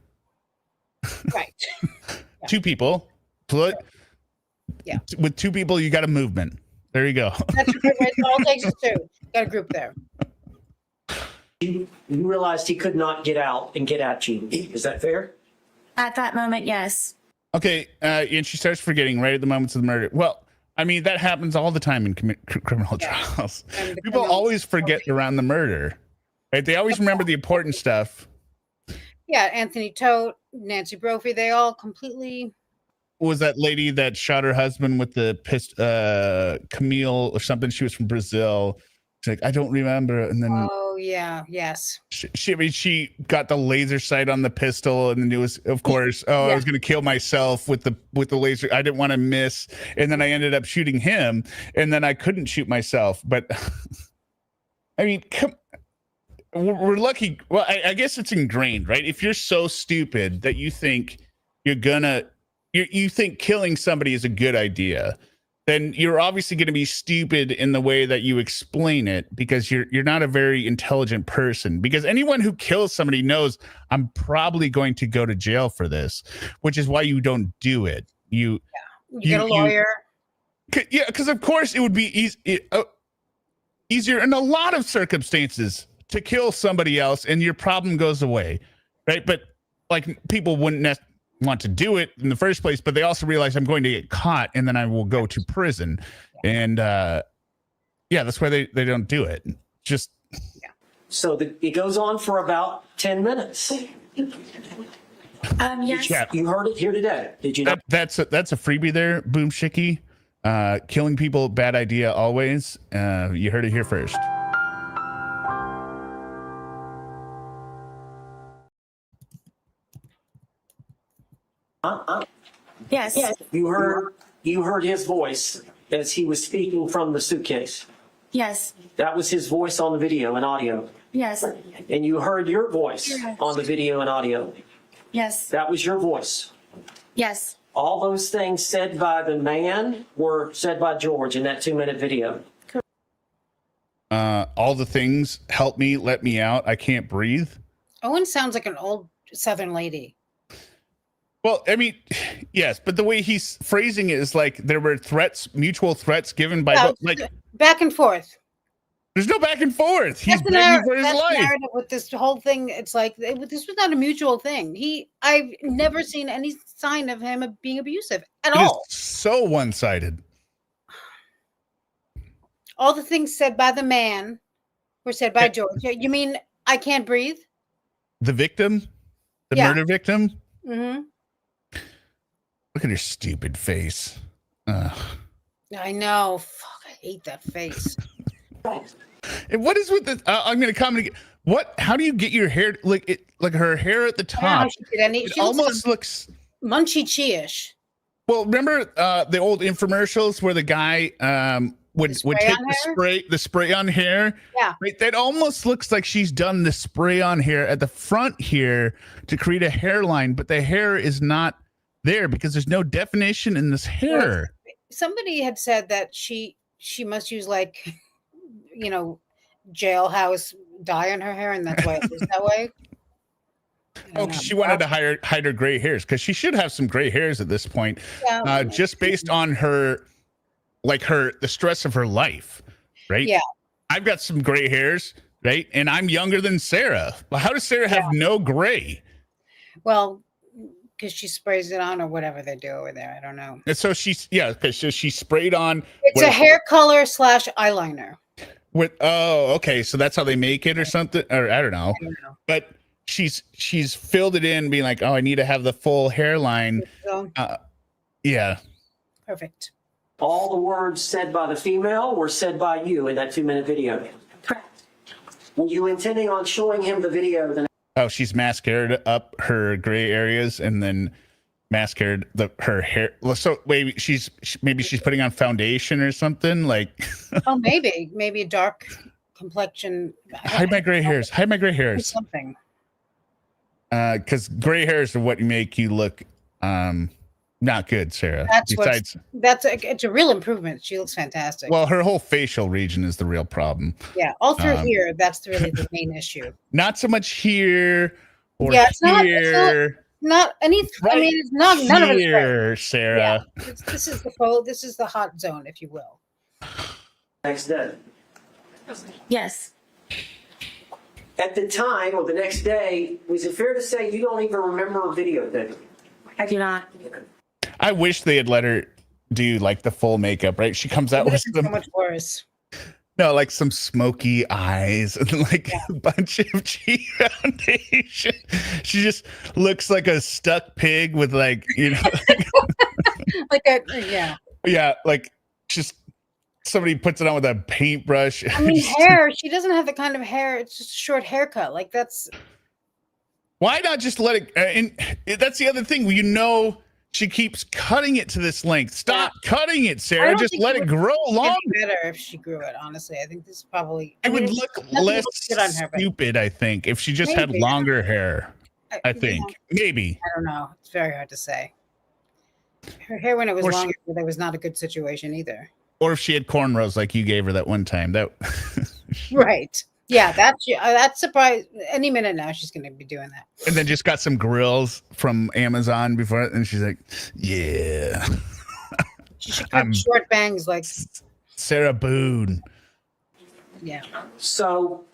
Right. Two people. Yeah. With two people, you got a movement. There you go. That's right. All it takes is two. Got a group there. you realized he could not get out and get at you. Is that fair? At that moment, yes. Okay, and she starts forgetting right at the moments of the murder. Well, I mean, that happens all the time in criminal trials. People always forget around the murder, right? They always remember the important stuff. Yeah, Anthony Tote, Nancy Brophy, they all completely... Was that lady that shot her husband with the Camille or something? She was from Brazil. She's like, I don't remember. And then yes. She got the laser sight on the pistol, and then it was, of course, I was gonna kill myself with the laser. I didn't want to miss, and then I ended up shooting him, and then I couldn't shoot myself. But I mean, we're lucky. Well, I guess it's ingrained, right? If you're so stupid that you think you think killing somebody is a good idea, then you're obviously going to be stupid in the way that you explain it, because you're not a very intelligent person. Because anyone who kills somebody knows I'm probably going to go to jail for this, which is why you don't do it. You get a lawyer. Because of course it would be easier in a lot of circumstances to kill somebody else and your problem goes away, right? But like, people wouldn't want to do it in the first place, but they also realize I'm going to get caught and then I will go to prison. And that's why they don't do it. Just So it goes on for about 10 minutes. Yes. You heard it here today. Did you not? That's a freebie there, Boom Shicky. Killing people, bad idea always. You heard it here first. Yes. You heard his voice as he was speaking from the suitcase. Yes. That was his voice on the video and audio. Yes. And you heard your voice on the video and audio. Yes. That was your voice. Yes. All those things said by the man were said by George in that 2-minute video. All the things, help me, let me out, I can't breathe. Owen sounds like an old Southern lady. Well, I mean, yes, but the way he's phrasing it is like there were mutual threats given by back and forth. There's no back and forth. He's begging for his life. Narrative with this whole thing, it's like this was not a mutual thing. I've never seen any sign of him being abusive at all. It's so one-sided. All the things said by the man were said by George. You mean I can't breathe? The victim, the murder victim. Mm-hmm. Look at her stupid face. I know. Fuck, I hate that face. And what is with this? I'm going to comment again. What? How do you get your hair like her hair at the top? It almost looks Munchie Chi-ish. Well, remember the old infomercials where the guy would take the spray on hair? Yeah. Right? That almost looks like she's done the spray on hair at the front here to create a hairline, but the hair is not there because there's no definition in this hair. Somebody had said that she must use jailhouse dye on her hair, and that's why it is that way. Oh, because she wanted to hide her gray hairs, because she should have some gray hairs at this point, just based on the stress of her life, right? Yeah. I've got some gray hairs, right? And I'm younger than Sarah. Well, how does Sarah have no gray? Well, because she sprays it on or whatever they do over there. I don't know. And so she sprayed on. It's a hair color / eyeliner. Okay. So that's how they make it or something, or I don't know. But she's filled it in being like, oh, I need to have the full hairline. Yeah. Perfect. All the words said by the female were said by you in that 2-minute video. Correct. Were you intending on showing him the video? Oh, she's mascaraed up her gray areas and then mascaraed her hair. So maybe she's putting on foundation or something like. Oh, maybe a dark complexion. Hide my gray hairs. Hide my gray hairs. Something. Because gray hairs are what make you look not good, Sarah. It's a real improvement. She looks fantastic. Well, her whole facial region is the real problem. Yeah, all through here, that's really the main issue. Not so much here or it's here. Not any. Right, I mean, it's not none of it's here, Sarah. Yeah, this is the hot zone, if you will. Next day. Yes. At the time or the next day, was it fair to say you don't even remember a video, did you? I do not. I wish they had let her do like the full makeup, right? She comes out with This is some, so much worse. no, like some smoky eyes and like a bunch of cheek foundation. She just looks like a stuck pig with like, you know, Like a yeah. yeah, like just somebody puts it on with a paintbrush. I mean, hair. She doesn't have the kind of hair. It's just a short haircut. Like that's. Why not just let it? And that's the other thing. You know, she keeps cutting it to this length. Stop cutting it, Sarah. Just let it grow long. It'd be better if she grew it. Honestly, I think this is probably. It would look less stupid. I think if she just had longer hair. I think maybe. I don't know. It's very hard to say. Her hair when it was longer, that was not a good situation either. Or if she had cornrows like you gave her that one time, that right. Yeah, that's surprised. Any minute now, she's going to be doing that. And then just got some grills from Amazon before, and she's like, "Yeah." She should cut short bangs like Sarah Boone. Yeah. So,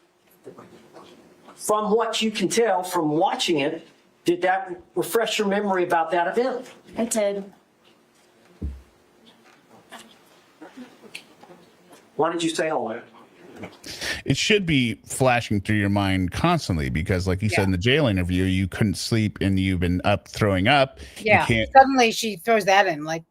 from what you can tell from watching it, did that refresh your memory about that event? It did. Why did you say all that? It should be flashing through your mind constantly because, like you said in the jail interview, you couldn't sleep and you've been up throwing up. Yeah. Suddenly she throws that in like.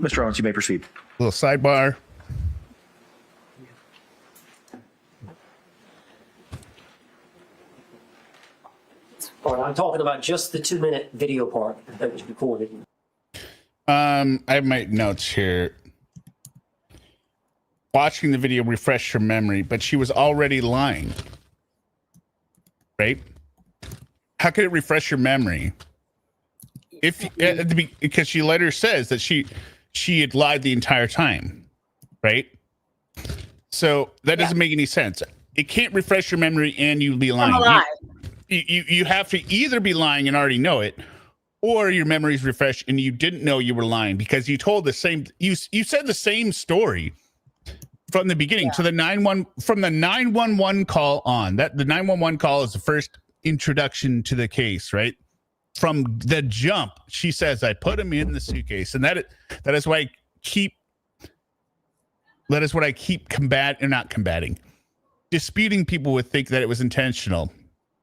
Mr. Owens, you may proceed. A little sidebar. All right, I'm talking about just the 2-minute video part that was recorded. I have my notes here. Watching the video refreshed her memory, but she was already lying. Right? How could it refresh your memory? Because she later says that she had lied the entire time, right? So that doesn't make any sense. It can't refresh your memory and you be lying. You have to either be lying and already know it, or your memory's refreshed and you didn't know you were lying because you told the same. You said the same story from the beginning to the 911 call on. That the 911 call is the first introduction to the case, right? From the jump, she says, "I put him in the suitcase," and that is why I keep. That is what I keep disputing people would think that it was intentional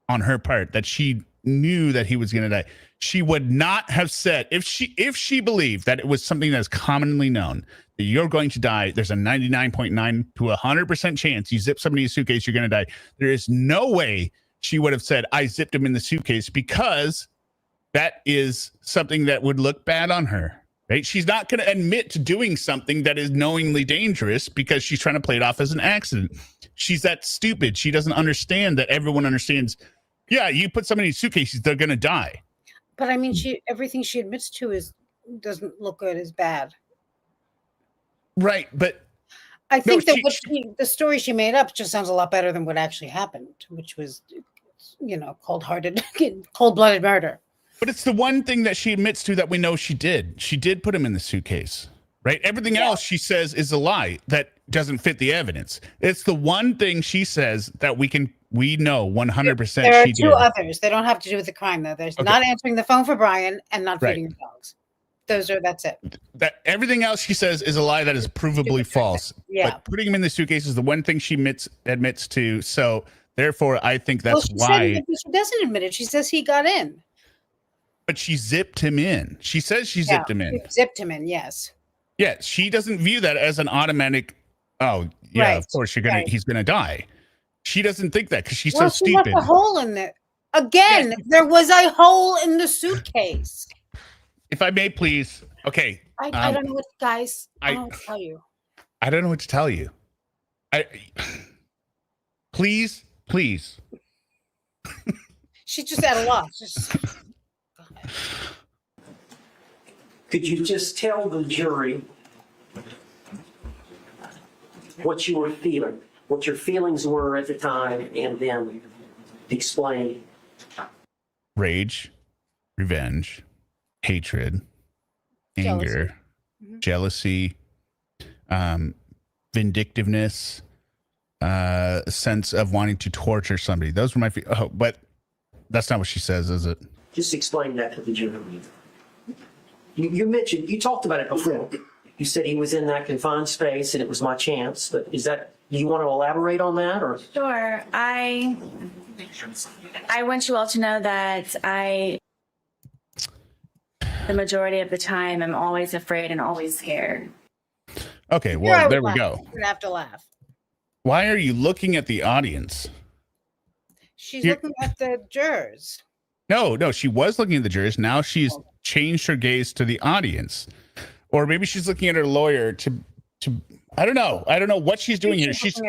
on her part, that she knew that he was going to die. She would not have said, if she believed that it was something that's commonly known that you're going to die, there's a 99.9 to 100% chance you zip somebody's suitcase, you're going to die. There is no way she would have said, "I zipped him in the suitcase," because that is something that would look bad on her, right? She's not going to admit to doing something that is knowingly dangerous because she's trying to play it off as an accident. She's that stupid. She doesn't understand that everyone understands. Yeah, you put somebody in suitcases, they're going to die. But I mean, everything she admits to doesn't look good, is bad. Right, but I think the story she made up just sounds a lot better than what actually happened, which was, cold-blooded murder. But it's the one thing that she admits to that we know she did. She did put him in the suitcase, right? Everything else she says is a lie that doesn't fit the evidence. It's the one thing she says that we know 100% there are she two did. others. They don't have to do with the crime, though. There's not answering the phone for Brian and not feeding your dogs. That's it. That everything else she says is a lie that is provably false. Yeah. But putting him in the suitcase is the one thing she admits to. So therefore, I think that's why. She doesn't admit it. She says he got in. But she zipped him in. She says she zipped him in. Zipped him in, yes. Yeah, she doesn't view that as an automatic. Oh, yeah, of course he's gonna die. She doesn't think that because she's so stupid. Left a hole in there. Again, there was a hole in the suitcase. If I may, please. Okay. I don't know what, guys. I don't know what to tell you. I don't know what to tell you. Please. She's just at a loss. Could you just tell the jury what you were feeling, what your feelings were at the time, and then explain? Rage, revenge, hatred, anger, jealousy, vindictiveness, sense of wanting to torture somebody. Those were my but that's not what she says, is it? Just explain that to the jury. You mentioned, you talked about it before. You said he was in that confined space and it was my chance, but do you want to elaborate on that, or? Sure. I want you all to know that the majority of the time, I'm always afraid and always scared. Okay, well, there we go. You're gonna have to laugh. Why are you looking at the audience? She's looking at the jurors. No, she was looking at the jurors. Now she's changed her gaze to the audience. Or maybe she's looking at her lawyer to I don't know. I don't know what she's doing here. She's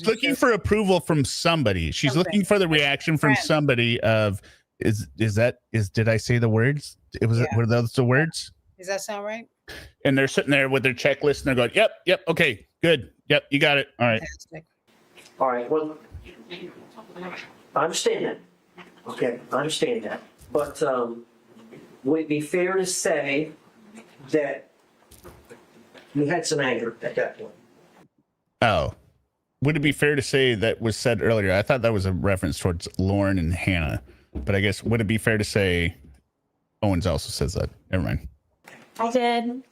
looking for approval from somebody. She's looking for the reaction from somebody of did I say the words? Were those the words? Does that sound right? And they're sitting there with their checklist and they're going, yep, okay, good. Yep, you got it. All right. Fantastic. All right, well, I understand that. Okay, I understand that. But would it be fair to say that you had some anger at that point? Oh, would it be fair to say that was said earlier? I thought that was a reference towards Lorne and Hannah, but I guess would it be fair to say Owens also says that? Never mind. I did.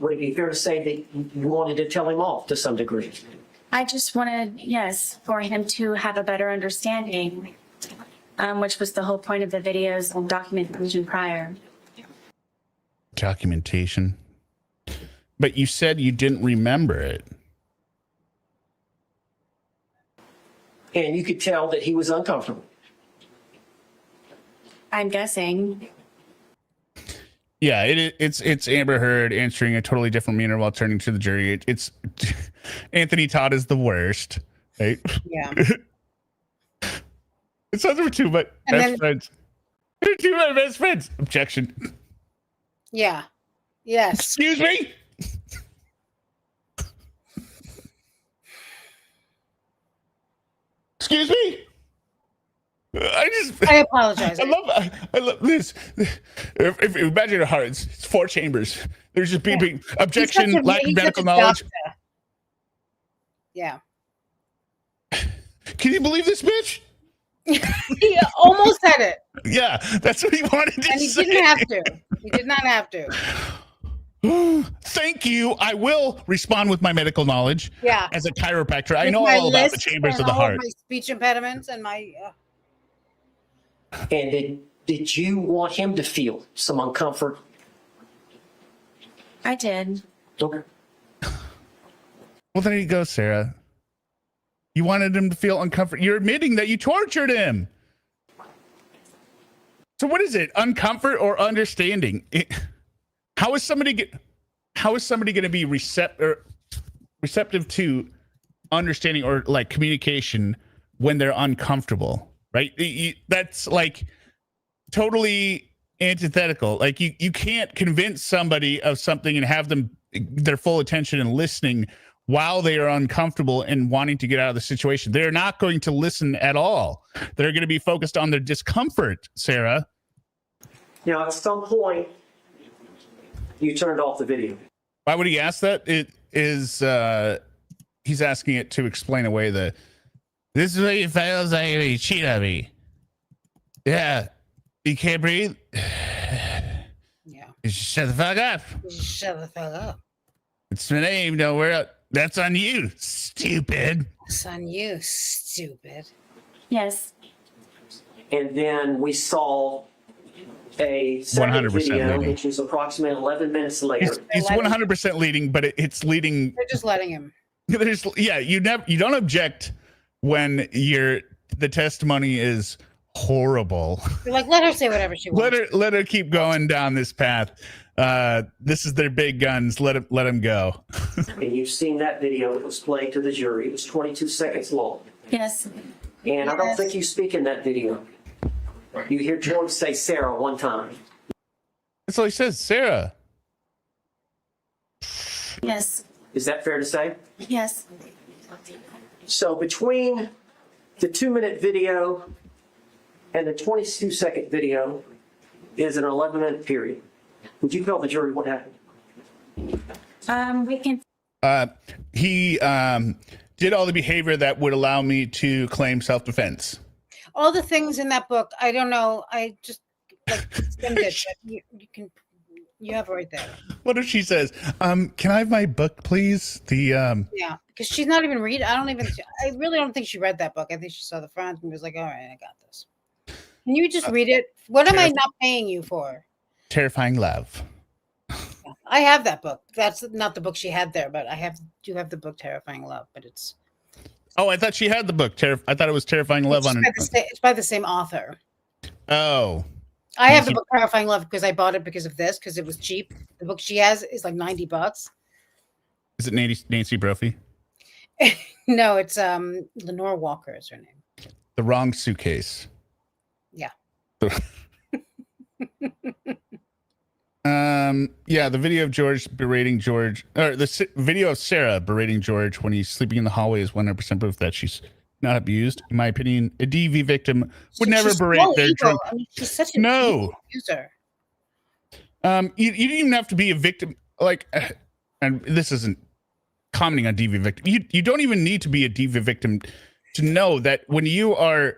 Would it be fair to say that you wanted to tell him off to some degree? I just wanted, yes, for him to have a better understanding, which was the whole point of the videos and documentation prior. Documentation? But you said you didn't remember it. And you could tell that he was uncomfortable. I'm guessing. Yeah, it's Amber Heard answering a totally different manner while turning to the jury. It's Anthony Todd is the worst, right? Yeah. It sounds like two of my best friends. Two of my best friends. Objection. Yeah. Yes. Excuse me? Excuse me? I apologize. I love this. If imagine a heart, it's 4 chambers. There's just beeping. Objection, lack of medical knowledge. Yeah. Can you believe this bitch? He almost said it. Yeah, that's what he wanted to say. And he didn't have to. He did not have to. Thank you. I will respond with my medical knowledge. Yeah. As a chiropractor, I know all about the chambers of the heart. My speech impediments and my. And did you want him to feel some uncomfort? I did. Okay. Well, there you go, Sarah. You wanted him to feel uncomfortable. You're admitting that you tortured him. So what is it? Uncomfort or understanding? How is somebody going to be receptive to understanding or like communication when they're uncomfortable? Right? That's like totally antithetical. Like you can't convince somebody of something and have them their full attention and listening while they are uncomfortable and wanting to get out of the situation. They're not going to listen at all. They're going to be focused on their discomfort, Sarah. Now, at some point, you turned off the video. Why would he ask that? It is he's asking it to explain away the this is what he feels like he cheat on me. Yeah. You can't breathe. Yeah. Shut the fuck up. Shut the fuck up. It's my name. Don't worry. That's on you, stupid. It's on you, stupid. Yes. And then we saw a second 100% video, leading. which was approximately 11 minutes later. It's 100% leading, but it's leading. They're just letting him. You don't object when the testimony is horrible. You're like, let her say whatever she wants. Let her keep going down this path. This is their big guns. Let them go. And you've seen that video that was played to the jury. It was 22 seconds long. Yes. And I don't think you speak in that video. You hear George say Sarah one time. That's all he says, Sarah. Yes. Is that fair to say? Yes. So between the 2-minute video and the 22-second video is an 11-minute period. Would you tell the jury what happened? We can. He did all the behavior that would allow me to claim self-defense. All the things in that book, I don't know. I just like skimmed it. But you have it right there. What if she says, can I have my book, please? Yeah, because she's not even reading. I really don't think she read that book. I think she saw the front and was like, all right, I got this. Can you just read it? What am I not paying you for? Terrifying Love. Yeah, I have that book. That's not the book she had there, but I do have the book Terrifying Love, but it's. Oh, I thought she had the book. I thought it was Terrifying Love on it. It's by the same author. Oh. I have the book Terrifying Love because I bought it because of this, because it was cheap. The book she has is like $90. Is it Nancy Brophy? No, it's Lenore Walker is her name. The Wrong Suitcase. Yeah. Yeah, the video of George berating George, or the video of Sarah berating George when he's sleeping in the hallway is 100% proof that she's not abused. In my opinion, a DV victim would never berate their drunk. I mean, she's such an evil abuser. You didn't even have to be a victim. Like, and this isn't commenting on DV victim. You don't even need to be a DV victim to know that when you are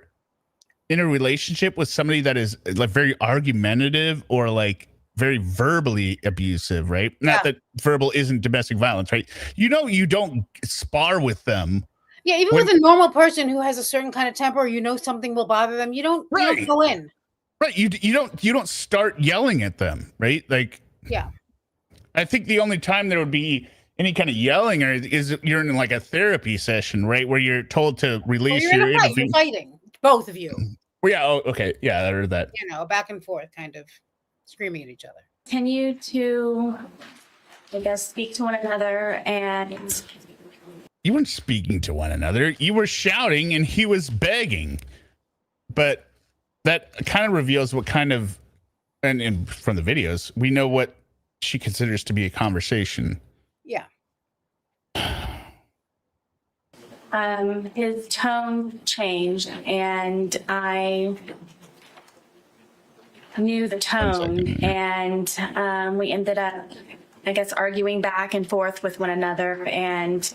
in a relationship with somebody that is like very argumentative or like very verbally abusive, right? Not that verbal isn't domestic violence, right? You don't spar with them. Yeah, even with a normal person who has a certain kind of temper, or something will bother them, you don't go in. Right. You don't start yelling at them, right? Like, yeah. I think the only time there would be any kind of yelling is you're in like a therapy session, right? Where you're told to release your you're fighting, both of you. Well, yeah. Oh, okay. Yeah, I heard that. Back and forth, kind of screaming at each other. Continue to, I guess, speak to one another, and you weren't speaking to one another. You were shouting and he was begging. But that kind of reveals what kind of, and from the videos, we know what she considers to be a conversation. Yeah. His tone changed, and I knew the tone, and we ended up, I guess, arguing back and forth with one another, and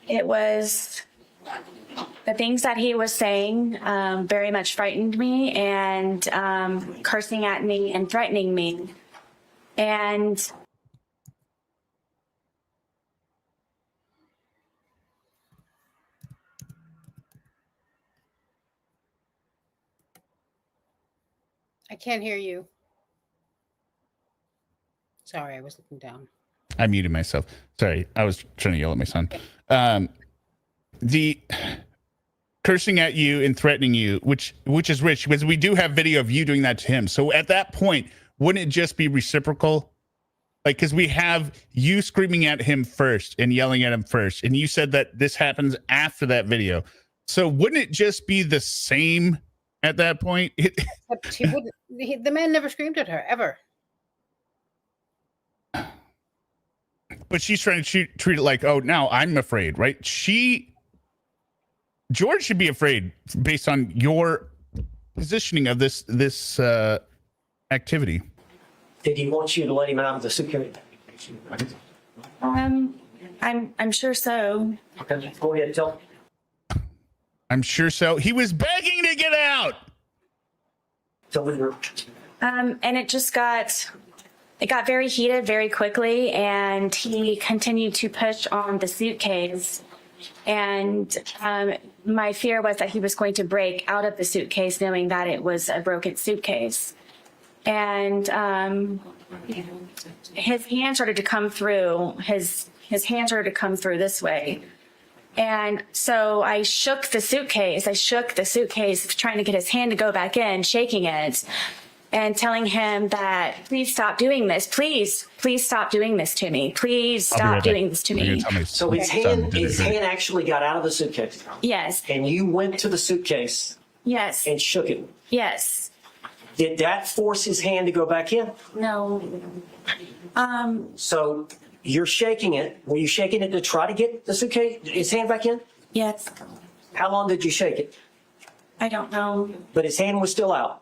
it was the things that he was saying very much frightened me, and cursing at me and threatening me. And I can't hear you. Sorry, I was looking down. I muted myself. Sorry, I was trying to yell at my son. The cursing at you and threatening you, which is rich, because we do have video of you doing that to him. So at that point, wouldn't it just be reciprocal? Like, because we have you screaming at him first and yelling at him first, and you said that this happens after that video. So wouldn't it just be the same at that point? The man never screamed at her, ever. But she's trying to treat it like, oh, now I'm afraid, right? George should be afraid based on your positioning of this activity. Did he want you to let him out of the suitcase? I'm sure so. Okay, go ahead, tell him. I'm sure so. He was begging to get out. Tell him. And it got very heated very quickly, and he continued to push on the suitcase. And my fear was that he was going to break out of the suitcase, knowing that it was a broken suitcase. And his hand started to come through. His hand started to come through this way. And so I shook the suitcase. Trying to get his hand to go back in, shaking it, and telling him that, please stop doing this. Please stop doing this to me. Please stop doing this to me. So his hand actually got out of the suitcase. Yes. And you went to the suitcase. Yes. And shook it. Yes. Did that force his hand to go back in? No. So you're shaking it. Were you shaking it to try to get the suitcase, his hand back in? Yes. How long did you shake it? I don't know. But his hand was still out.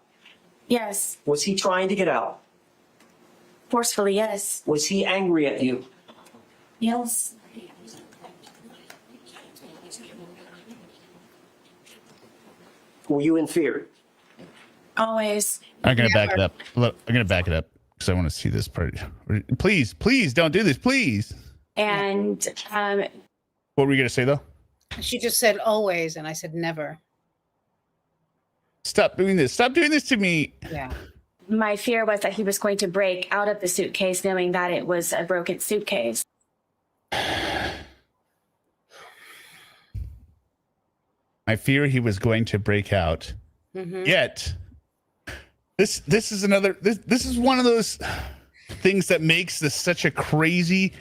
Yes. Was he trying to get out? Forcefully, yes. Was he angry at you? Yes. Were you in fear? Always. I'm gonna back it up. Look, I'm gonna back it up because I want to see this part. Please, please don't do this, please. And What were you gonna say though? She just said always, and I said never. Stop doing this. Stop doing this to me. Yeah. my fear was that he was going to break out of the suitcase knowing that it was a broken suitcase. I fear he was going to break out. Mm-hmm. Yet, this is another. This is one of those things that makes this such a crazy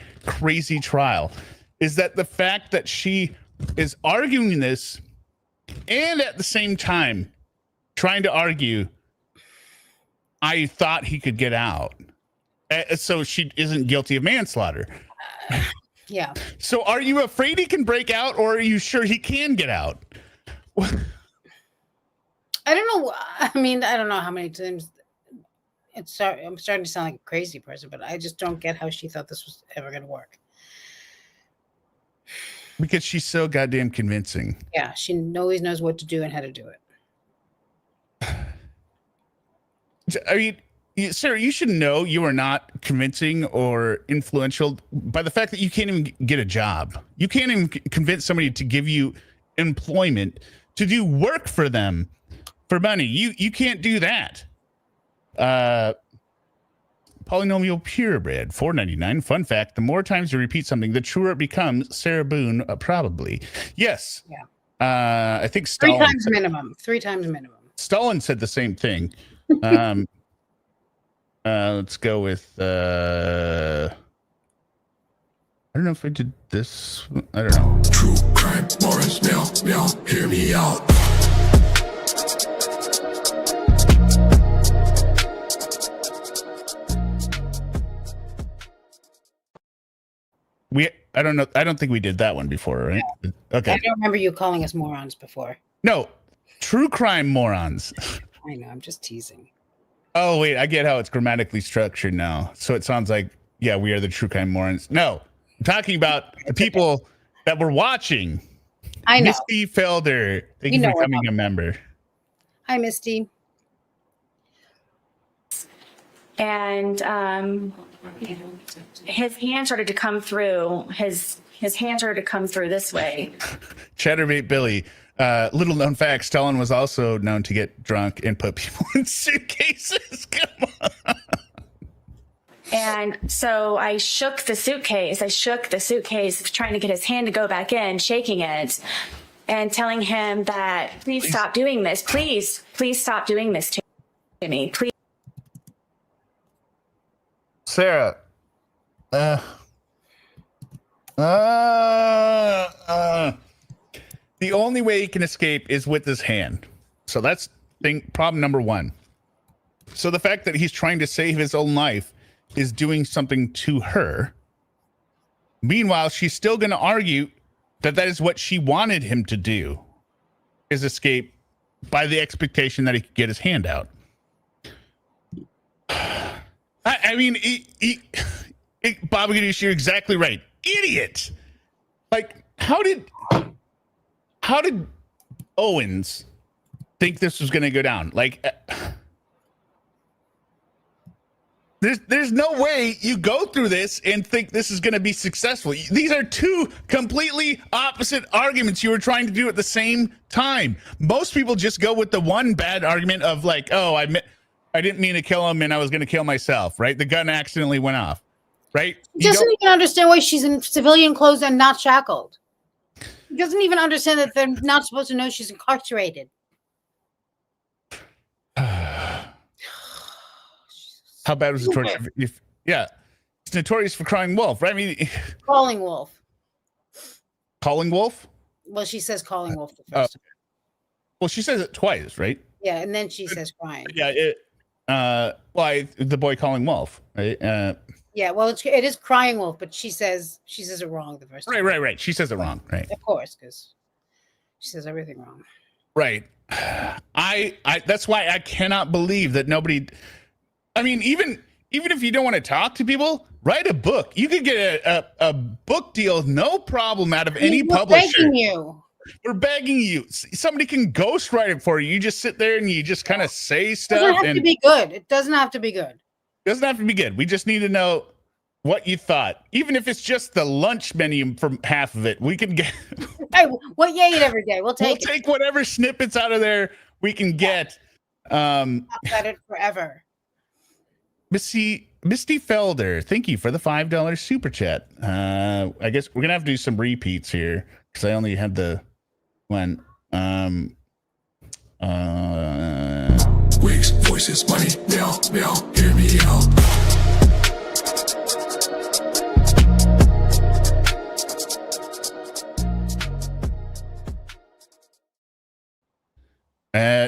trial. Is that the fact that she is arguing this, and at the same time trying to argue, I thought he could get out, so she isn't guilty of manslaughter. Yeah. So, are you afraid he can break out, or are you sure he can get out? I don't know. I mean, I don't know how many times I'm starting to sound like a crazy person, but I just don't get how she thought this was ever going to work. Because she's so goddamn convincing. Yeah, she always knows what to do and how to do it. I mean, Sarah, you should know you are not convincing or influential by the fact that you can't even get a job. You can't even convince somebody to give you employment, to do work for them for money. You can't do that. Polynomial purebred, $4.99. Fun fact: the more times you repeat something, the truer it becomes. Sarah Boone, probably. Yes. Yeah. I think Stalin 3 times minimum. 3 times minimum. Stalin said the same thing. Let's go with. I don't know if I did this. I don't know. True crime, Morris, Meowt, hear me out. I don't know. I don't think we did that one before, right? No. Okay. I don't remember you calling us morons before. No, true crime morons. I know. I'm just teasing. Oh wait, I get how it's grammatically structured now. So it sounds like, yeah, we are the true crime morons. No, I'm talking about the people that were watching. I know. Misty Felder, thank you for becoming a member. Hi, Misty. And his hand started to come through. His hand started to come through this way. Chatterbait Billy. Little known fact: Stalin was also known to get drunk and put people in suitcases. Come on. And so I shook the suitcase, trying to get his hand to go back in, shaking it, and telling him that, please stop doing this. Please stop doing this to me. Please. Sarah. The only way he can escape is with his hand. So that's problem number one. So the fact that he's trying to save his own life is doing something to her. Meanwhile, she's still going to argue that is what she wanted him to do, is escape by the expectation that he could get his hand out. I mean, Bob Gadush, you're exactly right. Idiot. Like, how did Owens think this was going to go down? Like, there's no way you go through this and think this is going to be successful. These are two completely opposite arguments you were trying to do at the same time. Most people just go with the one bad argument of like, oh, I didn't mean to kill him and I was going to kill myself, right? The gun accidentally went off, right? He doesn't even understand why she's in civilian clothes and not shackled. He doesn't even understand that they're not supposed to know she's incarcerated. How bad was the torture? Yeah, it's notorious for crying wolf, right? I mean, Calling wolf. Calling wolf? Well, she says calling wolf the first time. Well, she says it twice, right? Yeah, and then she says crying. Yeah, the boy calling wolf, right? Yeah, well, it is crying wolf, but she says it wrong the first time. Right. She says it wrong, right? Of course, because she says everything wrong. Right. I that's why I cannot believe that nobody. I mean, even even if you don't want to talk to people, write a book. You could get a book deal, no problem, out of any publisher. We're begging you. Somebody can ghostwrite it for you. You just sit there and you just kind of say stuff. It doesn't have to be good. It doesn't have to be good. It doesn't have to be good. We just need to know what you thought. Even if it's just the lunch menu from half of it, we can get. Hey, what you eat every day? We'll take whatever snippets out of there we can get. Talk about it forever. Misty Felder, thank you for the $5 super chat. I guess we're gonna have to do some repeats here because I only had the one. Wigs, voices, money, meow, meow, hear me out.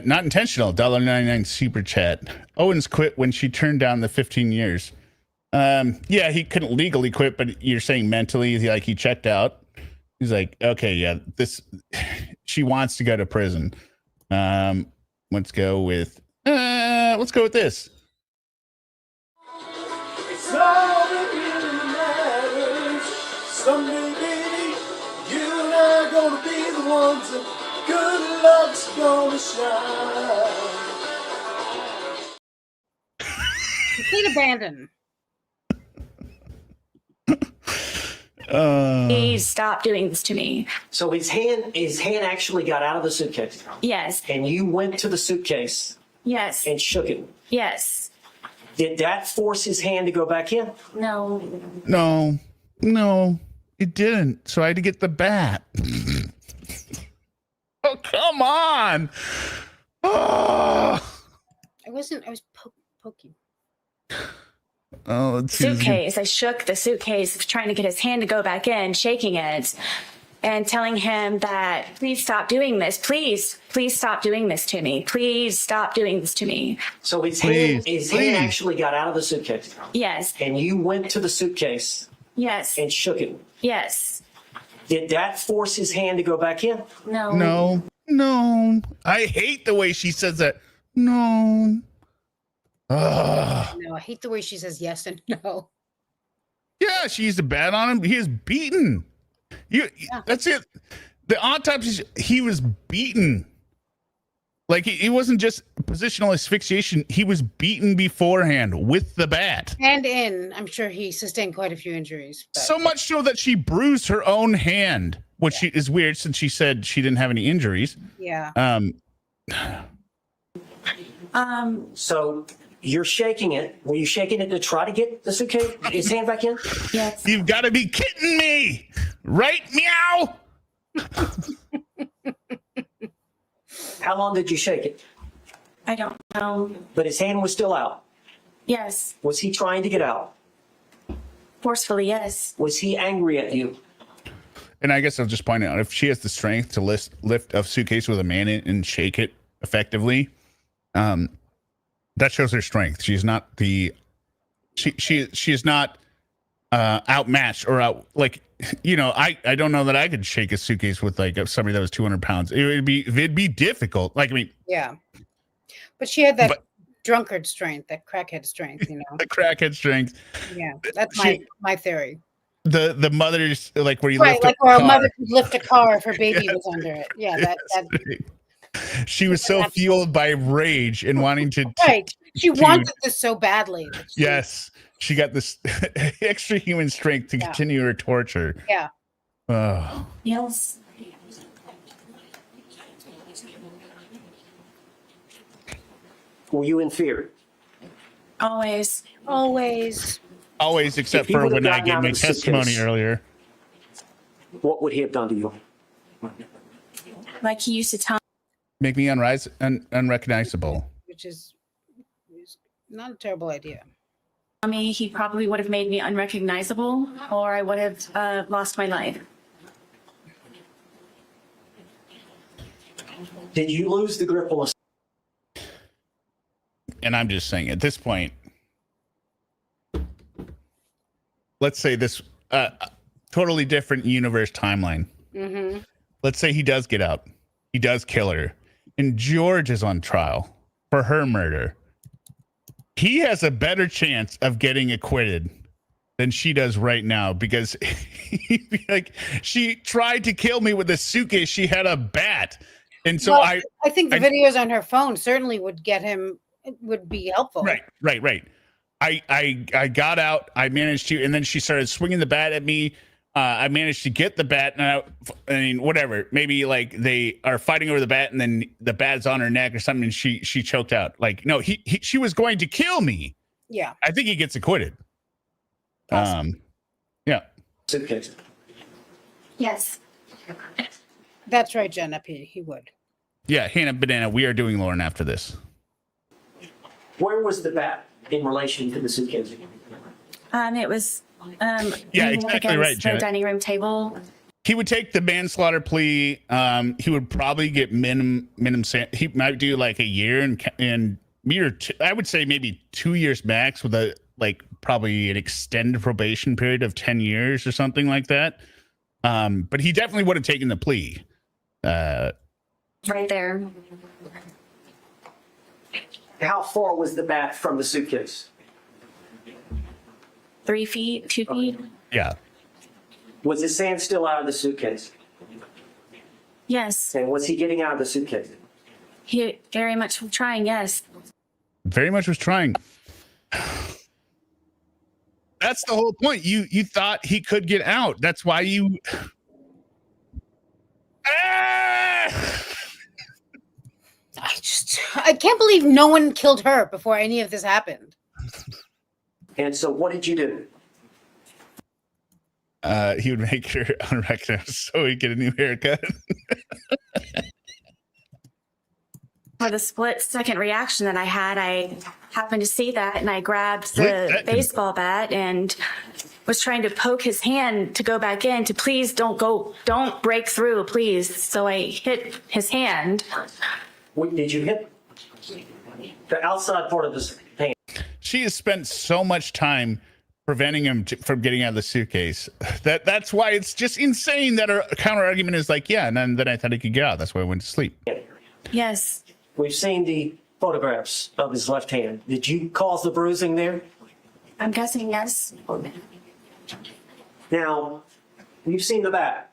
Not intentional. $1.99 super chat. Owens quit when she turned down the 15 years. Yeah, he couldn't legally quit, but you're saying mentally, like he checked out. He's like, okay, yeah, she wants to go to prison. Let's go with this. It's all that really matters. Someday, baby, you and I are gonna be the ones that good luck's gonna shine. Complete abandon. Please stop doing this to me. So his hand actually got out of the suitcase. Yes. And you went to the suitcase. Yes. And shook it. Yes. Did that force his hand to go back in? No, it didn't. So I had to get the bat. Oh, come on. Oh. I was poking. Oh, let's see. Suitcase. I shook the suitcase, trying to get his hand to go back in, shaking it, and telling him that, please stop doing this. Please stop doing this to me. Please stop doing this to me. So his hand actually got out of the suitcase. Yes. And you went to the suitcase. Yes. And shook it. Yes. Did that force his hand to go back in? No. I hate the way she says that. No. No, I hate the way she says yes and no. Yeah, she used a bat on him. He is beaten. That's it. The autopsy, he was beaten. Like he wasn't just positional asphyxiation. He was beaten beforehand with the bat. And I'm sure he sustained quite a few injuries. But. So much so that she bruised her own hand, which is weird since she said she didn't have any injuries. Yeah. So you're shaking it. Were you shaking it to try to get the suitcase, his hand back in? Yes. You've got to be kidding me. Right, Meow? How long did you shake it? I don't know. But his hand was still out. Yes. Was he trying to get out? Forcefully, yes. Was he angry at you? And I guess I'll just point out, if she has the strength to lift a suitcase with a man in and shake it effectively, that shows her strength. She's not she is not outmatched or out, like, you know, I don't know that I could shake a suitcase with like somebody that was 200 pounds. It'd be difficult. Like, I mean, yeah, but she had that drunkard strength, that crackhead strength, you know, the crackhead strength. Yeah, that's my theory. The mother's, like, where you lift like where a mother could lift a car if her baby was under it. Yeah, that she was so fueled by rage and wanting to. Right. She wanted this so badly. Yes. She got this extra human strength to continue her torture. Yeah. Oh. Yes. Were you in fear? Always. Always. Always, except for when I gave my testimony earlier. What would he have done to you? Like he used to tell. Make me unrecognizable. Which is not a terrible idea. Me, he probably would have made me unrecognizable, or I would have lost my life. Did you lose the grip on the... And I'm just saying, at this point, let's say this totally different universe timeline. Mm-hmm. Let's say he does get out. He does kill her. And George is on trial for her murder. he has a better chance of getting acquitted than she does right now, because like, she tried to kill me with a suitcase. She had a bat. And so I think the videos on her phone certainly would be helpful. Right. I got out. I managed to, and then she started swinging the bat at me. I managed to get the bat, and I mean, whatever. Maybe like they are fighting over the bat, and then the bat's on her neck or something, and she choked out. Like, no, she was going to kill me. Yeah, I think he gets acquitted. Awesome. Yeah. Suitcase. Yes. That's right, Jenna P. He would. Yeah, Hannah Banana. We are doing Lorne after this. Where was the bat in relation to the suitcase? It was Yeah, exactly right, the Janet. dining room table. He would take the manslaughter plea. He would probably get he might do like a year and I would say maybe 2 years max, with a probably an extended probation period of 10 years or something like that. But he definitely would have taken the plea. Right there. How far was the bat from the suitcase? 3 feet, 2 feet. Yeah. Was his hand still out of the suitcase? Yes. And was he getting out of the suitcase? He very much was trying. Yes. Very much was trying. That's the whole point. You thought he could get out. That's why you. I can't believe no one killed her before any of this happened. And so what did you do? He would make her unrecognized so he'd get a new haircut. For the split second reaction that I had, I happened to see that, and I grabbed the baseball bat and was trying to poke his hand to go back in to please don't break through, please. So I hit his hand. Did you hit the outside part of his hand? She has spent so much time preventing him from getting out of the suitcase. That's why it's just insane that her counter argument is like, yeah, and then I thought he could get out. That's why I went to sleep. Yes. We've seen the photographs of his left hand. Did you cause the bruising there? I'm guessing yes. Now, you've seen the bat.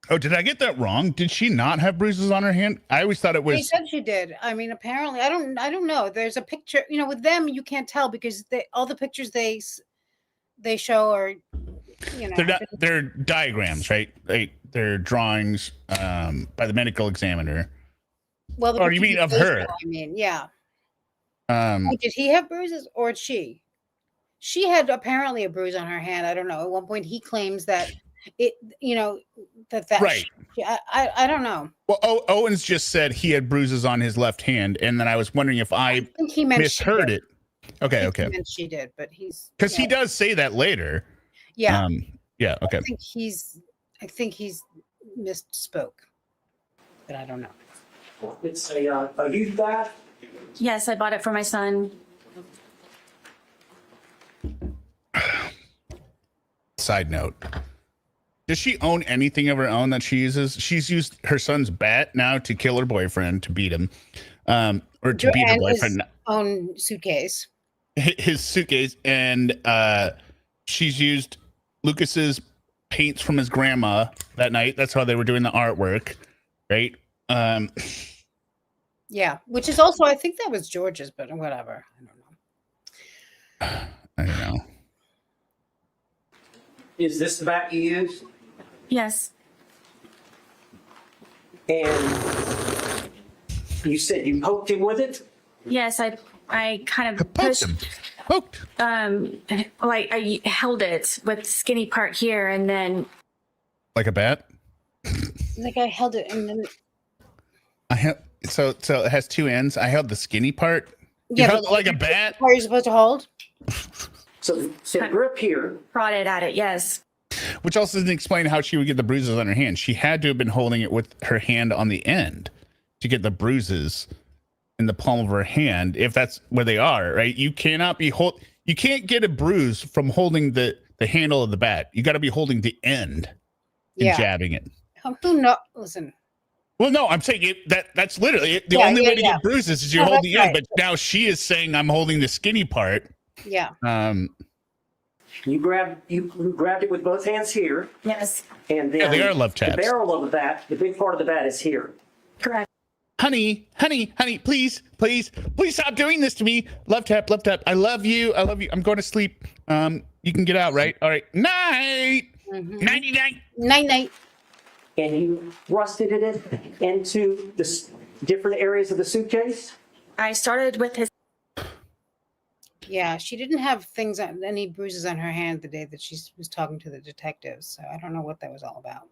Oh, did I get that wrong? Did she not have bruises on her hand? I always thought it was. They said she did. I mean, apparently, I don't know. There's a picture. With them, you can't tell because all the pictures they show are, they're diagrams, right? They're drawings by the medical examiner. Well, or you mean of her? I mean, yeah. Did he have bruises or she? She had apparently a bruise on her hand. I don't know. At one point, he claims that it, that right. I don't know. Well, Owens just said he had bruises on his left hand, and then I was wondering if I think he meant misheard it. Okay. He meant she did, but he's because he does say that later. Yeah. Yeah. Okay. I think he's misspoke, but I don't know. It's a youth bat? Yes, I bought it for my son. Side note. Does she own anything of her own that she uses? She's used her son's bat now to kill her boyfriend, to beat him, or to beat her boyfriend. His own suitcase. His suitcase, and she's used Lucas's paints from his grandma that night. That's how they were doing the artwork, right? Yeah, which is also, I think that was George's, but whatever. I don't know. Is this the bat you use? Yes. And you said you poked him with it? Yes, I kind of pushed him. Poked. I held it with skinny part here, and then like a bat. Like I held it, and then so it has two ends. I held the skinny part. Yeah, you held it like a bat. What are you supposed to hold? So grip here. Prodded at it, yes. Which also doesn't explain how she would get the bruises on her hand. She had to have been holding it with her hand on the end to get the bruises in the palm of her hand, if that's where they are, right? You cannot be you can't get a bruise from holding the handle of the bat. You got to be holding the end and jabbing it. Who knows? Listen, Well, no, I'm saying that's literally it. The only way to get bruises is you're holding the end. But now she is saying I'm holding the skinny part. Yeah. You grabbed it with both hands here. Yes. And then they are love taps. The barrel of the bat, the big part of the bat is here. Correct. Honey, please stop doing this to me. Love tap. I love you. I'm going to sleep. You can get out, right? All right. Night. Mm-hmm. Night. And you thrusted it into the different areas of the suitcase? I started with his. Yeah, she didn't have any bruises on her hand the day that she was talking to the detectives. So I don't know what that was all about.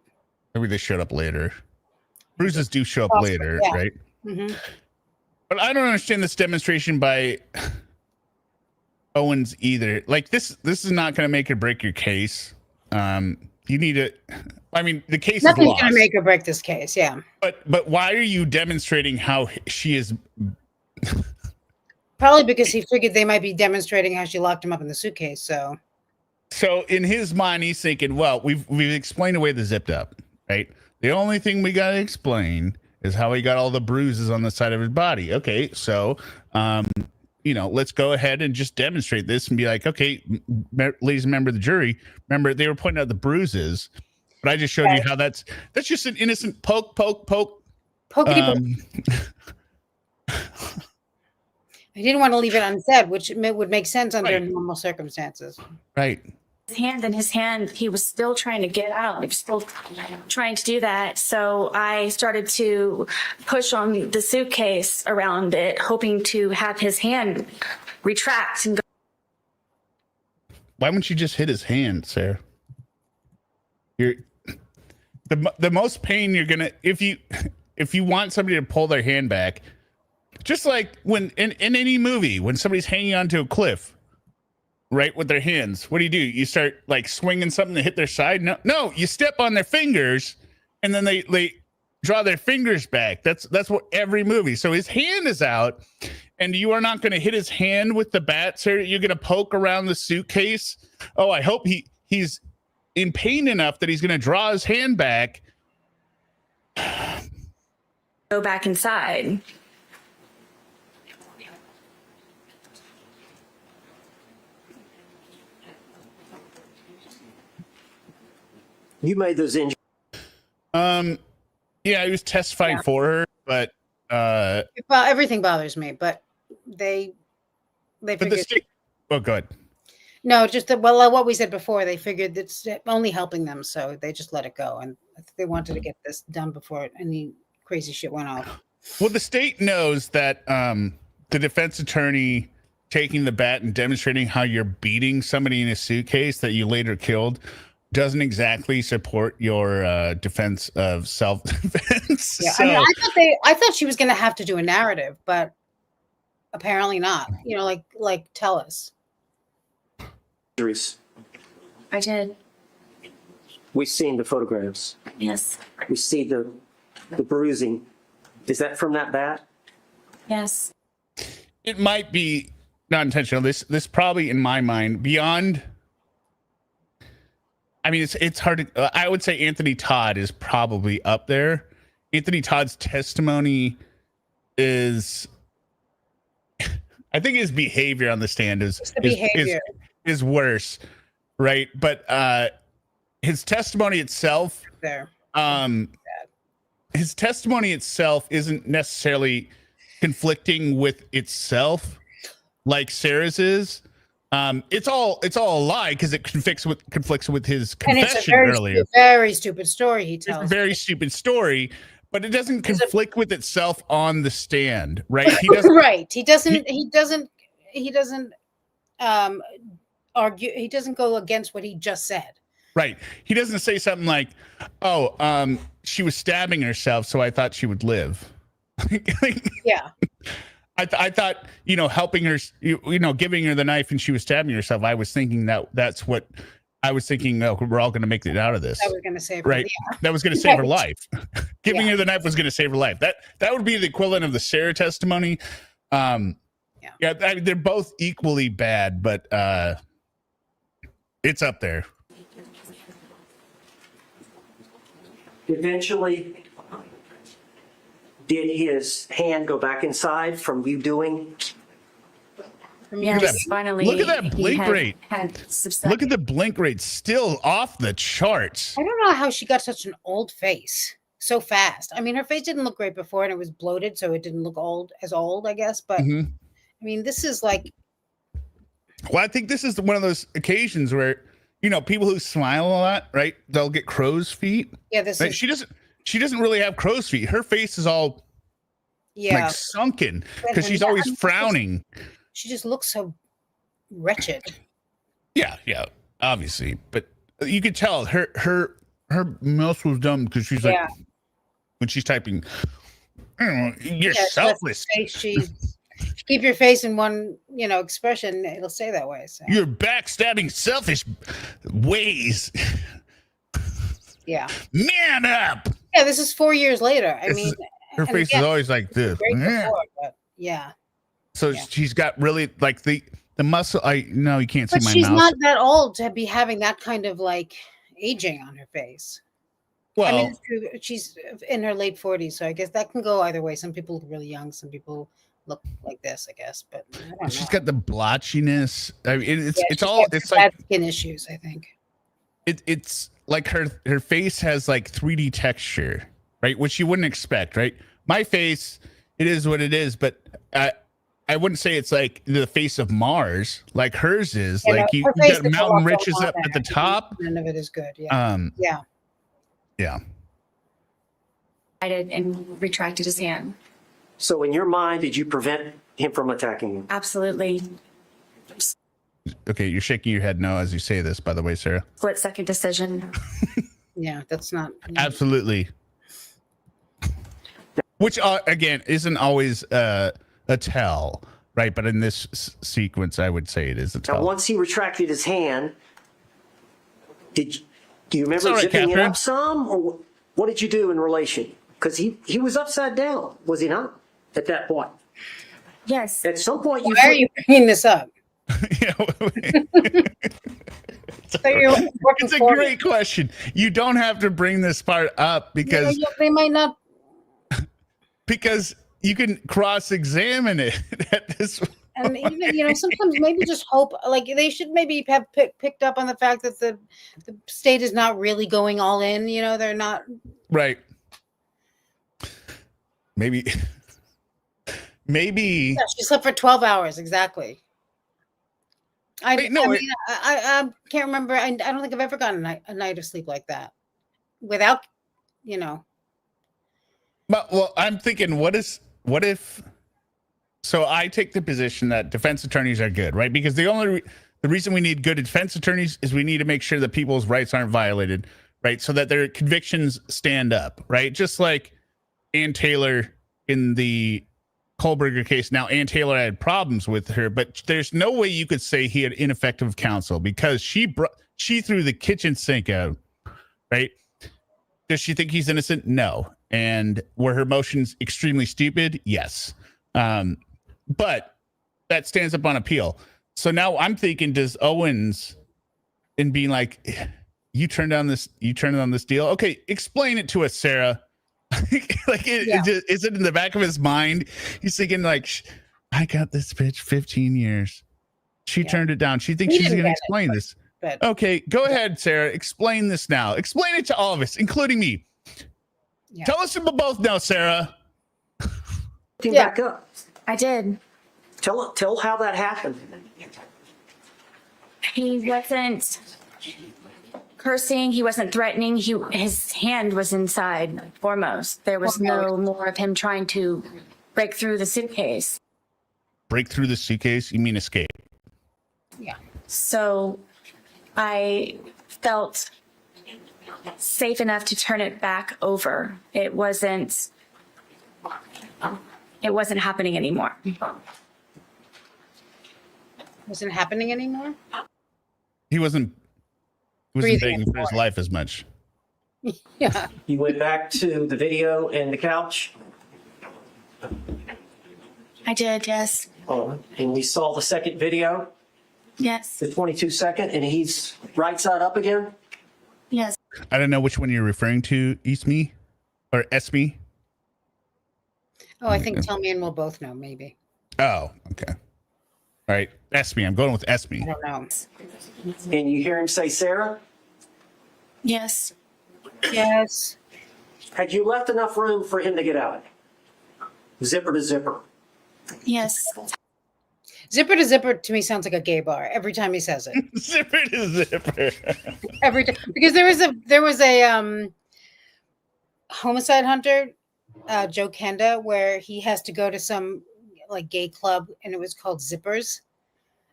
Maybe they showed up later. Bruises do show up later, right? Mm-hmm. But I don't understand this demonstration by Owens either. Like this is not going to make or break your case. You need to. I mean, the case Nothing's is lost. going to make or break this case. Yeah. But why are you demonstrating how she is? Probably because he figured they might be demonstrating how she locked him up in the suitcase. So in his mind, he's thinking, well, we've explained away the zipped up, right? The only thing we got to explain is how he got all the bruises on the side of his body. Okay, so let's go ahead and just demonstrate this and be like, okay, ladies and members of the jury, remember they were pointing out the bruises, but I just showed you how that's just an innocent poke. Pokey I didn't want to leave it unsaid, which would make sense under normal circumstances. Right. His hand, he was still trying to get out. He was still trying to do that. So I started to push on the suitcase around it, hoping to have his hand retract and go. Why wouldn't you just hit his hand, Sarah? You're the most pain you're gonna if you want somebody to pull their hand back. Just like when in any movie, when somebody's hanging onto a cliff, right, with their hands, what do? You start like swinging something to hit their side? No, you step on their fingers and then they draw their fingers back. That's what every movie. So his hand is out and you are not going to hit his hand with the bat, sir. You're going to poke around the suitcase. Oh, I hope he's in pain enough that he's going to draw his hand back. Go back inside. You made those injuries. Yeah, he was testifying for her, but well, everything bothers me, but they figured. Oh, good. No, just what we said before. They figured it's only helping them, so they just let it go, and they wanted to get this done before any crazy shit went off. Well, the state knows that the defense attorney taking the bat and demonstrating how you're beating somebody in a suitcase that you later killed doesn't exactly support your defense of self-defense. Yeah, so, I mean, I thought she was going to have to do a narrative, but apparently not. Like tell us. I did. We've seen the photographs. Yes. We see the bruising. Is that from that bat? Yes. It might be not intentional. This probably, in my mind, beyond. I mean, it's hard to. I would say Anthony Todd is probably up there. Anthony Todd's testimony is. I think his behavior on the stand is worse, right? But his testimony itself, his testimony itself isn't necessarily conflicting with itself, like Sarah's is. It's all a lie because it conflicts with his confession earlier. It's a very stupid story he tells. It's a very stupid story, but it doesn't conflict with itself on the stand, right? He doesn't. He doesn't argue. He doesn't go against what he just said. Right. He doesn't say something like, "Oh, she was stabbing herself, so I thought she would live." Yeah. I thought, helping her, giving her the knife and she was stabbing herself. I was thinking that's what I was thinking. No, we're all going to make it out of this. That was going to save her. Right. Yeah. That was going to save her life. Giving her the knife was going to save her life. That would be the equivalent of the Sarah testimony. They're both equally bad, but it's up there. Eventually, Did his hand go back inside from you doing? Yes, finally. Look at that blink rate. Subsided. Look at the blink rate, still off the charts. I don't know how she got such an old face so fast. I mean, her face didn't look great before, and it was bloated, so it didn't look old, I guess. But I mean, this is like. Well, I think this is one of those occasions where, you know, people who smile a lot, right? They'll get crow's feet. Yeah, this right? is. She doesn't really have crow's feet. Her face is all like sunken because she's always frowning. She just looks so wretched. Yeah, obviously, but you could tell her mouth was dumb because she's like when she's typing. You're selfless. Keep your face in one, expression. It'll stay that way. So. You're backstabbing, selfish ways. Yeah. Man up. Yeah, this is 4 years later. I mean, her face is always like this. Before, but yeah. So she's got really like the muscle. No, you can't see my mouth. But she's not that old to be having that kind of like aging on her face. Well, I mean, she's in her late 40s, so I guess that can go either way. Some people look really young, some people look like this, I guess. But she's got the blotchiness. I mean, it's like bad skin issues. I think it's like her face has like 3D texture, right? Which you wouldn't expect, right? My face, it is what it is, but I wouldn't say it's like the face of Mars, like hers is. Yeah, like you got mountain ridges up at the top. None of it is good. Yeah. Yeah. And retracted his hand. So in your mind, did you prevent him from attacking you? Absolutely. Okay, you're shaking your head no as you say this, by the way, Sarah. Split-second decision. Yeah, that's not. Absolutely. Which, again, isn't always a tell, right? But in this sequence, I would say it is a tell. Now, once he retracted his hand, do you remember right, zipping it Catherine. up some, or what did you do in relation? Because he was upside down, was he not? At that point. Yes. At some point, Why are you bringing this up? It's a great question. You don't have to bring this part up because they might not. Because you can cross-examine it at this point. And even sometimes maybe just hope, like they should maybe have picked up on the fact that the state is not really going all in. They're not right. Maybe. Yeah, she slept for 12 hours exactly. I can't remember. I don't think I've ever gotten a night of sleep like that without, But well, I'm thinking, what if? So I take the position that defense attorneys are good, right? Because the reason we need good defense attorneys is we need to make sure that people's rights aren't violated, right? So that their convictions stand up, right? Just like Ann Taylor in the Kohlberger case. Now, Ann Taylor had problems with her, but there's no way you could say he had ineffective counsel because she threw the kitchen sink out, right? Does she think he's innocent? No. And were her motions extremely stupid? Yes. But that stands up on appeal. So now I'm thinking, does Owens, in being like, you turned down this deal? Okay, explain it to us, Sarah. Is it in the back of his mind? He's thinking like, I got this bitch 15 years. She turned it down. She thinks she's going to explain this. Okay, go ahead, Sarah. Explain this now. Explain it to all of us, including me. Yeah. Tell us both now, Sarah. Back up. I did. Tell how that happened. He wasn't cursing. He wasn't threatening. His hand was inside foremost. There was no more of him trying to break through the suitcase. Break through the suitcase? You mean escape? Yeah. So I felt safe enough to turn it back over. It wasn't happening anymore. Wasn't happening anymore? He wasn't begging for his life as much. Yeah. You went back to the video and the couch? I did, yes. Oh, and we saw the second video? Yes. The 22-second, and he's right side up again? Yes. I don't know which one you're referring to, Esme or Esme. Oh, I think tell me and we'll both know, maybe. Oh, okay. All right. Esme. I'm going with Esme. I don't know. And you hear him say, Sarah, Yes. Yes. had you left enough room for him to get out? Zipper to zipper. Yes. Zipper to zipper to me sounds like a gay bar every time he says it. Zipper to zipper. Every time, because there was a homicide hunter, Joe Kenda, where he has to go to some like gay club, and it was called Zippers.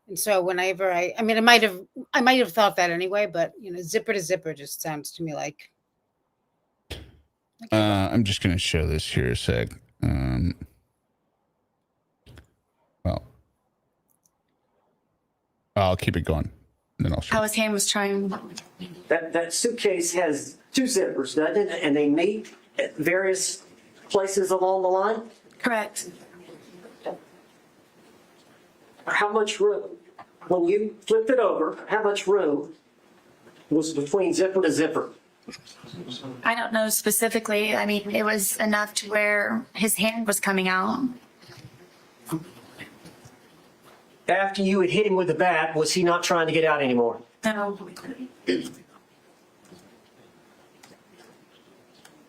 And so whenever I mean, I might have thought that anyway, but you know, zipper to zipper just sounds to me like. I'm just gonna show this here a sec. Well, I'll keep it going, and then I'll show. How his hand was trying. That suitcase has 2 zippers, doesn't it? And they meet at various places along the line? Correct. How much room, when you flipped it over, how much room was between zipper to zipper? I don't know specifically. I mean, it was enough to where his hand was coming out. After you had hit him with the bat, was he not trying to get out anymore? No.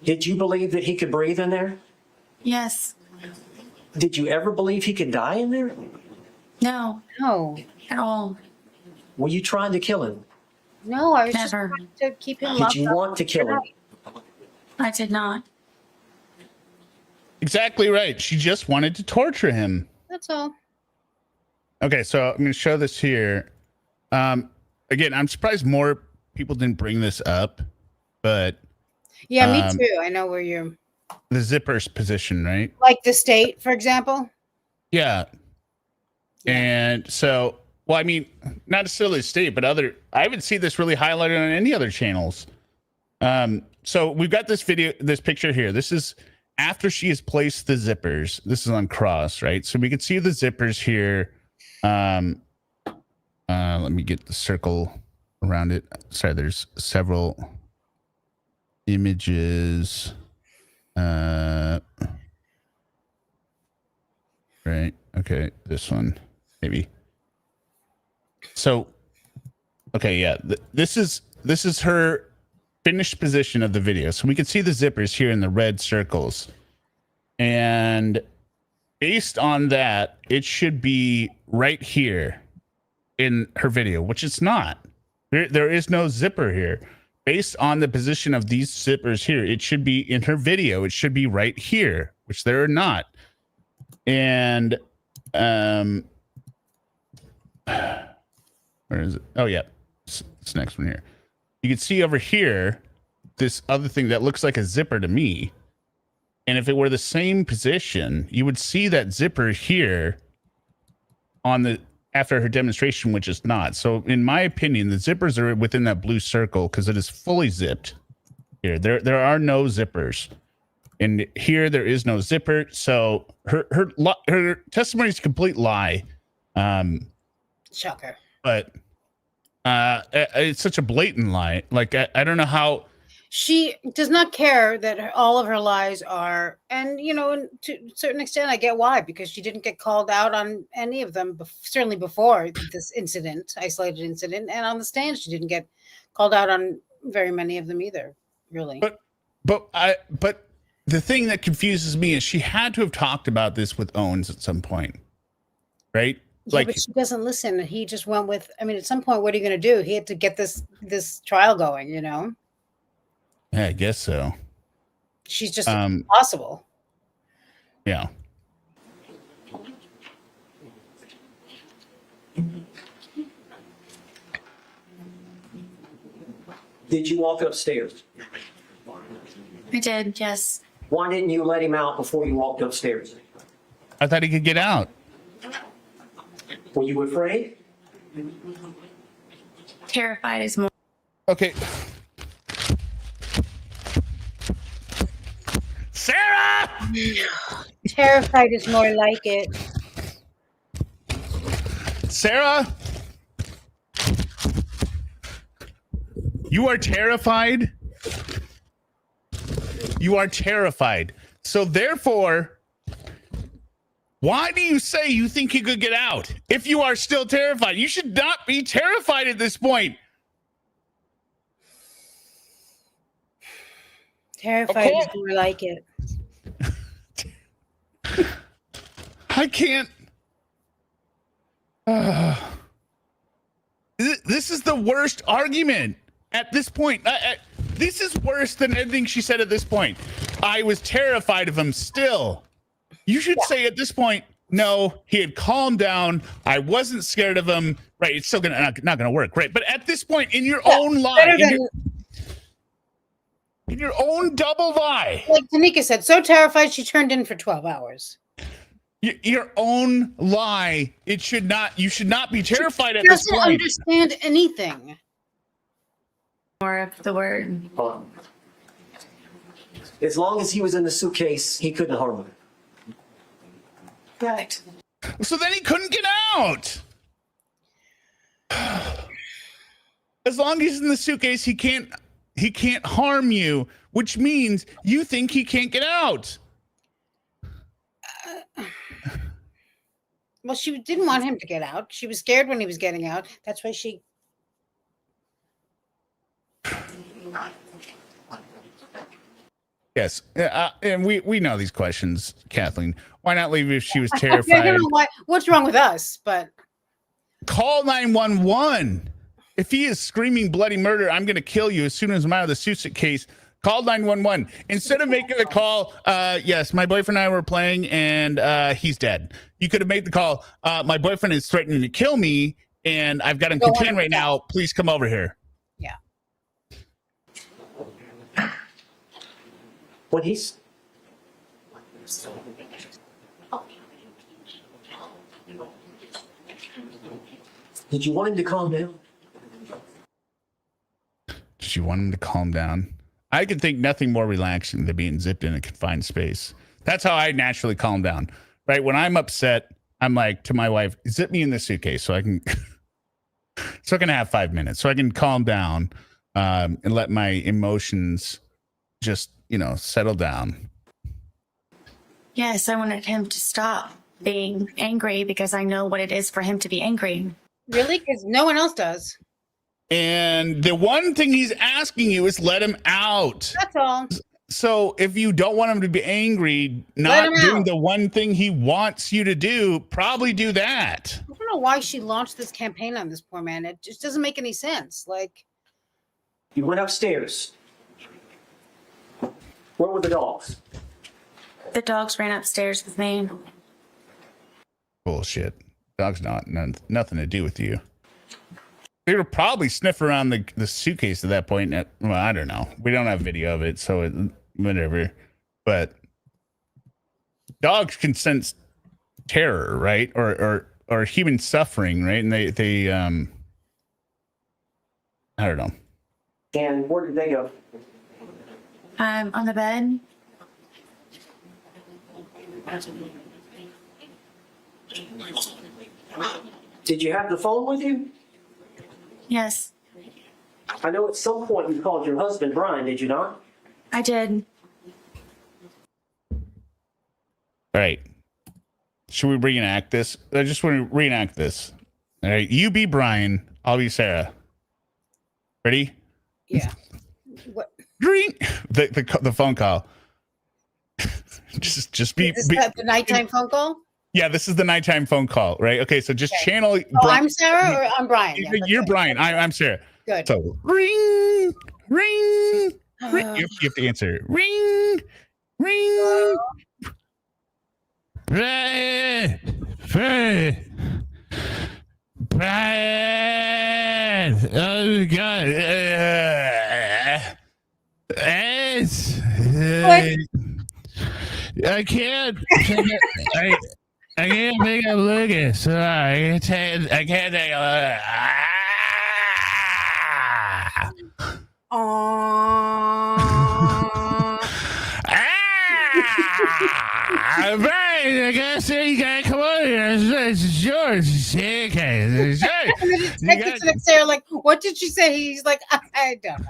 Did you believe that he could breathe in there? Yes. Did you ever believe he could die in there? No. No, At all. Were you trying to kill him? no, I was Never. just trying to keep him Did locked you up. want to kill him? I did not. Exactly right. She just wanted to torture him. That's all. Okay, so I'm going to show this here. Again, I'm surprised more people didn't bring this up, but Yeah, me too. I know where you're the zipper's position, right? like the state, for example. Yeah. And so, well, I mean, not necessarily the state, but I haven't seen this really highlighted on any other channels. So we've got this picture here. This is after she has placed the zippers. This is on cross, right? So we can see the zippers here. Let me get the circle around it. Sorry, there's several images. Right. Okay. This one, maybe. So, okay. Yeah. This is her finished position of the video. So we can see the zippers here in the red circles. And based on that, it should be right here in her video, which it's not. There is no zipper here. Based on the position of these zippers here, it should be in her video. It should be right here, which they're not. And where is it? Oh yeah, it's next one here. You can see over here this other thing that looks like a zipper to me. And if it were the same position, you would see that zipper here on the after her demonstration, which is not. So in my opinion, the zippers are within that blue circle because it is fully zipped. Here, there are no zippers. And here there is no zipper. So her testimony is a complete lie. Shocker. But it's such a blatant lie. Like I don't know how. She does not care that all of her lies are, and you know, to a certain extent, I get why, because she didn't get called out on any of them, certainly before this isolated incident, and on the stand, she didn't get called out on very many of them either, really. But the thing that confuses me is she had to have talked about this with Owens at some point, right? Yeah, but she doesn't listen. He just went with. I mean, at some point, what are you going to do? He had to get this trial going, you know. Yeah, I guess so. She's just impossible. Yeah. Did you walk upstairs? I did, yes. Why didn't you let him out before you walked upstairs? I thought he could get out. Were you afraid? Terrified is more. Okay. Sarah! Terrified is more like it. Sarah? You are terrified? You are terrified. So therefore, Why do you say you think he could get out if you are still terrified? You should not be terrified at this point. Terrified is more like it. I can't. This is the worst argument at this point. This is worse than anything she said at this point. I was terrified of him still. You should say at this point, no, he had calmed down. I wasn't scared of him. Right. It's still not gonna work. Right. But at this point in your own lie, in your own double lie. Like Tanika said, so terrified she turned in for 12 hours. Your own lie. You should not be terrified at this point. Doesn't understand anything. More of the word. As long as he was in the suitcase, he couldn't harm her. Right. So then he couldn't get out. As long as he's in the suitcase, he can't harm you, which means you think he can't get out. Well, she didn't want him to get out. She was scared when he was getting out. That's why she. Yes, and we know these questions, Kathleen. Why not leave if she was terrified? I don't know why. What's wrong with us? But call 911. If he is screaming bloody murder, I'm going to kill you as soon as I'm out of the suitcase. Call 911 instead of making the call. Yes, my boyfriend and I were playing, and he's dead. You could have made the call. My boyfriend is threatening to kill me, and I've got him contained right now. Please come over here. Yeah. When he's Did you want him to calm down? Did you want him to calm down? I could think nothing more relaxing than being zipped in a confined space. That's how I naturally calm down. Right? When I'm upset, I'm like to my wife, zip me in the suitcase so I can have 5 minutes, so I can calm down and let my emotions just, settle down. Yes, I wanted him to stop being angry because I know what it is for him to be angry. Really? Because no one else does. And the one thing he's asking you is let him out. That's all. So if you don't want him to be angry, not doing the one thing he wants you to do, probably do that. I don't know why she launched this campaign on this poor man. It just doesn't make any sense. Like, you went upstairs. Where were the dogs? The dogs ran upstairs with me. Bullshit. Dogs nothing to do with you. They were probably sniffing around the suitcase at that point. Well, I don't know. We don't have video of it, so whatever. But dogs can sense terror, right? Or human suffering, right? And they I don't know. And where did they go? On the bed. Did you have the phone with you? Yes, I know at some point you called your husband Brian, did you not? I did. All right. Should we reenact this? I just want to reenact this. All right. You be Brian. I'll be Sarah. Ready? yeah. What? Green. The phone call. just be. Is this the nighttime phone call? Yeah, this is the nighttime phone call, right? Okay, so just channel. I'm Sarah or I'm Brian? You're Brian. I'm Sarah. Good. So ring, ring, ring. You have to answer. Ring, ring. Brian, Brian. Oh God. I can't. I can't pick up Lucas. I can't take a Brian, I gotta say, you gotta come on here. It's yours. It's yours. Sarah, like, what did she say? He's like, I don't know.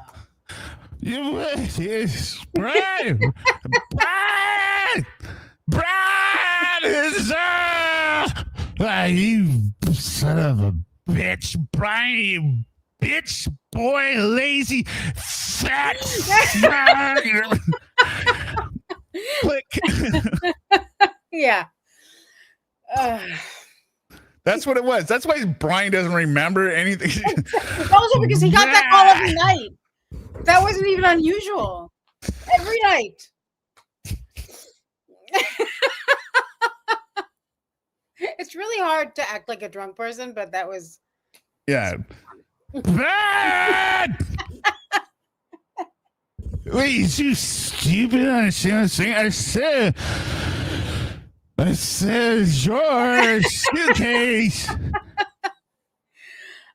Brian, Brian, Brian is you son of a bitch, Brian, you bitch, boy, lazy, fat. Click. Yeah. That's what it was. That's why Brian doesn't remember anything. Also because he got that call every night. That wasn't even unusual. Every night. It's really hard to act like a drunk person, but that was. Yeah. Bad. Wait, you stupid? I said your suitcase.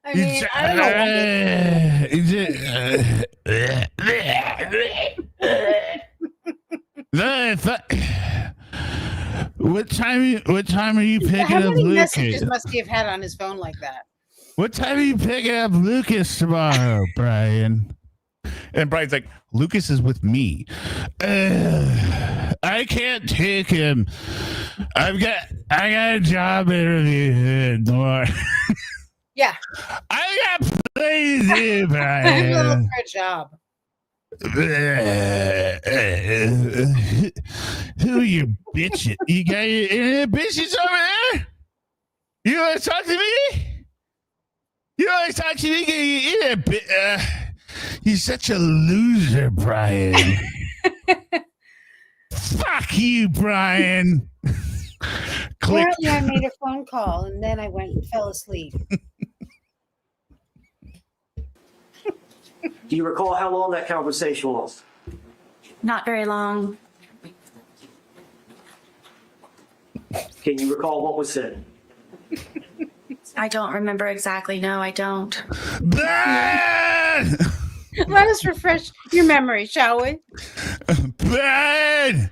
I mean, I don't know. What time are you picking How up many Lucas? messages must he have had on his phone like that? What time are you picking up Lucas tomorrow, Brian? And Brian's like, Lucas is with me. I can't take him. I got a job interview tomorrow. Yeah. I got plays in, Brian. I'm gonna look for a job. Who you bitching? You got any bitches over there? You want to talk to me? You want to talk to me? You're such a loser, Brian. Fuck you, Brian. Click. Apparently, I made a phone call and then I went and fell asleep. Do you recall how long that conversation was? Not very long. Can you recall what was said? I don't remember exactly. No, I don't. Brian! Let us refresh your memory, shall we? Brian!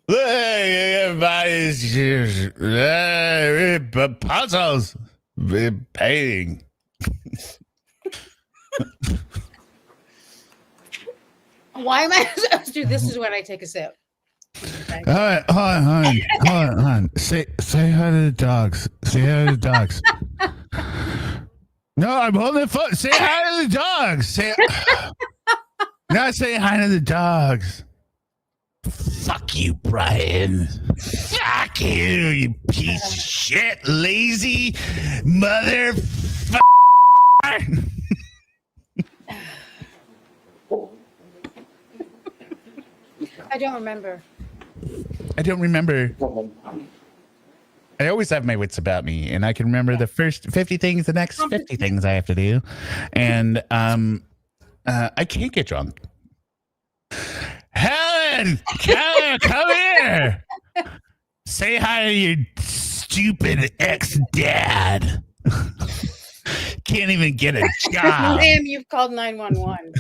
Look, everybody's puzzles. Painting. Why am I supposed to do this? Is when I take a sip. Okay. All right, hold on. Say hi to the dogs. Say hi to the dogs. No, I'm holding the phone. Say hi to the dogs. Not say hi to the dogs. Fuck you, Brian. Fuck you, you piece of shit, lazy motherfucker. I don't remember. I always have my wits about me, and I can remember the first 50 things, the next 50 things I have to do. And I can't get drunk. Helen, come here. Say hi to your stupid ex-dad. Can't even get a job. Ma'am, you've called 911.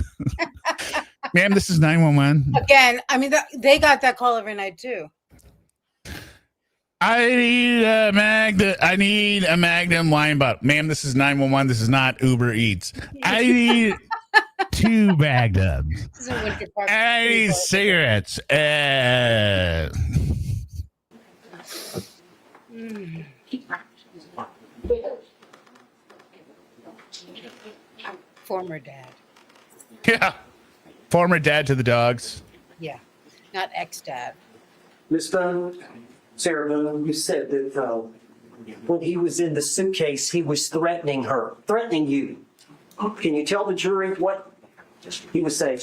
Ma'am, this is 911. Again, I mean, they got that call every night too. I need a Magnum wine bottle. Ma'am, this is 911. This is not Uber Eats. I need 2 Magnums. This is in Winter Park. I need cigarettes. Former dad. Yeah. Former dad to the dogs. Yeah. Not ex-dad. Miss Boone, Sarah Boone, you said that when he was in the suitcase, he was threatening you. Can you tell the jury what he was saying?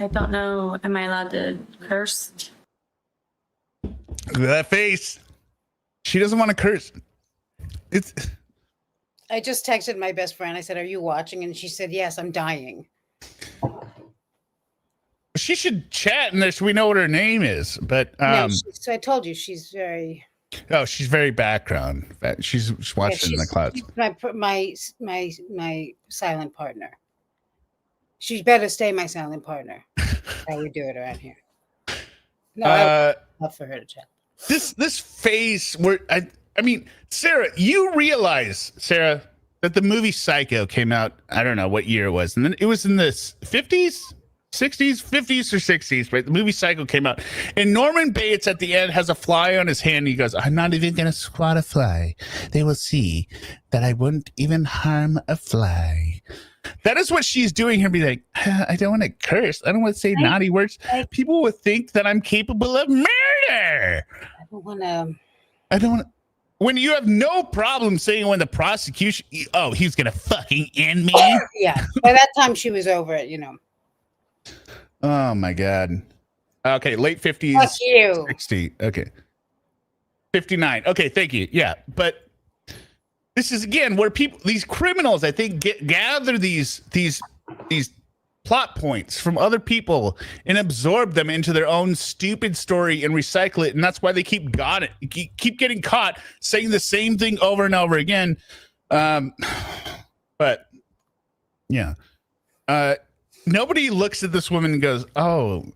I don't know. Am I allowed to curse? Look at that face. She doesn't want to curse. I just texted my best friend. I said, "Are you watching?" And she said, "Yes, I'm dying." She should chat and we know what her name is. But No, so I told you she's very. Oh, she's very background. She's watching in the clouds. She's my silent partner. She better stay my silent partner. How we do it around here. No, I'd love for her to chat. This phase where I mean, Sarah, you realize, Sarah, that the movie Psycho came out, I don't know what year it was, and then it was in the 50s, 60s, 50s or 60s, right? The movie Psycho came out. And Norman Bates at the end has a fly on his hand. And he goes, I'm not even going to swat a fly. They will see that I wouldn't even harm a fly. That is what she's doing here. Be like, I don't want to curse. I don't want to say naughty words. People would think that I'm capable of murder. I don't want to. When you have no problem saying when the prosecution, oh, he's going to fucking end me. Yeah. By that time, she was over it, you know. Oh, my God. Okay. Late 50s. Fuck you. 60. Okay. 59. Okay. Thank you. Yeah. But this is again where people, these criminals, I think, gather these plot points from other people and absorb them into their own stupid story and recycle it, and that's why they keep getting caught saying the same thing over and over again. But yeah, nobody looks at this woman and goes, "Oh."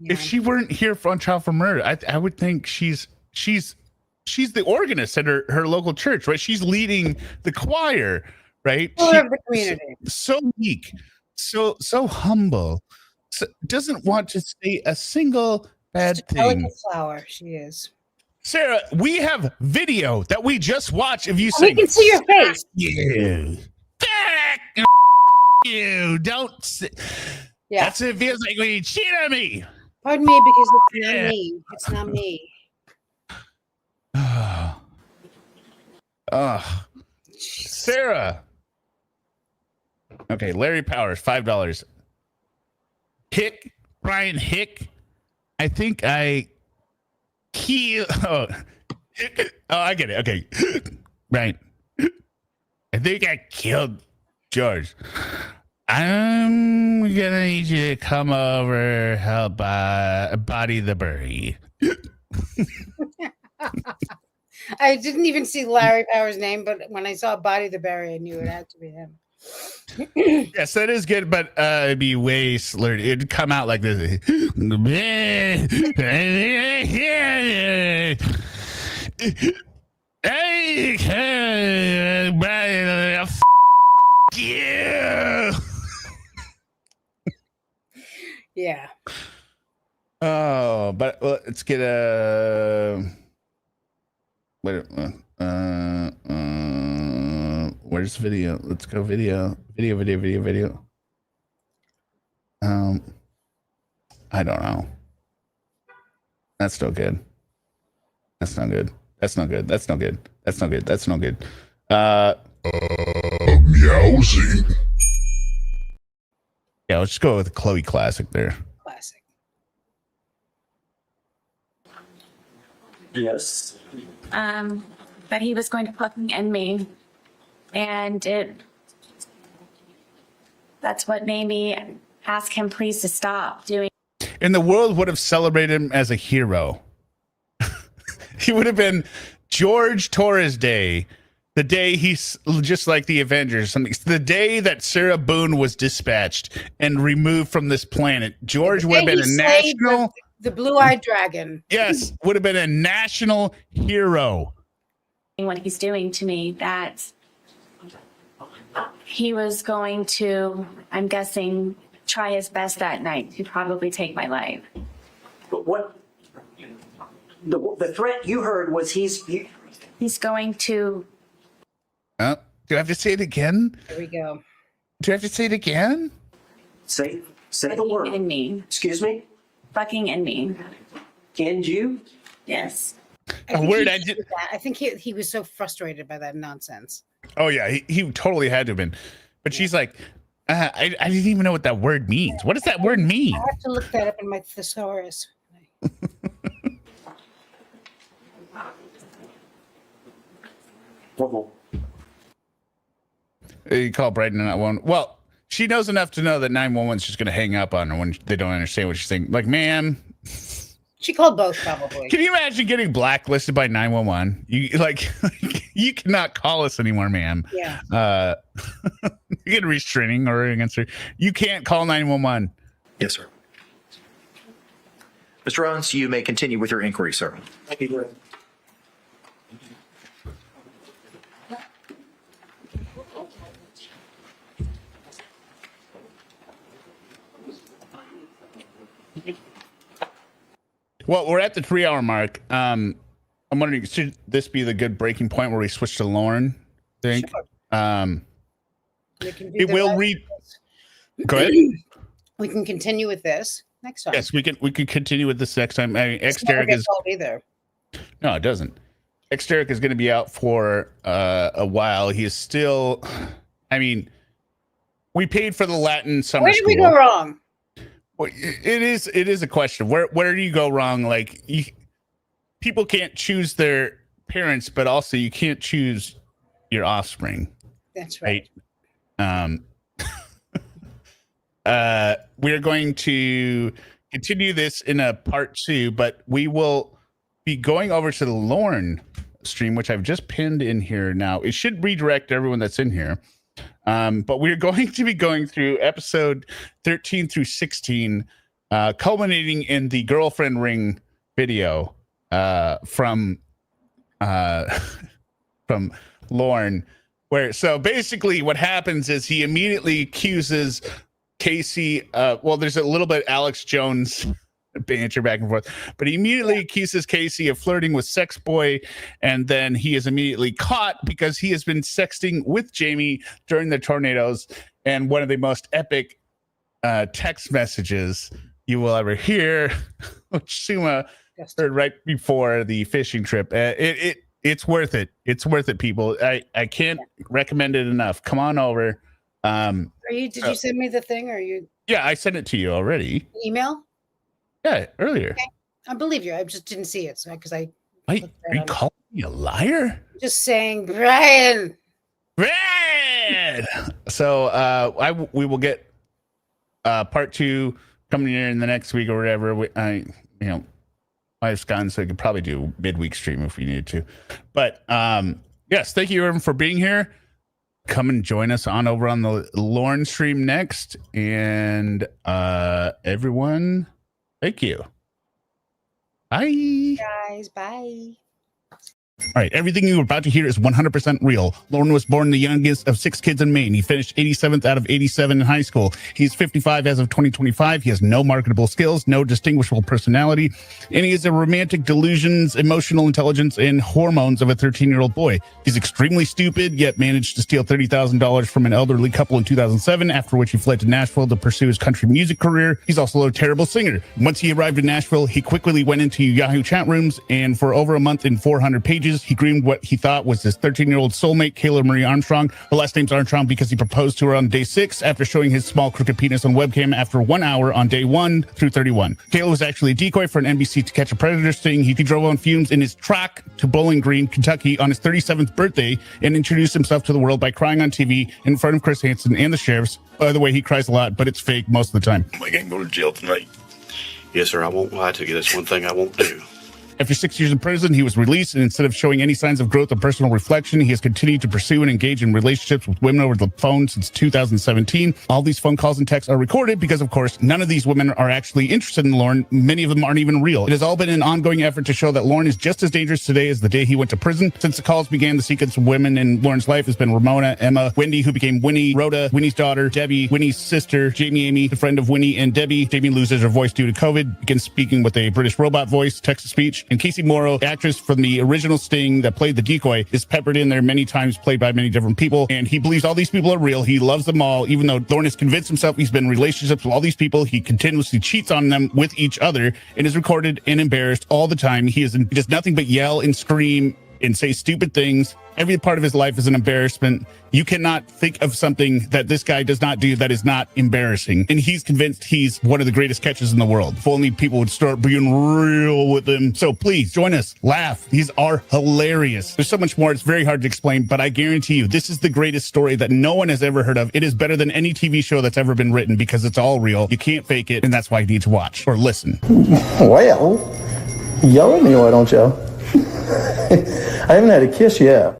Yeah. If she weren't here on trial for murder, I would think she's the organist at her local church, right? She's leading the choir, right? The community. So meek, so humble, doesn't want to say a single bad thing. Elegant flower, she is. Sarah, we have video that we just watched of you saying, we can see your face. You. You don't say. Yeah. That's what it feels like when you cheat on me. Pardon me, because it's not me. It's not me. Sarah. Okay, Larry Powers, $5. Brian Hick. I think I get it. Okay. Right. I think I killed George. I'm gonna need you to come over, help body the Bury. I didn't even see Larry Powers' name, but when I saw Body the Bury, I knew it had to be him. Yes, that is good, but it'd be way slurred. It'd come out like this. You. Yeah. Oh, but let's get a. Where's video? Let's go video. I don't know. That's still good. That's not good. Meowsing. Yeah, let's just go with Chloe Classic there. Classic. Yes. That he was going to fucking end me. And that's what made me ask him please to stop doing. And the world would have celebrated him as a hero. He would have been George Torres Day, the day he's just like the Avengers, the day that Sarah Boone was dispatched and removed from this planet. George would have been a national. The blue-eyed dragon. Yes, would have been a national hero. What he's doing to me, that he was going to, I'm guessing, try his best that night to probably take my life. But what the threat you heard was he's going to. Do I have to say it again? There we go. Do I have to say it again? Say the word. End me. Excuse me? Fucking end me. End you? Yes. A word I think he was so frustrated by that nonsense. Oh yeah, he totally had to have been. But she's like, I didn't even know what that word means. What does that word mean? I have to look that up in my thesaurus. You call Brighton that one. Well, she knows enough to know that 911's just going to hang up on her when they don't understand what she's saying. Like, ma'am. She called both, probably. Can you imagine getting blacklisted by 911? You cannot call us anymore, ma'am. Yeah. You get a restraining order against her. You can't call 911. Yes, sir. Mr. Owens, you may continue with your inquiry, sir. Thank you. Well, we're at the 3-hour mark. I'm wondering, should this be the good breaking point where we switch to Lorne? Think. Sure. It will read. Go ahead. We can continue with this next time. Yes, we can continue with this next time. I mean, It's never Derek is gets old either. no, it doesn't. Derek is going to be out for a while. He is still. I mean, we paid for the Latin summer. Where did we go wrong? Well, it is a question. Where do you go wrong? Like, people can't choose their parents, but also you can't choose your offspring. That's right. We're going to continue this in a part 2, but we will be going over to the Lorne stream, which I've just pinned in here now. It should redirect everyone that's in here. But we're going to be going through episode 13 through 16, culminating in the girlfriend ring video from Lorne, where so basically what happens is he immediately accuses Casey. Well, there's a little bit Alex Jones banter back and forth, but he immediately accuses Casey of flirting with Sex Boy, and then he is immediately caught because he has been sexting with Jamie during the tornadoes, and one of the most epic text messages you will ever hear, which Suma heard right before the fishing trip. It's worth it. It's worth it, people. I can't recommend it enough. Come on over. Did you send me the thing, or you? Yeah, I sent it to you already. Email? Yeah, earlier. Okay. I believe you. I just didn't see it, so because I. Wait, are you calling me a liar? Just saying, Brian. So we will get part 2 coming in the next week or whatever. Wife's gone, so we could probably do midweek stream if we needed to. But yes, thank you everyone for being here. Come and join us on over on the Lorne stream next, and everyone, thank you. Bye, guys. Bye. All right, everything you're about to hear is 100% real. Lorne was born the youngest of 6 kids in Maine. He finished 87th out of 87 in high school. He's 55 as of 2025. He has no marketable skills, no distinguishable personality, and he has a romantic delusions, emotional intelligence, and hormones of a 13-year-old boy. He's extremely stupid, yet managed to steal $30,000 from an elderly couple in 2007, after which he fled to Nashville to pursue his country music career. He's also a terrible singer. Once he arrived in Nashville, he quickly went into Yahoo chat rooms, and for over a month and 400 pages, he groomed what he thought was his 13-year-old soulmate, Kayla Marie Armstrong. Her last name's Armstrong because he proposed to her on day 6 after showing his small crooked penis on webcam after 1 hour on day 1 through 31. Kayla was actually a decoy for an NBC To Catch a Predator sting. He drove on fumes in his truck to Bowling Green, Kentucky on his 37th birthday and introduced himself to the world by crying on TV in front of Chris Hansen and the sheriffs. By the way, he cries a lot, but it's fake most of the time. I can't go to jail tonight. Yes, sir, I won't lie to you. That's one thing I won't do. After 6 years in prison, he was released, and instead of showing any signs of growth or personal reflection, he has continued to pursue and engage in relationships with women over the phone since 2017. All these phone calls and texts are recorded because, of course, none of these women are actually interested in Lorne. Many of them aren't even real. It has all been an ongoing effort to show that Lorne is just as dangerous today as the day he went to prison. Since the calls began, the secrets of women in Lorne's life has been Ramona, Emma, Wendy, who became Winnie, Rhoda, Winnie's daughter, Debbie, Winnie's sister, Jamie Amy, the friend of Winnie and Debbie. Jamie loses her voice due to COVID, begins speaking with a British robot voice, text-to-speech, and Casey Morrow, actress from the original Sting that played the decoy, is peppered in there many times, played by many different people, and he believes all these people are real. He loves them all, even though Lorne has convinced himself he's been in relationships with all these people. He continuously cheats on them with each other and is recorded and embarrassed all the time. He does nothing but yell and scream and say stupid things. Every part of his life is an embarrassment. You cannot think of something that this guy does not do that is not embarrassing. And he's convinced he's one of the greatest catchers in the world. If only people would start being real with him. So please join us. Laugh. These are hilarious. There's so much more. It's very hard to explain, but I guarantee you, this is the greatest story that no one has ever heard of. It is better than any TV show that's ever been written because it's all real. You can't fake it. And that's why you need to watch or listen. Well, yell at me, why don't you? I haven't had a kiss yet.